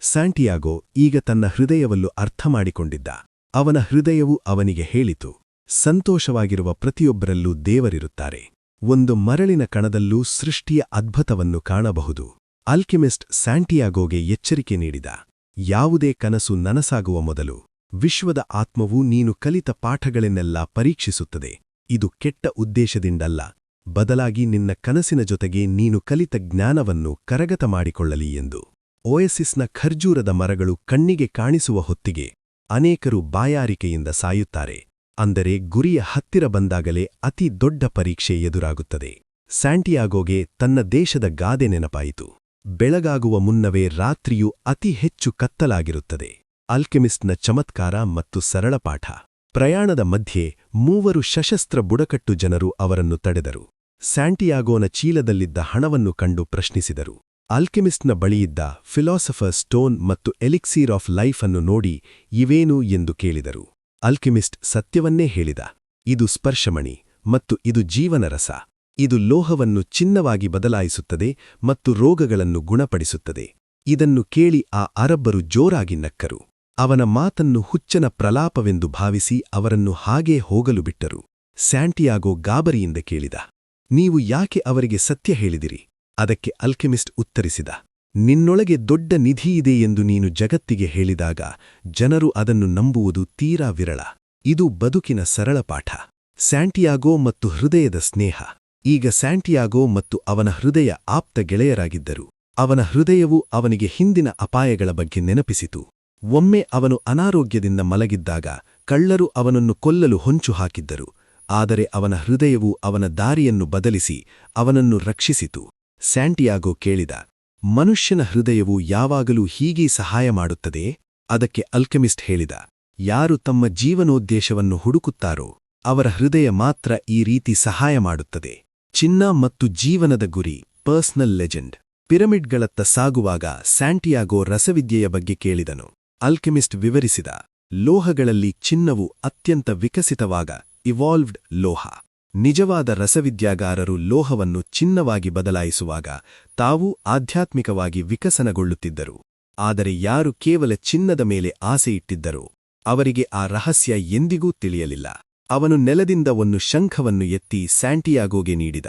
ಸ್ಯಾಂಟಿಯಾಗೋ ಈಗ ತನ್ನ ಹೃದಯವಲ್ಲೂ ಅರ್ಥಮಾಡಿಕೊಂಡಿದ್ದ. ಅವನ ಹೃದಯವು ಅವನಿಗೆ ಹೇಳಿತು, ಸಂತೋಷವಾಗಿರುವ ಪ್ರತಿಯೊಬ್ಬರಲ್ಲೂ ದೇವರಿರುತ್ತಾರೆ. ಒಂದು ಮರಳಿನ ಕಣದಲ್ಲೂ ಸೃಷ್ಟಿಯ ಅದ್ಭುತವನ್ನು ಕಾಣಬಹುದು. ಅಲ್ಕೆಮಿಸ್ಟ್ ಸ್ಯಾಂಟಿಯಾಗೋಗೆ ಎಚ್ಚರಿಕೆ ನೀಡಿದ. ಯಾವುದೇ ಕನಸು ನನಸಾಗುವ ಮೊದಲು ವಿಶ್ವದ ಆತ್ಮವು ನೀನು ಕಲಿತ ಪಾಠಗಳನ್ನೆಲ್ಲ ಪರೀಕ್ಷಿಸುತ್ತದೆ. ಇದು ಕೆಟ್ಟ ಉದ್ದೇಶದಿಂದಲ್ಲ, ಬದಲಾಗಿ ನಿನ್ನ ಕನಸಿನ ಜೊತೆಗೆ ನೀನು ಕಲಿತ ಜ್ಞಾನವನ್ನು ಕರಗತ ಮಾಡಿಕೊಳ್ಳಲಿ ಎಂದು. ಒಯೇಸಿಸ್ನ ಖರ್ಜೂರದ ಮರಗಳು ಕಣ್ಣಿಗೆ ಕಾಣಿಸುವ ಹೊತ್ತಿಗೆ ಅನೇಕರು ಬಾಯಾರಿಕೆಯಿಂದ ಸಾಯುತ್ತಾರೆ. ಅಂದರೆ ಗುರಿಯ ಹತ್ತಿರ ಬಂದಾಗಲೇ ಅತಿ ದೊಡ್ಡ ಪರೀಕ್ಷೆ ಎದುರಾಗುತ್ತದೆ. ಸ್ಯಾಂಟಿಯಾಗೋಗೆ ತನ್ನ ದೇಶದ ಗಾದೆ ನೆನಪಾಯಿತು. ಬೆಳಗಾಗುವ ಮುನ್ನವೇ ರಾತ್ರಿಯು ಅತಿ ಹೆಚ್ಚು ಕತ್ತಲಾಗಿರುತ್ತದೆ. ಅಲ್ಕೆಮಿಸ್ಟ್ನ ಚಮತ್ಕಾರ ಮತ್ತು ಸರಳ ಪಾಠ. ಪ್ರಯಾಣದ ಮಧ್ಯೆ 3 ಸಶಸ್ತ್ರ ಬುಡಕಟ್ಟು ಜನರು ಅವರನ್ನು ತಡೆದರು. ಸ್ಯಾಂಟಿಯಾಗೋನ ಚೀಲದಲ್ಲಿದ್ದ ಹಣವನ್ನು ಕಂಡು ಪ್ರಶ್ನಿಸಿದರು. ಅಲ್ಕೆಮಿಸ್ಟ್ನ ಬಳಿಯಿದ್ದ ಫಿಲಾಸಫರ್ ಸ್ಟೋನ್ ಮತ್ತು ಎಲಿಕ್ಸೀರ್ ಆಫ್ ಲೈಫ್ ಅನ್ನು ನೋಡಿ ಇವೇನು ಎಂದು ಕೇಳಿದರು. ಅಲ್ಕೆಮಿಸ್ಟ್ ಸತ್ಯವನ್ನೇ ಹೇಳಿದ. ಇದು ಸ್ಪರ್ಶಮಣಿ ಮತ್ತು ಇದು ಜೀವನರಸ. ಇದು ಲೋಹವನ್ನು ಚಿನ್ನವಾಗಿ ಬದಲಾಯಿಸುತ್ತದೆ ಮತ್ತು ರೋಗಗಳನ್ನು ಗುಣಪಡಿಸುತ್ತದೆ. ಇದನ್ನು ಕೇಳಿ ಆ ಅರಬ್ಬರು ಜೋರಾಗಿ ನಕ್ಕರು. ಅವನ ಮಾತನ್ನು ಹುಚ್ಚನ ಪ್ರಲಾಪವೆಂದು ಭಾವಿಸಿ ಅವರನ್ನು ಹಾಗೇ ಹೋಗಲು ಬಿಟ್ಟರು. ಸ್ಯಾಂಟಿಯಾಗೋ ಗಾಬರಿಯಿಂದ ಕೇಳಿದ, ನೀವು ಯಾಕೆ ಅವರಿಗೆ ಸತ್ಯ ಹೇಳಿದಿರಿ? ಅದಕ್ಕೆ ಅಲ್ಕೆಮಿಸ್ಟ್ ಉತ್ತರಿಸಿದ, ನಿನ್ನೊಳಗೆ ದೊಡ್ಡ ನಿಧಿಯಿದೆ ಎಂದು ನೀನು ಜಗತ್ತಿಗೆ ಹೇಳಿದಾಗ ಜನರು ಅದನ್ನು ನಂಬುವುದು ತೀರಾ ವಿರಳ. ಇದು ಬದುಕಿನ ಸರಳ ಪಾಠ. ಸ್ಯಾಂಟಿಯಾಗೋ ಮತ್ತು ಹೃದಯದ ಸ್ನೇಹ. ಈಗ ಸ್ಯಾಂಟಿಯಾಗೋ ಮತ್ತು ಅವನ ಹೃದಯ ಆಪ್ತ ಗೆಳೆಯರಾಗಿದ್ದರು. ಅವನ ಹೃದಯವು ಅವನಿಗೆ ಹಿಂದಿನ ಅಪಾಯಗಳ ಬಗ್ಗೆ ನೆನಪಿಸಿತು. ಒಮ್ಮೆ ಅವನು ಅನಾರೋಗ್ಯದಿಂದ ಮಲಗಿದ್ದಾಗ ಕಳ್ಳರು ಅವನನ್ನು ಕೊಲ್ಲಲು ಹೊಂಚು ಹಾಕಿದ್ದರು. ಆದರೆ ಅವನ ಹೃದಯವು ಅವನ ದಾರಿಯನ್ನು ಬದಲಿಸಿ ಅವನನ್ನು ರಕ್ಷಿಸಿತು. ಸ್ಯಾಂಟಿಯಾಗೋ ಕೇಳಿದ, ಮನುಷ್ಯನ ಹೃದಯವು ಯಾವಾಗಲೂ ಹೀಗೇ ಸಹಾಯ ಮಾಡುತ್ತದೆಯೇ? ಅದಕ್ಕೆ ಅಲ್ಕೆಮಿಸ್ಟ್ ಹೇಳಿದ, ಯಾರು ತಮ್ಮ ಜೀವನೋದ್ದೇಶವನ್ನು ಹುಡುಕುತ್ತಾರೋ ಅವರ ಹೃದಯ ಮಾತ್ರ ಈ ರೀತಿ ಸಹಾಯ ಮಾಡುತ್ತದೆ. ಚಿನ್ನ ಮತ್ತು ಜೀವನದ ಗುರಿ. Personal legend. ಪಿರಮಿಡ್ಗಳತ್ತ ಸಾಗುವಾಗ ಸ್ಯಾಂಟಿಯಾಗೋ ರಸವಿದ್ಯೆಯ ಬಗ್ಗೆ ಕೇಳಿದನು. ಅಲ್ಕೆಮಿಸ್ಟ್ ವಿವರಿಸಿದ, ಲೋಹಗಳಲ್ಲಿ ಚಿನ್ನವು ಅತ್ಯಂತ ವಿಕಸಿತವಾದ ಇವಾಲ್ವ್ಡ್ ಲೋಹ. ನಿಜವಾದ ರಸವಿದ್ಯಾಗಾರರು ಲೋಹವನ್ನು ಚಿನ್ನವಾಗಿ ಬದಲಾಯಿಸುವಾಗ ತಾವು ಆಧ್ಯಾತ್ಮಿಕವಾಗಿ ವಿಕಸನಗೊಳ್ಳುತ್ತಿದ್ದರು. ಆದರೆ ಯಾರು ಕೇವಲ ಚಿನ್ನದ ಮೇಲೆ ಆಸೆಯಿಟ್ಟಿದ್ದರೋ ಅವರಿಗೆ ಆ ರಹಸ್ಯ ಎಂದಿಗೂ ತಿಳಿಯಲಿಲ್ಲ. ಅವನು ನೆಲದಿಂದ ಒಂದು ಶಂಖವನ್ನು ಎತ್ತಿ ಸ್ಯಾಂಟಿಯಾಗೋಗೆ ನೀಡಿದ.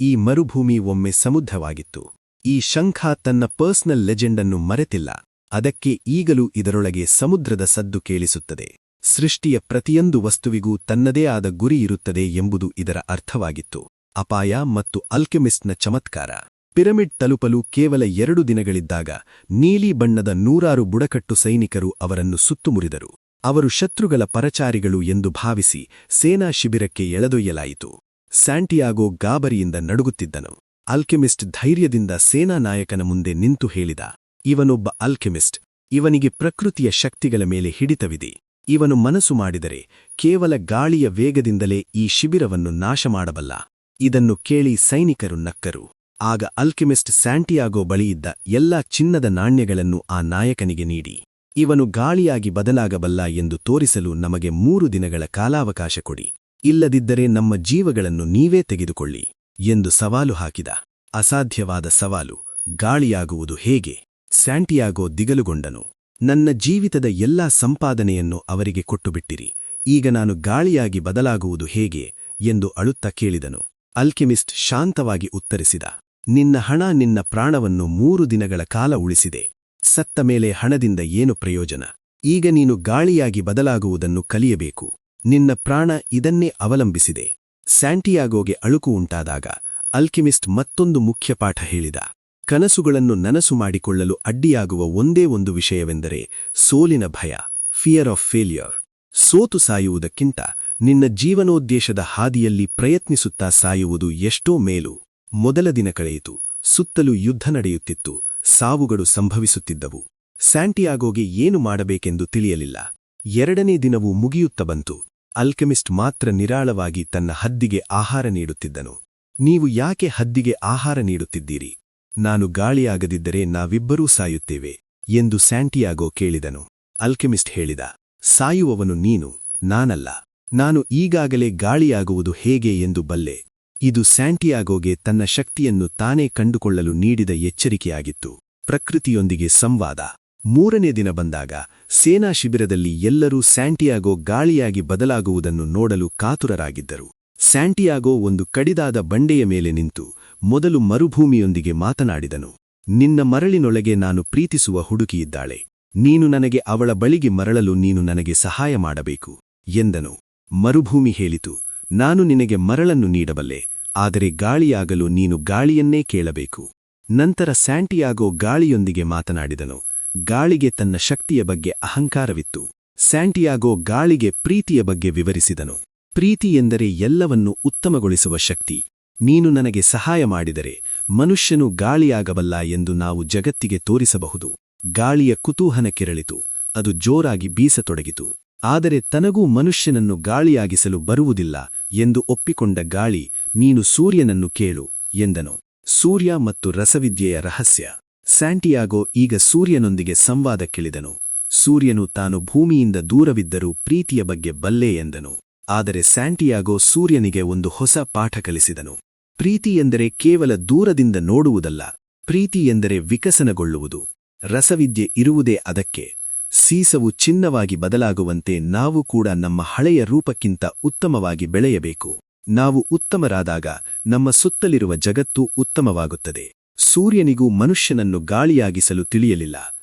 ಈ ಮರುಭೂಮಿ ಒಮ್ಮೆ ಸಮುದ್ರವಾಗಿತ್ತು. ಈ ಶಂಖ ತನ್ನ ಪರ್ಸನಲ್ ಲೆಜೆಂಡನ್ನು ಮರೆತಿಲ್ಲ. ಅದಕ್ಕೆ ಈಗಲೂ ಇದರೊಳಗೆ ಸಮುದ್ರದ ಸದ್ದು ಕೇಳಿಸುತ್ತದೆ. ಸೃಷ್ಟಿಯ ಪ್ರತಿಯೊಂದು ವಸ್ತುವಿಗೂ ತನ್ನದೇ ಆದ ಗುರಿಯಿರುತ್ತದೆ ಎಂಬುದು ಇದರ ಅರ್ಥವಾಗಿತ್ತು. ಅಪಾಯ ಮತ್ತು ಅಲ್ಕೆಮಿಸ್ಟ್ನ ಚಮತ್ಕಾರ. ಪಿರಮಿಡ್ ತಲುಪಲು ಕೇವಲ 2 ದಿನಗಳಿದ್ದಾಗ ನೀಲಿ ಬಣ್ಣದ 100 ಬುಡಕಟ್ಟು ಸೈನಿಕರು ಅವರನ್ನು ಸುತ್ತುಮುರಿದರು. ಅವರು ಶತ್ರುಗಳ ಪರಚಾರಿಗಳು ಎಂದು ಭಾವಿಸಿ ಸೇನಾ ಶಿಬಿರಕ್ಕೆ ಎಳೆದೊಯ್ಯಲಾಯಿತು. ಸ್ಯಾಂಟಿಯಾಗೋ ಗಾಬರಿಯಿಂದ ನಡುಗುತ್ತಿದ್ದನು. ಅಲ್ಕೆಮಿಸ್ಟ್ ಧೈರ್ಯದಿಂದ ಸೇನಾ ನಾಯಕನ ಮುಂದೆ ನಿಂತು ಹೇಳಿದ, ಇವನೊಬ್ಬ ಅಲ್ಕೆಮಿಸ್ಟ್. ಇವನಿಗೆ ಪ್ರಕೃತಿಯ ಶಕ್ತಿಗಳ ಮೇಲೆ ಹಿಡಿತವಿದೆ. ಇವನು ಮನಸ್ಸು ಮಾಡಿದರೆ ಕೇವಲ ಗಾಳಿಯ ವೇಗದಿಂದಲೇ ಈ ಶಿಬಿರವನ್ನು ನಾಶ ಮಾಡಬಲ್ಲ. ಇದನ್ನು ಕೇಳಿ ಸೈನಿಕರು ನಕ್ಕರು. ಆಗ ಅಲ್ಕೆಮಿಸ್ಟ್ ಸ್ಯಾಂಟಿಯಾಗೋ ಬಳಿಯಿದ್ದ ಎಲ್ಲಾ ಚಿನ್ನದ ನಾಣ್ಯಗಳನ್ನು ಆ ನಾಯಕನಿಗೆ ನೀಡಿ, ಇವನು ಗಾಳಿಯಾಗಿ ಬದಲಾಗಬಲ್ಲ ಎಂದು ತೋರಿಸಲು ನಮಗೆ 3 ದಿನಗಳ ಕಾಲಾವಕಾಶ ಕೊಡಿ. ಇಲ್ಲದಿದ್ದರೆ ನಮ್ಮ ಜೀವಗಳನ್ನು ನೀವೇ ತೆಗೆದುಕೊಳ್ಳಿ ಎಂದು ಸವಾಲು ಹಾಕಿದ. ಅಸಾಧ್ಯವಾದ ಸವಾಲು. ಗಾಳಿಯಾಗುವುದು ಹೇಗೆ? ಸ್ಯಾಂಟಿಯಾಗೋ ದಿಗಲುಗೊಂಡನು. ನನ್ನ ಜೀವಿತದ ಎಲ್ಲಾ ಸಂಪಾದನೆಯನ್ನು ಅವರಿಗೆ ಕೊಟ್ಟುಬಿಟ್ಟಿರಿ. ಈಗ ನಾನು ಗಾಳಿಯಾಗಿ ಬದಲಾಗುವುದು ಹೇಗೆ ಎಂದು ಅಳುತ್ತಾ ಕೇಳಿದನು. ಅಲ್ಕೆಮಿಸ್ಟ್ ಶಾಂತವಾಗಿ ಉತ್ತರಿಸಿದ, ನಿನ್ನ ಹಣ ನಿನ್ನ ಪ್ರಾಣವನ್ನು 3 ದಿನಗಳ ಕಾಲ ಉಳಿಸಿದೆ. ಸತ್ತ ಮೇಲೆ ಹಣದಿಂದ ಏನು ಪ್ರಯೋಜನ? ಈಗ ನೀನು ಗಾಳಿಯಾಗಿ ಬದಲಾಗುವುದನ್ನು ಕಲಿಯಬೇಕು. ನಿನ್ನ ಪ್ರಾಣ ಇದನ್ನೇ ಅವಲಂಬಿಸಿದೆ. ಸ್ಯಾಂಟಿಯಾಗೋಗೆ ಅಳುಕು ಉಂಟಾದಾಗ ಅಲ್ಕೆಮಿಸ್ಟ್ ಮತ್ತೊಂದು ಮುಖ್ಯ ಪಾಠ ಹೇಳಿದ. ಕನಸುಗಳನ್ನು ನನಸು ಮಾಡಿಕೊಳ್ಳಲು ಅಡ್ಡಿಯಾಗುವ ಒಂದೇ ಒಂದು ವಿಷಯವೆಂದರೆ ಸೋಲಿನ ಭಯ, ಫಿಯರ್ ಆಫ್ ಫೇಲ್ಯೂರ್. ಸೋತು ಸಾಯುವುದಕ್ಕಿಂತ ನಿನ್ನ ಜೀವನೋದ್ದೇಶದ ಹಾದಿಯಲ್ಲಿ ಪ್ರಯತ್ನಿಸುತ್ತಾ ಸಾಯುವುದು ಎಷ್ಟೋ ಮೇಲು. ಮೊದಲ ದಿನ ಕಳೆಯಿತು. ಸುತ್ತಲೂ ಯುದ್ಧ ನಡೆಯುತ್ತಿತ್ತು. ಸಾವುಗಳು ಸಂಭವಿಸುತ್ತಿದ್ದವು. ಸ್ಯಾಂಟಿಯಾಗೋಗೆ ಏನು ಮಾಡಬೇಕೆಂದು ತಿಳಿಯಲಿಲ್ಲ. 2ನೇ ದಿನವೂ ಮುಗಿಯುತ್ತ ಬಂತು. ಅಲ್ಕೆಮಿಸ್ಟ್ ಮಾತ್ರ ನಿರಾಳವಾಗಿ ತನ್ನ ಹದ್ದಿಗೆ ಆಹಾರ ನೀಡುತ್ತಿದ್ದನು. ನೀವು ಯಾಕೆ ಹದ್ದಿಗೆ ಆಹಾರ ನೀಡುತ್ತಿದ್ದೀರಿ? ನಾನು ಗಾಳಿಯಾಗದಿದ್ದರೆ ನಾವಿಬ್ಬರೂ ಸಾಯುತ್ತೇವೆ ಎಂದು ಸ್ಯಾಂಟಿಯಾಗೋ ಕೇಳಿದನು. ಅಲ್ಕೆಮಿಸ್ಟ್ ಹೇಳಿದ, ಸಾಯುವವನು ನೀನು, ನಾನಲ್ಲ. ನಾನು ಈಗಾಗಲೇ ಗಾಳಿಯಾಗುವುದು ಹೇಗೆ ಎಂದು ಬಲ್ಲೆ. ಇದು ಸ್ಯಾಂಟಿಯಾಗೋಗೆ ತನ್ನ ಶಕ್ತಿಯನ್ನು ತಾನೇ ಕಂಡುಕೊಳ್ಳಲು ನೀಡಿದ ಎಚ್ಚರಿಕೆಯಾಗಿತ್ತು. ಪ್ರಕೃತಿಯೊಂದಿಗೆ ಸಂವಾದ. 3ನೇ ದಿನ ಬಂದಾಗ ಸೇನಾ ಶಿಬಿರದಲ್ಲಿ ಎಲ್ಲರೂ ಸ್ಯಾಂಟಿಯಾಗೋ ಗಾಳಿಯಾಗಿ ಬದಲಾಗುವುದನ್ನು ನೋಡಲು ಕಾತುರರಾಗಿದ್ದರು. ಸ್ಯಾಂಟಿಯಾಗೋ ಒಂದು ಕಡಿದಾದ ಬಂಡೆಯ ಮೇಲೆ ನಿಂತು ಮೊದಲು ಮರುಭೂಮಿಯೊಂದಿಗೆ ಮಾತನಾಡಿದನು. ನಿನ್ನ ಮರಳಿನೊಳಗೆ ನಾನು ಪ್ರೀತಿಸುವ ಹುಡುಗಿಯಿದ್ದಾಳೆ. ನೀನು ನನಗೆ ಅವಳ ಬಳಿಗೆ ಮರಳಲು ನೀನು ನನಗೆ ಸಹಾಯ ಮಾಡಬೇಕು ಎಂದನು. ಮರುಭೂಮಿ ಹೇಳಿತು, ನಾನು ನಿನಗೆ ಮರಳನ್ನು ನೀಡಬಲ್ಲೆ, ಆದರೆ ಗಾಳಿಯಾಗಲು ನೀನು ಗಾಳಿಯನ್ನೇ ಕೇಳಬೇಕು. ನಂತರ ಸ್ಯಾಂಟಿಯಾಗೋ ಗಾಳಿಯೊಂದಿಗೆ ಮಾತನಾಡಿದನು. ಗಾಳಿಗೆ ತನ್ನ ಶಕ್ತಿಯ ಬಗ್ಗೆ ಅಹಂಕಾರವಿತ್ತು. ಸ್ಯಾಂಟಿಯಾಗೋ ಗಾಳಿಗೆ ಪ್ರೀತಿಯ ಬಗ್ಗೆ ವಿವರಿಸಿದನು. ಪ್ರೀತಿ ಎಂದರೆ ಎಲ್ಲವನ್ನೂ ಉತ್ತಮಗೊಳಿಸುವ ಶಕ್ತಿ. ನೀನು ನನಗೆ ಸಹಾಯ ಮಾಡಿದರೆ ಮನುಷ್ಯನು ಗಾಳಿಯಾಗಬಲ್ಲ ಎಂದು ನಾವು ಜಗತ್ತಿಗೆ ತೋರಿಸಬಹುದು. ಗಾಳಿಯ ಕುತೂಹಲ ಕೆರಳಿತು. ಅದು ಜೋರಾಗಿ ಬೀಸತೊಡಗಿತು. ಆದರೆ ತನಗೂ ಮನುಷ್ಯನನ್ನು ಗಾಳಿಯಾಗಿಸಲು ಬರುವುದಿಲ್ಲ ಎಂದು ಒಪ್ಪಿಕೊಂಡ ಗಾಳಿ, ನೀನು ಸೂರ್ಯನನ್ನು ಕೇಳು ಎಂದನು. ಸೂರ್ಯ ಮತ್ತು ರಸವಿದ್ಯೆಯ ರಹಸ್ಯ. ಸ್ಯಾಂಟಿಯಾಗೋ ಈಗ ಸೂರ್ಯನೊಂದಿಗೆ ಸಂವಾದಕ್ಕಿಳಿದನು. ಸೂರ್ಯನು ತಾನು ಭೂಮಿಯಿಂದ ದೂರವಿದ್ದರೂ ಪ್ರೀತಿಯ ಬಗ್ಗೆ ಬಲ್ಲೆ ಎಂದನು. ಆದರೆ ಸ್ಯಾಂಟಿಯಾಗೋ ಸೂರ್ಯನಿಗೆ ಒಂದು ಹೊಸ ಪಾಠ ಕಲಿಸಿದನು. ಪ್ರೀತಿ ಎಂದರೆ ಕೇವಲ ದೂರದಿಂದ ನೋಡುವುದಲ್ಲ. ಪ್ರೀತಿ ಎಂದರೆ ವಿಕಸನಗೊಳ್ಳುವುದು. ರಸವಿದ್ಯೆ ಇರುವುದೇ ಅದಕ್ಕೆ. ಸೀಸವು ಚಿನ್ನವಾಗಿ ಬದಲಾಗುವಂತೆ ನಾವು ಕೂಡ ನಮ್ಮ ಹಳೆಯ ರೂಪಕ್ಕಿಂತ ಉತ್ತಮವಾಗಿ ಬೆಳೆಯಬೇಕು. ನಾವು ಉತ್ತಮರಾದಾಗ ನಮ್ಮ ಸುತ್ತಲಿರುವ ಜಗತ್ತು ಉತ್ತಮವಾಗುತ್ತದೆ. ಸೂರ್ಯನಿಗೂ ಮನುಷ್ಯನನ್ನು ಗಾಳಿಯಾಗಿಸಲು ತಿಳಿಯಲಿಲ್ಲ.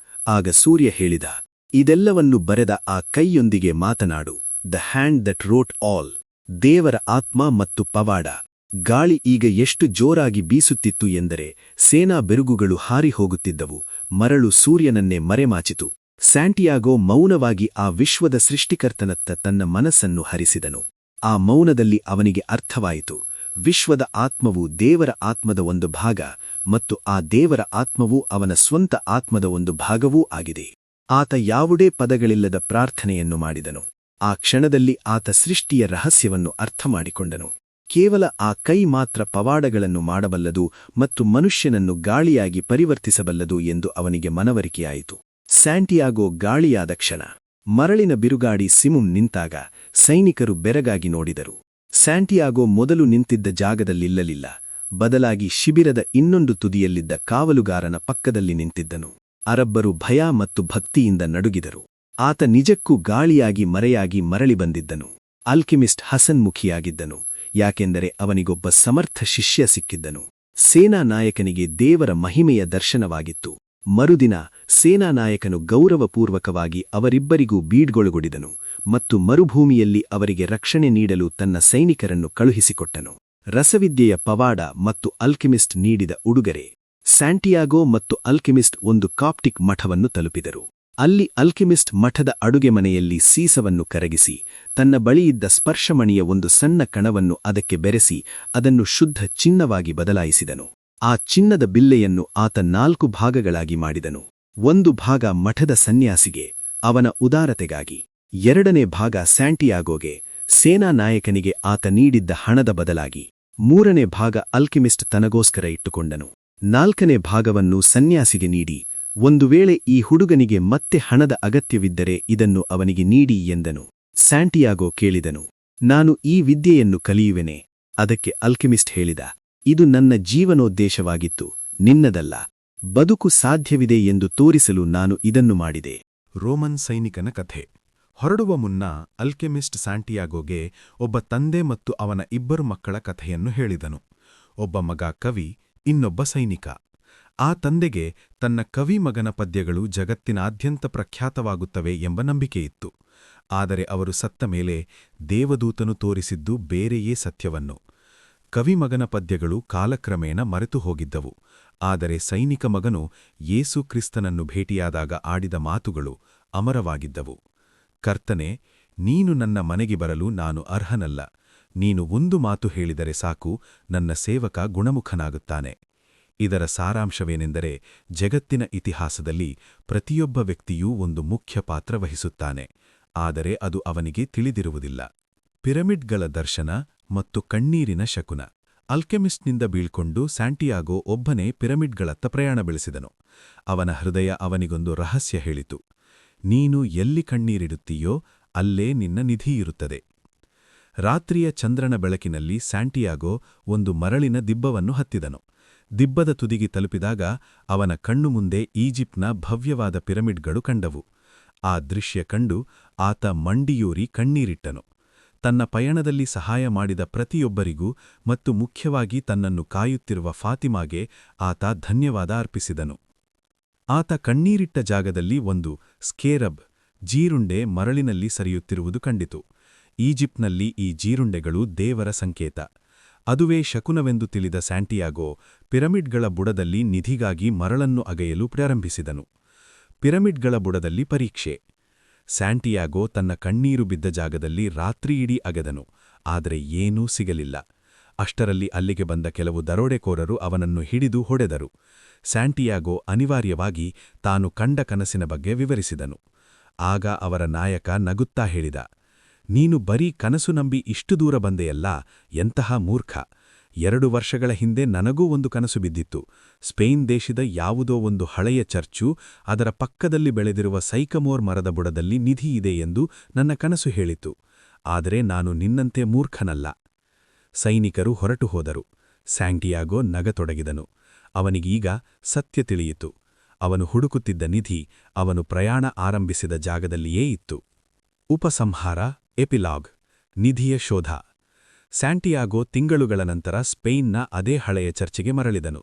ಆಗ ಸೂರ್ಯ ಹೇಳಿದ, ಇದೆಲ್ಲವನ್ನು ಬರೆದ ಆ ಕೈಯೊಂದಿಗೆ ಮಾತನಾಡು. The hand that wrote all. ದೇವರ ಆತ್ಮ ಮತ್ತು ಪವಾಡ. ಗಾಳಿ ಈಗ ಎಷ್ಟು ಜೋರಾಗಿ ಬೀಸುತ್ತಿತ್ತು ಎಂದರೆ ಸೇನಾ ಬೆರುಗುಗಳು ಹಾರಿಹೋಗುತ್ತಿದ್ದವು. ಮರಳು ಸೂರ್ಯನನ್ನೇ ಮರೆಮಾಚಿತು. ಸ್ಯಾಂಟಿಯಾಗೋ ಮೌನವಾಗಿ ಆ ವಿಶ್ವದ ಸೃಷ್ಟಿಕರ್ತನತ್ತ ತನ್ನ ಮನಸ್ಸನ್ನು ಹರಿಸಿದನು. ಆ ಮೌನದಲ್ಲಿ ಅವನಿಗೆ ಅರ್ಥವಾಯಿತು, ವಿಶ್ವದ ಆತ್ಮವು ದೇವರ ಆತ್ಮದ ಒಂದು ಭಾಗ ಮತ್ತು ಆ ದೇವರ ಆತ್ಮವು ಅವನ ಸ್ವಂತ ಆತ್ಮದ ಒಂದು ಭಾಗವೂ ಆಗಿದೆ. ಆತ ಯಾವುದೇ ಪದಗಳಿಲ್ಲದ ಪ್ರಾರ್ಥನೆಯನ್ನು ಮಾಡಿದನು. ಆ ಕ್ಷಣದಲ್ಲಿ ಆತ ಸೃಷ್ಟಿಯ ರಹಸ್ಯವನ್ನು ಅರ್ಥಮಾಡಿಕೊಂಡನು. ಕೇವಲ ಆ ಕೈ ಮಾತ್ರ ಪವಾಡಗಳನ್ನು ಮಾಡಬಲ್ಲದು ಮತ್ತು ಮನುಷ್ಯನನ್ನು ಗಾಳಿಯಾಗಿ ಪರಿವರ್ತಿಸಬಲ್ಲದು ಎಂದು ಅವನಿಗೆ ಮನವರಿಕೆಯಾಯಿತು. ಸ್ಯಾಂಟಿಯಾಗೋ ಗಾಳಿಯಾದ ಕ್ಷಣ ಮರಳಿನ ಬಿರುಗಾಡಿ ಸಿಮುಮ್ ನಿಂತಾಗ ಸೈನಿಕರು ಬೆರಗಾಗಿ ನೋಡಿದರು. ಸ್ಯಾಂಟಿಯಾಗೋ ಮೊದಲು ನಿಂತಿದ್ದ ಜಾಗದಲ್ಲಿಲ್ಲಲಿಲ್ಲ. ಬದಲಾಗಿ ಶಿಬಿರದ ಇನ್ನೊಂದು ತುದಿಯಲ್ಲಿದ್ದ ಕಾವಲುಗಾರನ ಪಕ್ಕದಲ್ಲಿ ನಿಂತಿದ್ದನು. ಅರಬ್ಬರು ಭಯ ಮತ್ತು ಭಕ್ತಿಯಿಂದ ನಡುಗಿದರು. ಆತ ನಿಜಕ್ಕೂ ಗಾಳಿಯಾಗಿ ಮರೆಯಾಗಿ ಮರಳಿ ಬಂದಿದ್ದನು. ಅಲ್ಕೆಮಿಸ್ಟ್ ಹಸನ್ಮುಖಿಯಾಗಿದ್ದನು. ಯಾಕೆಂದರೆ ಅವನಿಗೊಬ್ಬ ಸಮರ್ಥ ಶಿಷ್ಯ ಸಿಕ್ಕಿದ್ದನು. ಸೇನಾ ನಾಯಕನಿಗೆ ದೇವರ ಮಹಿಮೆಯ ದರ್ಶನವಾಗಿತ್ತು. ಮರುದಿನ ಸೇನಾನಾಯಕನು ಗೌರವಪೂರ್ವಕವಾಗಿ ಅವರಿಬ್ಬರಿಗೂ ಬೀಡ್ಗೊಳಗೊಡಿದನು ಮತ್ತು ಮರುಭೂಮಿಯಲ್ಲಿ ಅವರಿಗೆ ರಕ್ಷಣೆ ನೀಡಲು ತನ್ನ ಸೈನಿಕರನ್ನು ಕಳುಹಿಸಿಕೊಟ್ಟನು. ರಸವಿದ್ಯೆಯ ಪವಾಡ ಮತ್ತು ಅಲ್ಕೆಮಿಸ್ಟ್ ನೀಡಿದ ಉಡುಗೊರೆ. ಸ್ಯಾಂಟಿಯಾಗೋ ಮತ್ತು ಅಲ್ಕೆಮಿಸ್ಟ್ ಒಂದು ಕಾಪ್ಟಿಕ್ ಮಠವನ್ನು ತಲುಪಿದರು. ಅಲ್ಲಿ ಅಲ್ಕೆಮಿಸ್ಟ್ ಮಠದ ಅಡುಗೆ ಮನೆಯಲ್ಲಿ ಸೀಸವನ್ನು ಕರಗಿಸಿ ತನ್ನ ಬಳಿಯಿದ್ದ ಸ್ಪರ್ಶಮಣಿಯ ಒಂದು ಸಣ್ಣ ಕಣವನ್ನು ಅದಕ್ಕೆ ಬೆರೆಸಿ ಅದನ್ನು ಶುದ್ಧ ಚಿನ್ನವಾಗಿ ಬದಲಾಯಿಸಿದನು. ಆ ಚಿನ್ನದ ಬಿಲ್ಲೆಯನ್ನು ಆತ 4 ಭಾಗಗಳಾಗಿ ಮಾಡಿದನು. ಒಂದು ಭಾಗ ಮಠದ ಸನ್ಯಾಸಿಗೆ, ಅವನ ಉದಾರತೆಗಾಗಿ. 2ನೇ ಭಾಗ ಸ್ಯಾಂಟಿಯಾಗೋಗೆ, ಸೇನಾ ನಾಯಕನಿಗೆ ಆತ ನೀಡಿದ್ದ ಹಣದ ಬದಲಾಗಿ. 3ನೇ ಭಾಗ ಅಲ್ಕೆಮಿಸ್ಟ್ ತನಗೋಸ್ಕರ ಇಟ್ಟುಕೊಂಡನು. 4ನೇ ಭಾಗವನ್ನು ಸನ್ಯಾಸಿಗೆ ನೀಡಿ, ಒಂದು ವೇಳೆ ಈ ಹುಡುಗನಿಗೆ ಮತ್ತೆ ಹಣದ ಅಗತ್ಯವಿದ್ದರೆ ಇದನ್ನು ಅವನಿಗೆ ನೀಡಿ ಎಂದನು. ಸ್ಯಾಂಟಿಯಾಗೋ ಕೇಳಿದನು, ನಾನು ಈ ವಿದ್ಯೆಯನ್ನು ಕಲಿಯುವೆನೆ? ಅದಕ್ಕೆ ಅಲ್ಕೆಮಿಸ್ಟ್ ಹೇಳಿದ, ಇದು ನನ್ನ ಜೀವನೋದ್ದೇಶವಾಗಿತ್ತು, ನಿನ್ನದಲ್ಲ. ಬದುಕು ಸಾಧ್ಯವಿದೆ ಎಂದು ತೋರಿಸಲು ನಾನು ಇದನ್ನು ಮಾಡಿದೆ. ರೋಮನ್ ಸೈನಿಕನ ಕಥೆ. ಹೊರಡುವ ಮುನ್ನ ಅಲ್ಕೆಮಿಸ್ಟ್ ಸ್ಯಾಂಟಿಯಾಗೋಗೆ ಒಬ್ಬ ತಂದೆ ಮತ್ತು ಅವನ 2 ಮಕ್ಕಳ ಕಥೆಯನ್ನು ಹೇಳಿದನು. ಒಬ್ಬ ಮಗ ಕವಿ, ಇನ್ನೊಬ್ಬ ಸೈನಿಕ. ಆ ತಂದೆಗೆ ತನ್ನ ಕವಿ ಮಗನ ಪದ್ಯಗಳು ಜಗತ್ತಿನಾದ್ಯಂತ ಪ್ರಖ್ಯಾತವಾಗುತ್ತವೆ ಎಂಬ ನಂಬಿಕೆಯಿತ್ತು. ಆದರೆ ಅವರು ಸತ್ತ ಮೇಲೆ ದೇವದೂತನು ತೋರಿಸಿದ್ದು ಬೇರೆಯೇ ಸತ್ಯವನ್ನು. ಕವಿಮಗನ ಪದ್ಯಗಳು ಕಾಲಕ್ರಮೇಣ ಮರೆತು ಹೋಗಿದ್ದವು. ಆದರೆ ಸೈನಿಕ ಮಗನು ಯೇಸು ಕ್ರಿಸ್ತನನ್ನು ಭೇಟಿಯಾದಾಗ ಆಡಿದ ಮಾತುಗಳು ಅಮರವಾಗಿದ್ದವು. ಕರ್ತನೆ, ನೀನು ನನ್ನ ಮನೆಗೆ ಬರಲು ನಾನು ಅರ್ಹನಲ್ಲ. ನೀನು ಒಂದು ಮಾತು ಹೇಳಿದರೆ ಸಾಕು, ನನ್ನ ಸೇವಕ ಗುಣಮುಖನಾಗುತ್ತಾನೆ. ಇದರ ಸಾರಾಂಶವೇನೆಂದರೆ, ಜಗತ್ತಿನ ಇತಿಹಾಸದಲ್ಲಿ ಪ್ರತಿಯೊಬ್ಬ ವ್ಯಕ್ತಿಯೂ ಒಂದು ಮುಖ್ಯ ಪಾತ್ರ ವಹಿಸುತ್ತಾನೆ, ಆದರೆ ಅದು ಅವನಿಗೆ ತಿಳಿದಿರುವುದಿಲ್ಲ. ಪಿರಮಿಡ್ಗಳ ದರ್ಶನ ಮತ್ತು ಕಣ್ಣೀರಿನ ಶಕುನ. ಅಲ್ಕೆಮಿಸ್ಟ್ನಿಂದ ಬೀಳ್ಕೊಂಡು ಸ್ಯಾಂಟಿಯಾಗೋ ಒಬ್ಬನೇ ಪಿರಮಿಡ್ಗಳತ್ತ ಪ್ರಯಾಣ ಬೆಳೆಸಿದನು. ಅವನ ಹೃದಯ ಅವನಿಗೊಂದು ರಹಸ್ಯ ಹೇಳಿತು: ನೀನು ಎಲ್ಲಿ ಕಣ್ಣೀರಿಡುತ್ತೀಯೋ ಅಲ್ಲೇ ನಿನ್ನ ನಿಧಿಯಿರುತ್ತದೆ. ರಾತ್ರಿಯ ಚಂದ್ರನ ಬೆಳಕಿನಲ್ಲಿ ಸ್ಯಾಂಟಿಯಾಗೋ ಒಂದು ಮರಳಿನ ದಿಬ್ಬವನ್ನು ಹತ್ತಿದನು. ದಿಬ್ಬದ ತುದಿಗೆ ತಲುಪಿದಾಗ ಅವನ ಕಣ್ಣು ಮುಂದೆ ಈಜಿಪ್ಟ್ನ ಭವ್ಯವಾದ ಪಿರಮಿಡ್ಗಳು ಕಂಡವು. ಆ ದೃಶ್ಯ ಕಂಡು ಆತ ಮಂಡಿಯೂರಿ ಕಣ್ಣೀರಿಟ್ಟನು. ತನ್ನ ಪಯಣದಲ್ಲಿ ಸಹಾಯ ಮಾಡಿದ ಪ್ರತಿಯೊಬ್ಬರಿಗೂ ಮತ್ತು ಮುಖ್ಯವಾಗಿ ತನ್ನನ್ನು ಕಾಯುತ್ತಿರುವ ಫಾತಿಮಾಗೆ ಆತ ಧನ್ಯವಾದ ಅರ್ಪಿಸಿದನು. ಆತ ಕಣ್ಣೀರಿಟ್ಟ ಜಾಗದಲ್ಲಿ ಒಂದು ಸ್ಕೇರಬ್, ಜೀರುಂಡೆ ಮರಳಿನಲ್ಲಿ ಸರಿಯುತ್ತಿರುವುದು ಕಂಡಿತು. ಈಜಿಪ್ಟ್ನಲ್ಲಿ ಈ ಜೀರುಂಡೆಗಳು ದೇವರ ಸಂಕೇತ. ಅದುವೇ ಶಕುನವೆಂದು ತಿಳಿದ ಸ್ಯಾಂಟಿಯಾಗೋ ಪಿರಮಿಡ್ಗಳ ಬುಡದಲ್ಲಿ ನಿಧಿಗಾಗಿ ಮರಳನ್ನು ಅಗೆಯಲು ಪ್ರಾರಂಭಿಸಿದನು. ಪಿರಮಿಡ್ಗಳ ಬುಡದಲ್ಲಿ ಪರೀಕ್ಷೆ. ಸ್ಯಾಂಟಿಯಾಗೋ ತನ್ನ ಕಣ್ಣೀರು ಬಿದ್ದ ಜಾಗದಲ್ಲಿ ರಾತ್ರಿಯಿಡೀ ಅಗೆದನು, ಆದರೆ ಏನೂ ಸಿಗಲಿಲ್ಲ. ಅಷ್ಟರಲ್ಲಿ ಅಲ್ಲಿಗೆ ಬಂದ ಕೆಲವು ದರೋಡೆಕೋರರು ಅವನನ್ನು ಹಿಡಿದು ಹೊಡೆದರು. ಸ್ಯಾಂಟಿಯಾಗೋ ಅನಿವಾರ್ಯವಾಗಿ ತಾನು ಕಂಡ ಕನಸಿನ ಬಗ್ಗೆ ವಿವರಿಸಿದನು. ಆಗ ಅವರ ನಾಯಕ ನಗುತ್ತಾ ಹೇಳಿದ, ನೀನು ಬರೀ ಕನಸು ನಂಬಿ ಇಷ್ಟು ದೂರ ಬಂದೆಯಲ್ಲ, ಎಂತಹ ಮೂರ್ಖ. 2 ವರ್ಷಗಳ ಹಿಂದೆ ನನಗೂ ಒಂದು ಕನಸು ಬಿದ್ದಿತ್ತು. ಸ್ಪೇನ್ ದೇಶದ ಯಾವುದೋ ಒಂದು ಹಳೆಯ ಚರ್ಚು, ಅದರ ಪಕ್ಕದಲ್ಲಿ ಬೆಳೆದಿರುವ ಸೈಕಮೋರ್ ಮರದ ಬುಡದಲ್ಲಿ ನಿಧಿ ಇದೆ ಎಂದು ನನ್ನ ಕನಸು ಹೇಳಿತು. ಆದರೆ ನಾನು ನಿನ್ನಂತೆ ಮೂರ್ಖನಲ್ಲ. ಸೈನಿಕರು ಹೊರಟು ಹೋದರು. ಸ್ಯಾಂಟಿಯಾಗೋ ನಗತೊಡಗಿದನು. ಅವನಿಗೀಗ ಸತ್ಯ ತಿಳಿಯಿತು. ಅವನು ಹುಡುಕುತ್ತಿದ್ದ ನಿಧಿ ಅವನು ಪ್ರಯಾಣ ಆರಂಭಿಸಿದ ಜಾಗದಲ್ಲಿಯೇ ಇತ್ತು. ಉಪಸಂಹಾರ. ಎಪಿಲಾಗ್. ನಿಧಿಯ ಶೋಧ. ಸ್ಯಾಂಟಿಯಾಗೋ ತಿಂಗಳುಗಳ ನಂತರ ಸ್ಪೇನ್ನ ಅದೇ ಹಳೆಯ ಚರ್ಚಿಗೆ ಮರಳಿದನು.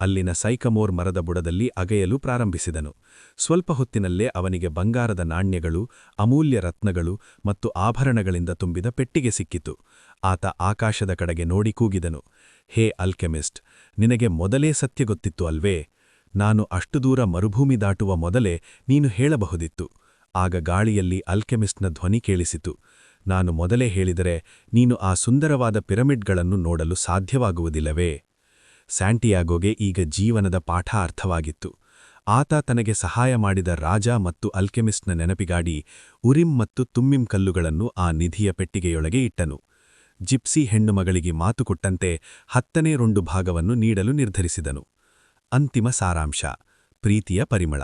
ಅಲ್ಲಿನ ಸೈಕಮೋರ್ ಮರದ ಬುಡದಲ್ಲಿ ಅಗೆಯಲು ಪ್ರಾರಂಭಿಸಿದನು. ಸ್ವಲ್ಪ ಹೊತ್ತಿನಲ್ಲೇ ಅವನಿಗೆ ಬಂಗಾರದ ನಾಣ್ಯಗಳು, ಅಮೂಲ್ಯ ರತ್ನಗಳು ಮತ್ತು ಆಭರಣಗಳಿಂದ ತುಂಬಿದ ಪೆಟ್ಟಿಗೆ ಸಿಕ್ಕಿತು. ಆತ ಆಕಾಶದ ಕಡೆಗೆ ನೋಡಿ ಕೂಗಿದನು, ಹೇ ಅಲ್ಕೆಮಿಸ್ಟ್, ನಿನಗೆ ಮೊದಲೇ ಸತ್ಯ ಗೊತ್ತಿತ್ತು ಅಲ್ವೇ? ನಾನು ಅಷ್ಟು ದೂರ ಮರುಭೂಮಿ ದಾಟುವ ಮೊದಲೇ ನೀನು ಹೇಳಬಹುದಿತ್ತು. ಆಗ ಗಾಳಿಯಲ್ಲಿ ಅಲ್ಕೆಮಿಸ್ಟ್ನ ಧ್ವನಿ ಕೇಳಿಸಿತು, ನಾನು ಮೊದಲೇ ಹೇಳಿದರೆ ನೀನು ಆ ಸುಂದರವಾದ ಪಿರಮಿಡ್ಗಳನ್ನು ನೋಡಲು ಸಾಧ್ಯವಾಗುವುದಿಲ್ಲವೇ? ಸ್ಯಾಂಟಿಯಾಗೋಗೆ ಈಗ ಜೀವನದ ಪಾಠ ಅರ್ಥವಾಗಿತ್ತು. ಆತ ತನಗೆ ಸಹಾಯ ಮಾಡಿದ ರಾಜ ಮತ್ತು ಅಲ್ಕೆಮಿಸ್ಟ್ನ ನೆನಪಿಗಾಡಿ ಉರಿಮ್ ಮತ್ತು ತುಮ್ಮಿಮ್ ಕಲ್ಲುಗಳನ್ನು ಆ ನಿಧಿಯ ಪೆಟ್ಟಿಗೆಯೊಳಗೆ ಇಟ್ಟನು. ಜಿಪ್ಸಿ ಹೆಣ್ಣುಮಗಳಿಗೆ ಮಾತುಕೊಟ್ಟಂತೆ 10ನೇ 2 ಭಾಗವನ್ನು ನೀಡಲು ನಿರ್ಧರಿಸಿದನು. ಅಂತಿಮ ಸಾರಾಂಶ: ಪ್ರೀತಿಯ ಪರಿಮಳ.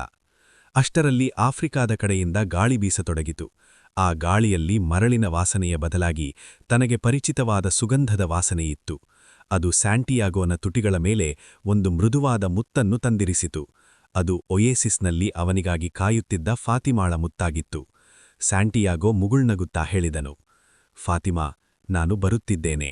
ಅಷ್ಟರಲ್ಲಿ ಆಫ್ರಿಕಾದ ಕಡೆಯಿಂದ ಗಾಳಿ ಬೀಸತೊಡಗಿತು. ಆ ಗಾಳಿಯಲ್ಲಿ ಮರಳಿನ ವಾಸನೆಯ ಬದಲಾಗಿ ತನಗೆ ಪರಿಚಿತವಾದ ಸುಗಂಧದ ವಾಸನೆಯಿತ್ತು. ಅದು ಸ್ಯಾಂಟಿಯಾಗೋನ ತುಟಿಗಳ ಮೇಲೆ ಒಂದು ಮೃದುವಾದ ಮುತ್ತನ್ನು ತಂದಿರಿಸಿತು. ಅದು ಒಯೇಸಿಸ್ನಲ್ಲಿ ಅವನಿಗಾಗಿ ಕಾಯುತ್ತಿದ್ದ ಫಾತಿಮಾಳ ಮುತ್ತಾಗಿತ್ತು. ಸ್ಯಾಂಟಿಯಾಗೋ ಮುಗುಳ್ನಗುತ್ತಾ ಹೇಳಿದನು, ಫಾತಿಮಾ, ನಾನು ಬರುತ್ತಿದ್ದೇನೆ.